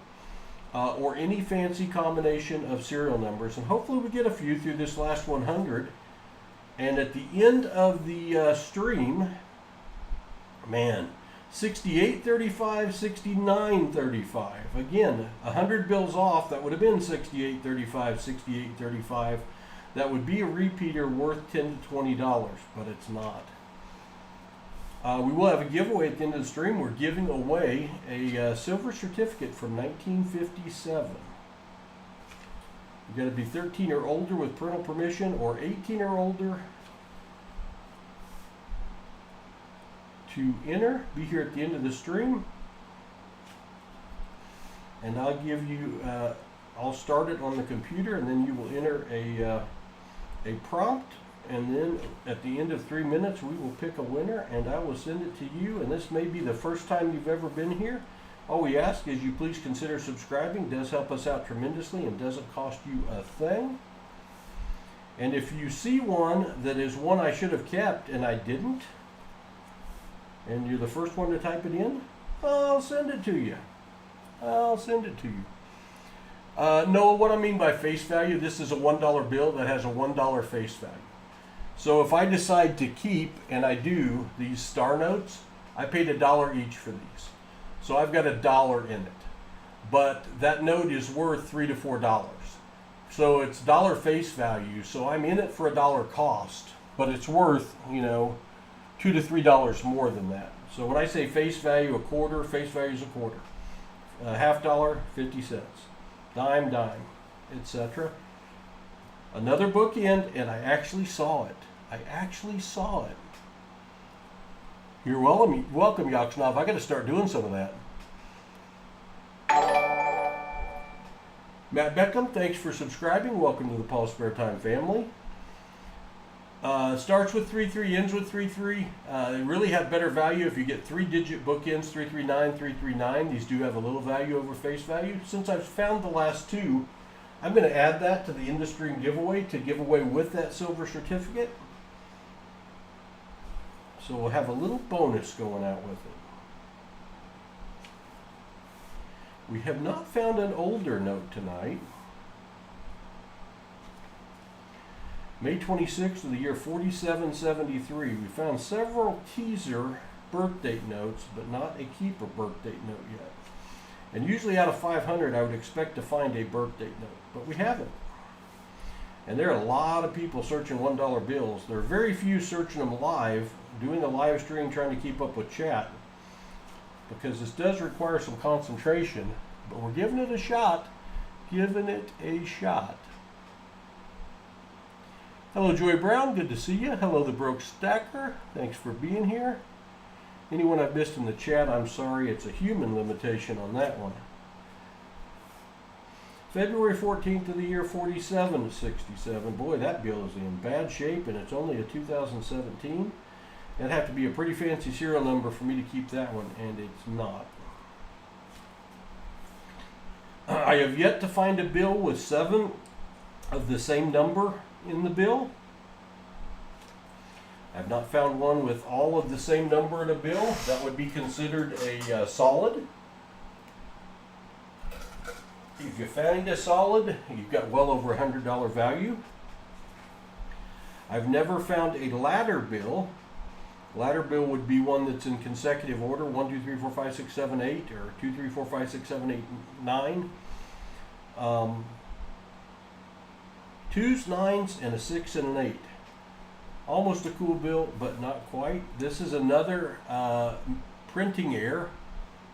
or any fancy combination of serial numbers. And hopefully we get a few through this last 100. And at the end of the stream, man, 68.35, 69.35. Again, 100 bills off, that would have been 68.35, 68.35. That would be a repeater worth $10 to $20, but it's not. We will have a giveaway at the end of the stream. We're giving away a silver certificate from 1957. You've got to be 13 or older with parental permission, or 18 or older to enter. Be here at the end of the stream, and I'll give you I'll start it on the computer, and then you will enter a prompt, and then at the end of 3 minutes we will pick a winner, and I will send it to you. And this may be the first time you've ever been here. All we ask is you please consider subscribing. It does help us out tremendously and doesn't cost you a thing. And if you see one that is one I should have kept and I didn't, and you're the first one to type it in, I'll send it to you. I'll send it to you. No, what I mean by face value, this is a $1 bill that has a $1 face value. So if I decide to keep, and I do, these star notes, I paid $1 each for these. So I've got $1 in it. But that note is worth $3 to $4. So it's dollar face value. So I'm in it for $1 cost, but it's worth, you know, $2 to $3 more than that. So when I say face value a quarter, face value is a quarter. Half dollar, 50 cents. Dime, etc. Another bookend, and I actually saw it. I actually saw it. You're welcome, Yakshnov. I got to start doing some of that. Matt Beckham, thanks for subscribing. Welcome to the PasSpareTime family. Starts with 33, ends with 33. They really have better value if you get 3-digit bookends, 339, 339. These do have a little value over face value. Since I've found the last two, I'm going to add that to the industry giveaway to give away with that silver certificate. So we'll have a little bonus going out with it. We have not found an older note tonight. May 26th of the year 4773. We found several teaser birth date notes, but not a keeper birth date note yet. And usually out of 500, I would expect to find a birth date note, but we haven't. And there are a lot of people searching $1 bills. There are very few searching them live, doing a live stream, trying to keep up with chat, because this does require some concentration, but we're giving it a shot. Giving it a shot. Hello, Joy Brown. Good to see you. Hello, the Broke Stacker. Thanks for being here. Anyone I've missed in the chat, I'm sorry. It's a human limitation on that one. February 14th of the year 4767. Boy, that bill is in bad shape, and it's only a 2017. That'd have to be a pretty fancy serial number for me to keep that one, and it's not. I have yet to find a bill with 7 of the same number in the bill. I've not found one with all of the same number in a bill. That would be considered a solid. If you find a solid, you've got well over $100 value. I've never found a ladder bill. Ladder bill would be one that's in consecutive order, 1, 2, 3, 4, 5, 6, 7, 8, or 2, 3, 4, 5, 6, 7, 8, 9. 2s, 9s, and a 6 and an 8. Almost a cool bill, but not quite. This is another printing error.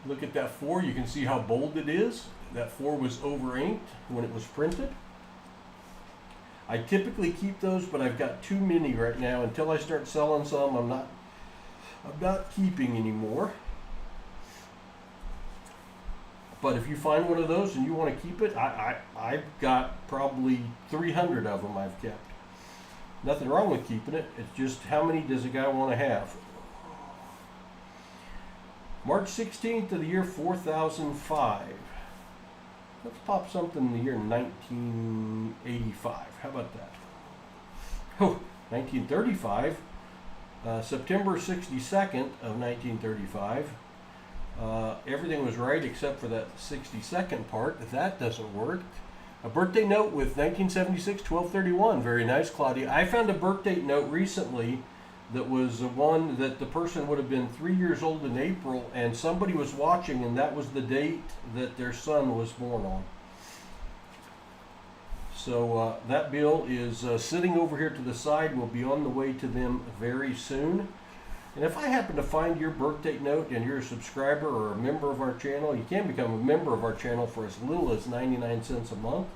Look at that 4. You can see how bold it is. That 4 was over inked when it was printed. I typically keep those, but I've got too many right now. Until I start selling some, I'm not keeping anymore. But if you find one of those and you want to keep it, I've got probably 300 of them I've kept. Nothing wrong with keeping it. It's just how many does a guy want to have? March 16th of the year 4005. Let's pop something in the year 1985. How about that? Oh, 1935. September 62nd of 1935. Everything was right except for that 62nd part. That doesn't work. A birthday note with 1976, 12/31. Very nice, Claudia. I found a birthday note recently that was one that the person would have been 3 years old in April, and somebody was watching, and that was the date that their son was born on. So that bill is sitting over here to the side. Will be on the way to them very soon. And if I happen to find your birthday note and you're a subscriber or a member of our channel, you can become a member of our channel for as little as 99 cents a month.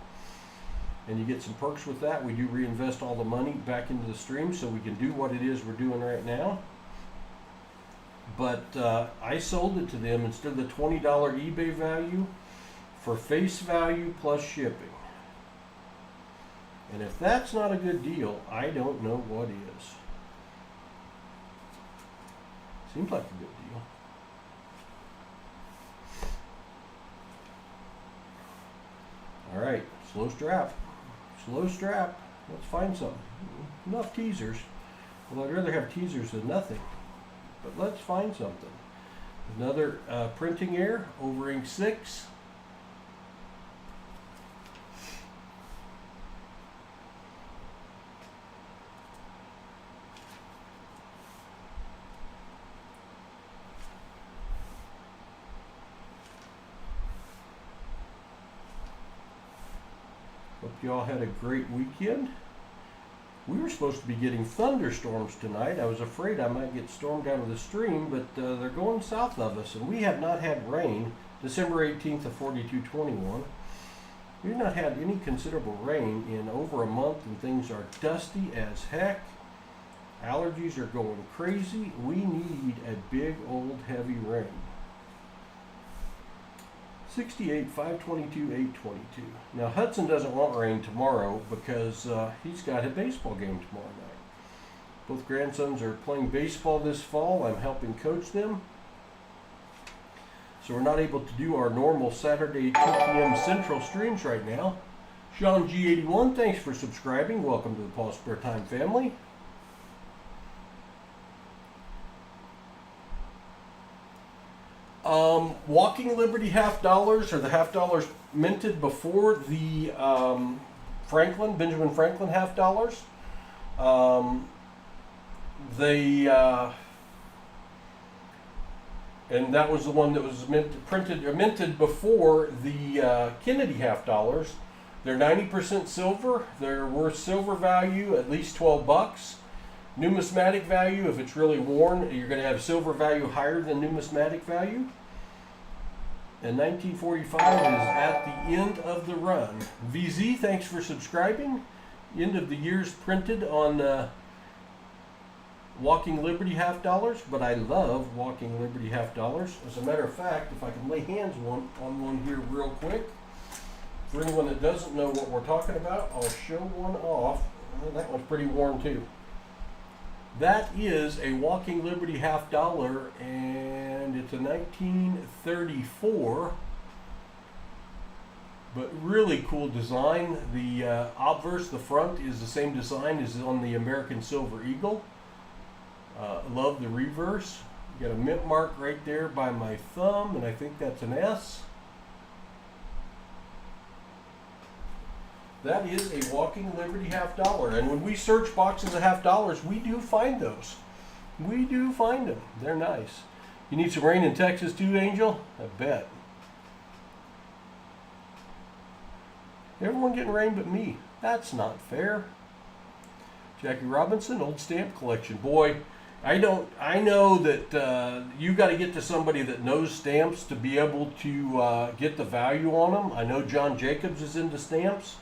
And you get some perks with that. We do reinvest all the money back into the stream so we can do what it is we're doing right now. But I sold it to them instead of the $20 eBay value for face value plus shipping. And if that's not a good deal, I don't know what is. Seems like a good deal. All right, slow strap. Slow strap. Let's find something. Enough teasers. Well, I'd rather have teasers than nothing. But let's find something. Another printing error, over ink 6. Hope you all had a great weekend. We were supposed to be getting thunderstorms tonight. I was afraid I might get stormed out of the stream, but they're going south of us, and we have not had rain. December 18th of 4221. We've not had any considerable rain in over a month, and things are dusty as heck. Allergies are going crazy. We need a big old heavy rain. 68, 522, 822. Now Hudson doesn't want rain tomorrow because he's got a baseball game tomorrow night. Both grandsons are playing baseball this fall. I'm helping coach them. So we're not able to do our normal Saturday 2 p.m. Central streams right now. Sean G81, thanks for subscribing. Welcome to the PasSpareTime family. Walking Liberty half dollars, or the half dollars minted before the Benjamin Franklin half dollars. And that was the one that was minted before the Kennedy half dollars. They're 90% silver. They're worth silver value at least $12. Numismatic value, if it's really worn, you're going to have silver value higher than numismatic value. And 1945 is at the end of the run. VZ, thanks for subscribing. End of the year's printed on Walking Liberty half dollars, but I love Walking Liberty half dollars. As a matter of fact, if I can lay hands on one here real quick, for anyone that doesn't know what we're talking about, I'll show one off. That one's pretty worn too. That is a Walking Liberty half dollar, and it's a 1934, but really cool design. The obverse, the front, is the same design as on the American Silver Eagle. Love the reverse. You got a mint mark right there by my thumb, and I think that's an S. That is a Walking Liberty half dollar. And when we search boxes of half dollars, we do find those. We do find them. They're nice. You need some rain in Texas too, Angel? I bet. Everyone getting rain but me. That's not fair. Jackie Robinson, old stamp collection. Boy, I know that you got to get to somebody that knows stamps to be able to get the value on them. I know John Jacobs is into stamps.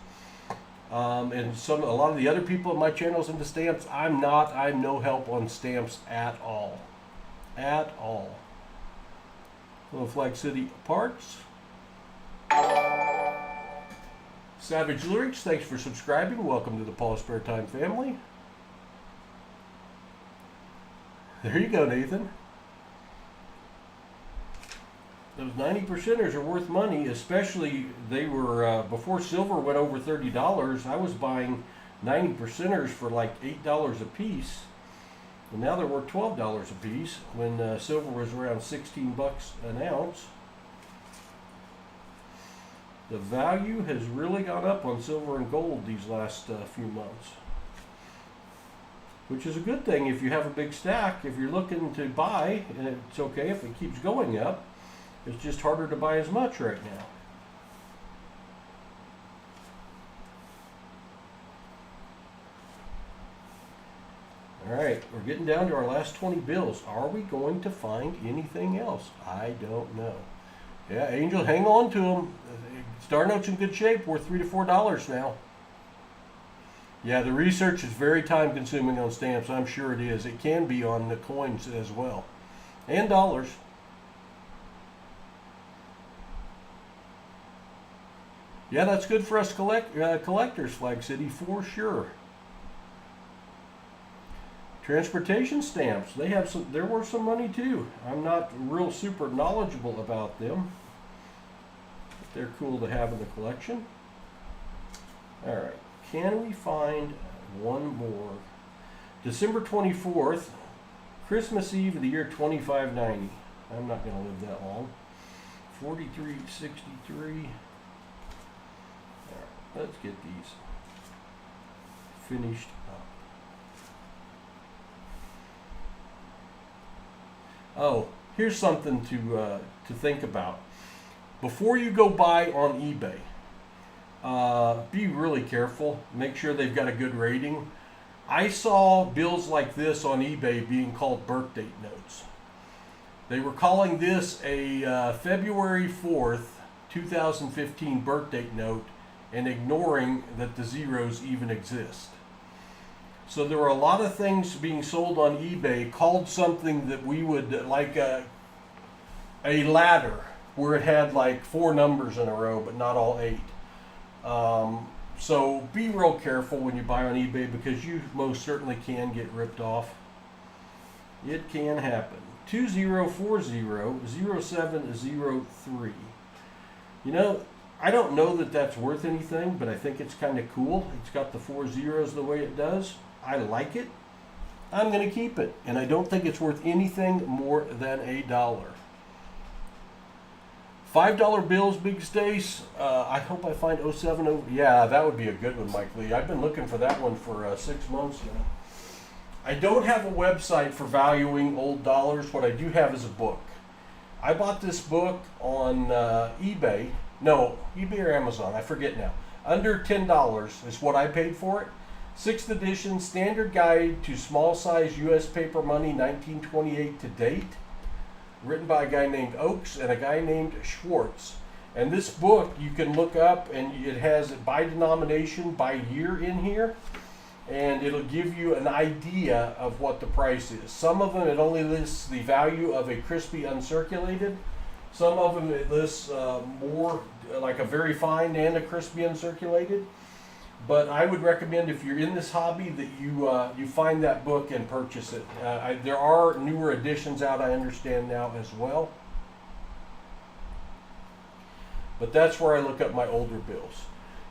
And a lot of the other people on my channel is into stamps. I'm not. I'm no help on stamps at all. At all. Little Flag City parts. Savage Lyrics, thanks for subscribing. Welcome to the PasSpareTime family. There you go, Nathan. Those 90%ers are worth money, especially they were, before silver went over $30, I was buying 90%ers for like $8 a piece. And now they're worth $12 a piece when silver was around 16 bucks an ounce. The value has really gone up on silver and gold these last few months. Which is a good thing if you have a big stack. If you're looking to buy, and it's okay if it keeps going up. It's just harder to buy as much right now. All right, we're getting down to our last 20 bills. Are we going to find anything else? I don't know. Yeah, Angel, hang on to them. Star Note's in good shape. Worth $3 to $4 now. Yeah, the research is very time consuming on stamps. I'm sure it is. It can be on the coins as well. And dollars. Yeah, that's good for us collectors, Flag City, for sure. Transportation stamps, they're worth some money too. I'm not real super knowledgeable about them, but they're cool to have in the collection. All right, Can we find one more? December 24th, Christmas Eve of the year 2590. I'm not going to live that long. 4363. All right, let's get these finished up. Oh, here's something to think about. Before you go buy on eBay, be really careful. Make sure they've got a good rating. I saw bills like this on eBay being called birth date notes. They were calling this a February 4th, 2015 birth date note and ignoring that the zeros even exist. So there were a lot of things being sold on eBay called something that we would like a ladder where it had like 4 numbers in a row but not all 8. So be real careful when you buy on eBay because you most certainly can get ripped off. It can happen. 20400703. You know, I don't know that that's worth anything, but I think it's kind of cool. It's got the 4 zeros the way it does. I like it. I'm going to keep it, and I don't think it's worth anything more than $1. $5 bills, Big Stace. I hope I find 070. Yeah, that would be a good one, Mike Lee. I've been looking for that one for 6 months now. I don't have a website for valuing old dollars. What I do have is a book. I bought this book on eBay. No, eBay or Amazon. I forget now. Under $10 is what I paid for it. 6th edition, Standard Guide to Small Size U.S. Paper Money, 1928 to date. Written by a guy named Oakes and a guy named Schwartz. And this book you can look up, and it has it by denomination, by year in here, and it'll give you an idea of what the price is. Some of them it only lists the value of a crispy uncirculated. Some of them it lists more like a very fine and a crispy uncirculated. But I would recommend if you're in this hobby that you find that book and purchase it. There are newer editions out, I understand now as well. But that's where I look up my older bills.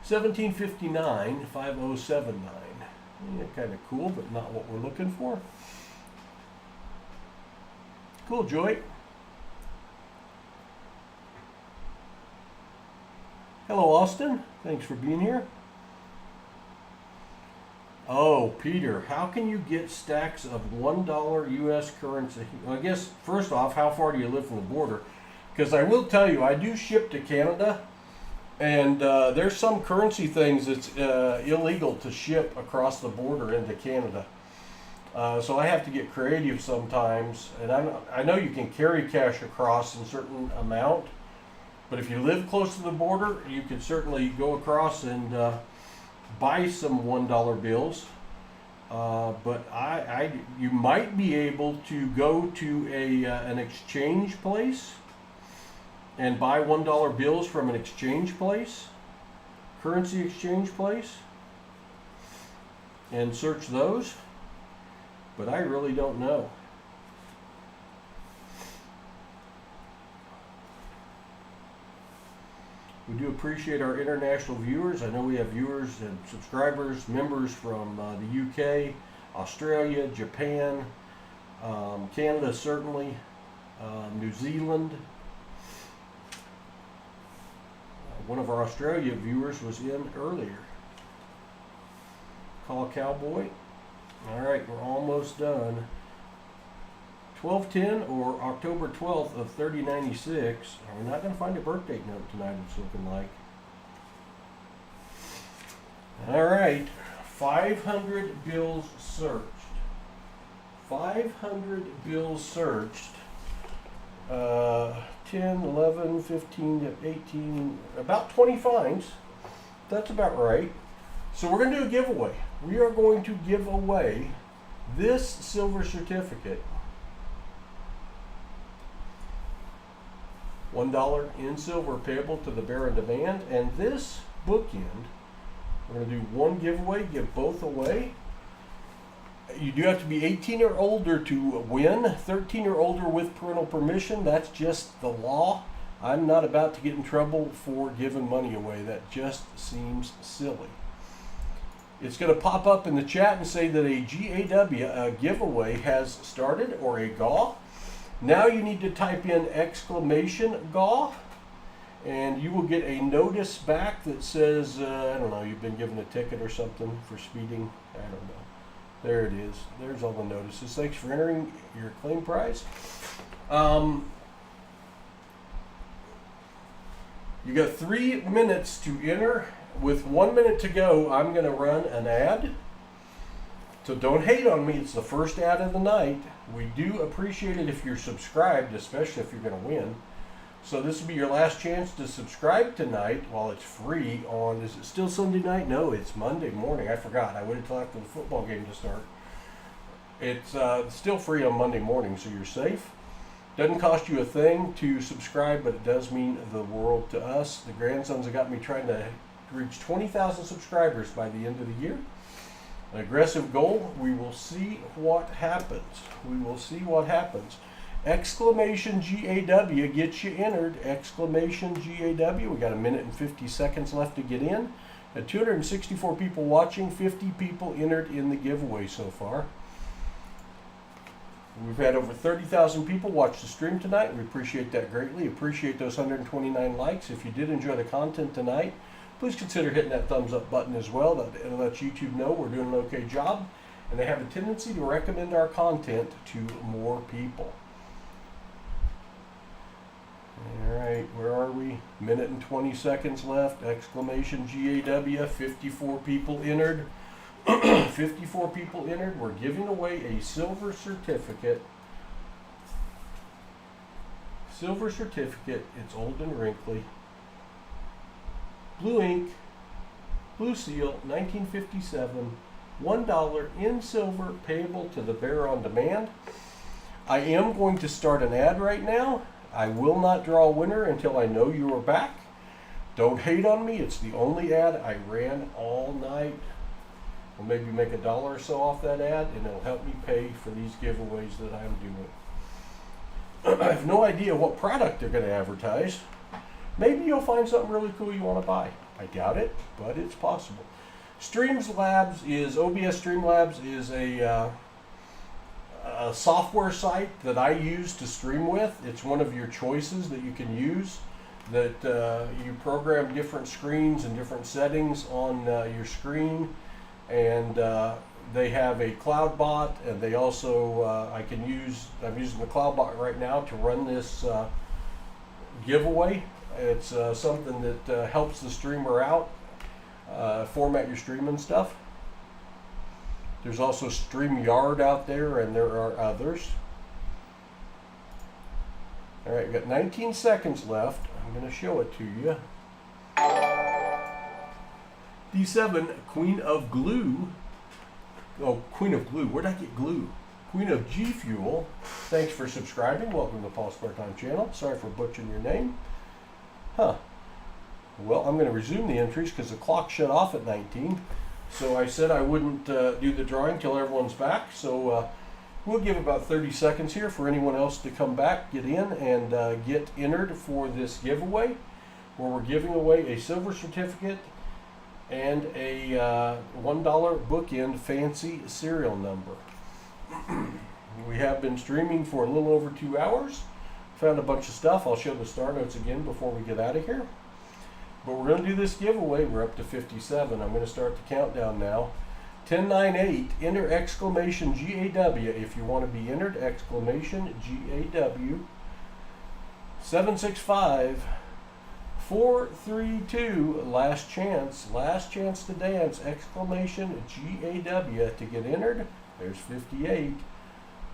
1759 5079. Yeah, kind of cool, but not what we're looking for. Cool, Joy. Hello, Austin. Thanks for being here. Oh, Peter, how can you get stacks of $1 U.S. currency? Well, I guess, first off, how far do you live from the border? Because I will tell you, I do ship to Canada, and there's some currency things that's illegal to ship across the border into Canada. So I have to get creative sometimes, and I know you can carry cash across in a certain amount, but if you live close to the border, you could certainly go across and buy some $1 bills, but you might be able to go to an exchange place and buy $1 bills from an exchange place, currency exchange place, and search those, but I really don't know. We do appreciate our international viewers. I know we have viewers and subscribers, members from the UK, Australia, Japan, Canada certainly, New Zealand. One of our Australia viewers was in earlier. Call Cowboy. All right, we're almost done. 12/10 or October 12th of 3096. We're not going to find a birth date note tonight, it's looking like. All right, 500 bills searched. 500 bills searched. 10, 11, 15, 18, about 20 finds. That's about right. So we're going to do a giveaway. We are going to give away this silver certificate. $1 in silver payable to the Bear on Demand, and this bookend, we're going to do one giveaway, give both away. You do have to be 18 or older to win, 13 or older with parental permission. That's just the law. I'm not about to get in trouble for giving money away. That just seems silly. It's going to pop up in the chat and say that a GAW giveaway has started, or a GAW. Now you need to type in exclamation GAW, and you will get a notice back that says, I don't know, you've been given a ticket or something for speeding. I don't know. There it is. There's all the notices. Thanks for entering your claim prize. You got 3 minutes to enter. With 1 minute to go, I'm going to run an ad. So don't hate on me. It's the first ad of the night. We do appreciate it if you're subscribed, especially if you're going to win. So this will be your last chance to subscribe tonight while it's free on, is it still Sunday night? No, it's Monday morning. I forgot. I waited till after the football game to start. It's still free on Monday morning, so you're safe. Doesn't cost you a thing to subscribe, but it does mean the world to us. The grandsons have got me trying to reach 20,000 subscribers by the end of the year. An aggressive goal. We will see what happens. We will see what happens. Exclamation GAW gets you entered. Exclamation GAW. We got 1 minute and 50 seconds left to get in. 264 people watching, 50 people entered in the giveaway so far. We've had over 30,000 people watch the stream tonight. We appreciate that greatly. Appreciate those 129 likes. If you did enjoy the content tonight, please consider hitting that thumbs up button as well. That'll let YouTube know we're doing an okay job. And they have a tendency to recommend our content to more people. All right, where are we? 1 minute and 20 seconds left. Exclamation GAW. 54 people entered. 54 people entered. We're giving away a silver certificate. Silver certificate. It's old and wrinkly. Blue ink. Blue seal. 1957. $1 in silver, payable to the bearer on demand. I am going to start an ad right now. I will not draw a winner until I know you are back. Don't hate on me. It's the only ad I ran all night. We'll maybe make $1 or so off that ad, and it'll help me pay for these giveaways that I'm doing. I have no idea what product they're going to advertise. Maybe you'll find something really cool you want to buy. I doubt it, but it's possible. OBS Streamlabs is a software site that I use to stream with. It's one of your choices that you can use, that you program different screens and different settings on your screen, and they have a cloud bot, and they also I'm using the cloud bot right now to run this giveaway. It's something that helps the streamer out, format your stream and stuff. There's also StreamYard out there, and there are others. All right, we've got 19 seconds left. I'm going to show it to you. D7, Queen of Glue. Oh, Queen of Glue. Where'd I get glue? Queen of G Fuel. Thanks for subscribing. Welcome to the PasSpareTime channel. Sorry for butchering your name. Huh. Well, I'm going to resume the entries because the clock shut off at 19. So I said I wouldn't do the drawing till everyone's back. So we'll give about 30 seconds here for anyone else to come back, get in, and get entered for this giveaway, where we're giving away a silver certificate and a $1 Bookend fancy serial number. We have been streaming for a little over 2 hours. Found a bunch of stuff. I'll show the star notes again before we get out of here. But we're going to do this giveaway. We're up to 57. I'm going to start the countdown now. 10, 9, 8. Enter exclamation GAW if you want to be entered. Exclamation GAW. 7, 6, 5, 4, 3, 2. Last chance. Last chance to dance. Exclamation GAW to get entered. There's 58.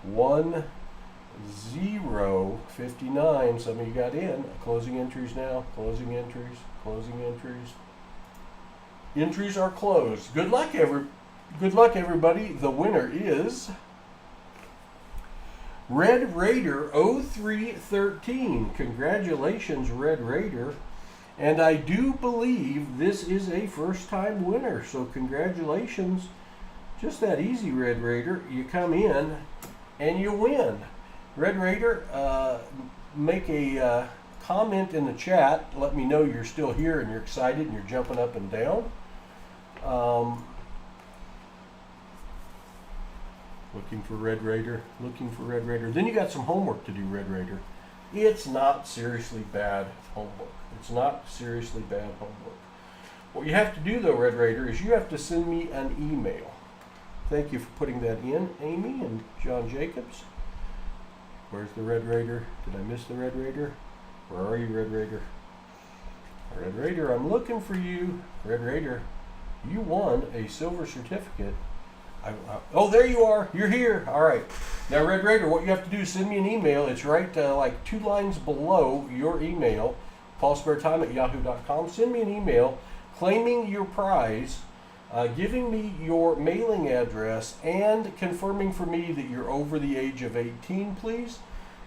1, 0, 59. Some of you got in. Closing entries now. Closing entries. Closing entries. Entries are closed. Good luck, everybody. The winner is Red Raider 0313. Congratulations, Red Raider. And I do believe this is a first-time winner. So congratulations. Just that easy, Red Raider. You come in and you win. Red Raider, make a comment in the chat. Let me know you're still here and you're excited and you're jumping up and down. Looking for Red Raider, looking for Red Raider. Then you got some homework to do, Red Raider. It's not seriously bad homework. It's not seriously bad homework. What you have to do though, Red Raider, is you have to send me an email. Thank you for putting that in, Amy and John Jacobs. Where's the Red Raider? Did I miss the Red Raider? Where are you, Red Raider? Red Raider, I'm looking for you. Red Raider, you won a silver certificate. Oh, there you are. You're here. All right. Now, Red Raider, what you have to do is send me an email. It's right like 2 lines below your email, PasSpareTime@yahoo.com. Send me an email claiming your prize, giving me your mailing address, and confirming for me that you're over the age of 18, please.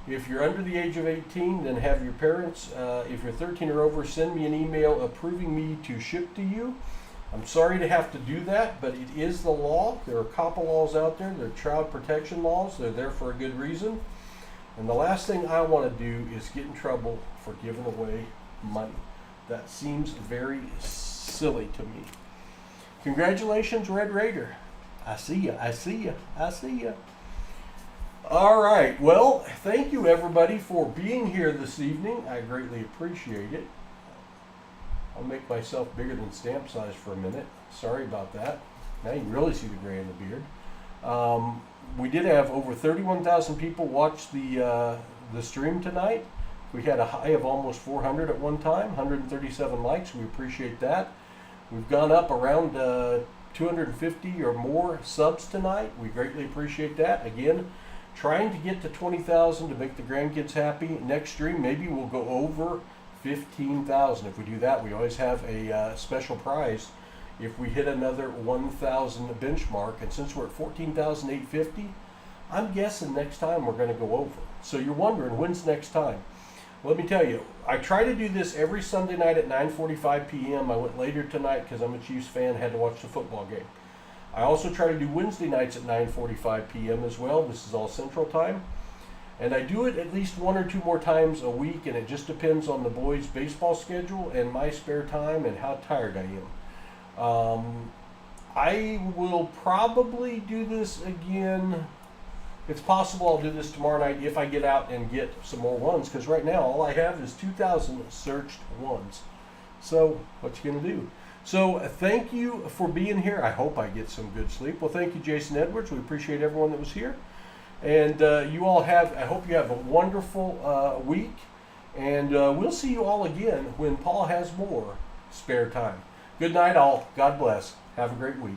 If you're under the age of 18, then have your parents, if you're 13 or over, send me an email approving me to ship to you. I'm sorry to have to do that, but it is the law. There are COPPA laws out there. They're child protection laws. They're there for a good reason. And the last thing I want to do is get in trouble for giving away money. That seems very silly to me. Congratulations, Red Raider. I see ya, I see ya, I see ya. All right, well, thank you everybody for being here this evening. I greatly appreciate it. I'll make myself bigger than stamp size for a minute. Sorry about that. Now you can really see the gray in the beard. We did have over 31,000 people watch the stream tonight. We had a high of almost 400 at one time, 137 likes. We appreciate that. We've gone up around 250 or more subs tonight. We greatly appreciate that. Again, trying to get to 20,000 to make the grandkids happy. Next stream, maybe we'll go over 15,000. If we do that, we always have a special prize if we hit another 1,000 benchmark. And since we're at 14,850, I'm guessing next time we're going to go over. So you're wondering, when's next time? Let me tell you, I try to do this every Sunday night at 9:45 p.m. I went later tonight because I'm a Chiefs fan, had to watch the football game. I also try to do Wednesday nights at 9:45 p.m. as well. This is all Central Time. And I do it at least 1 or 2 more times a week, and it just depends on the boys' baseball schedule and my spare time and how tired I am. I will probably do this again. It's possible I'll do this tomorrow night if I get out and get some more ones, because right now all I have is 2,000 searched ones. So what you gonna do? So thank you for being here. I hope I get some good sleep. Well, thank you, Jason Edwards. We appreciate everyone that was here. And you all have, I hope you have a wonderful week. And we'll see you all again when Paul has more spare time. Good night, all. God bless. Have a great week.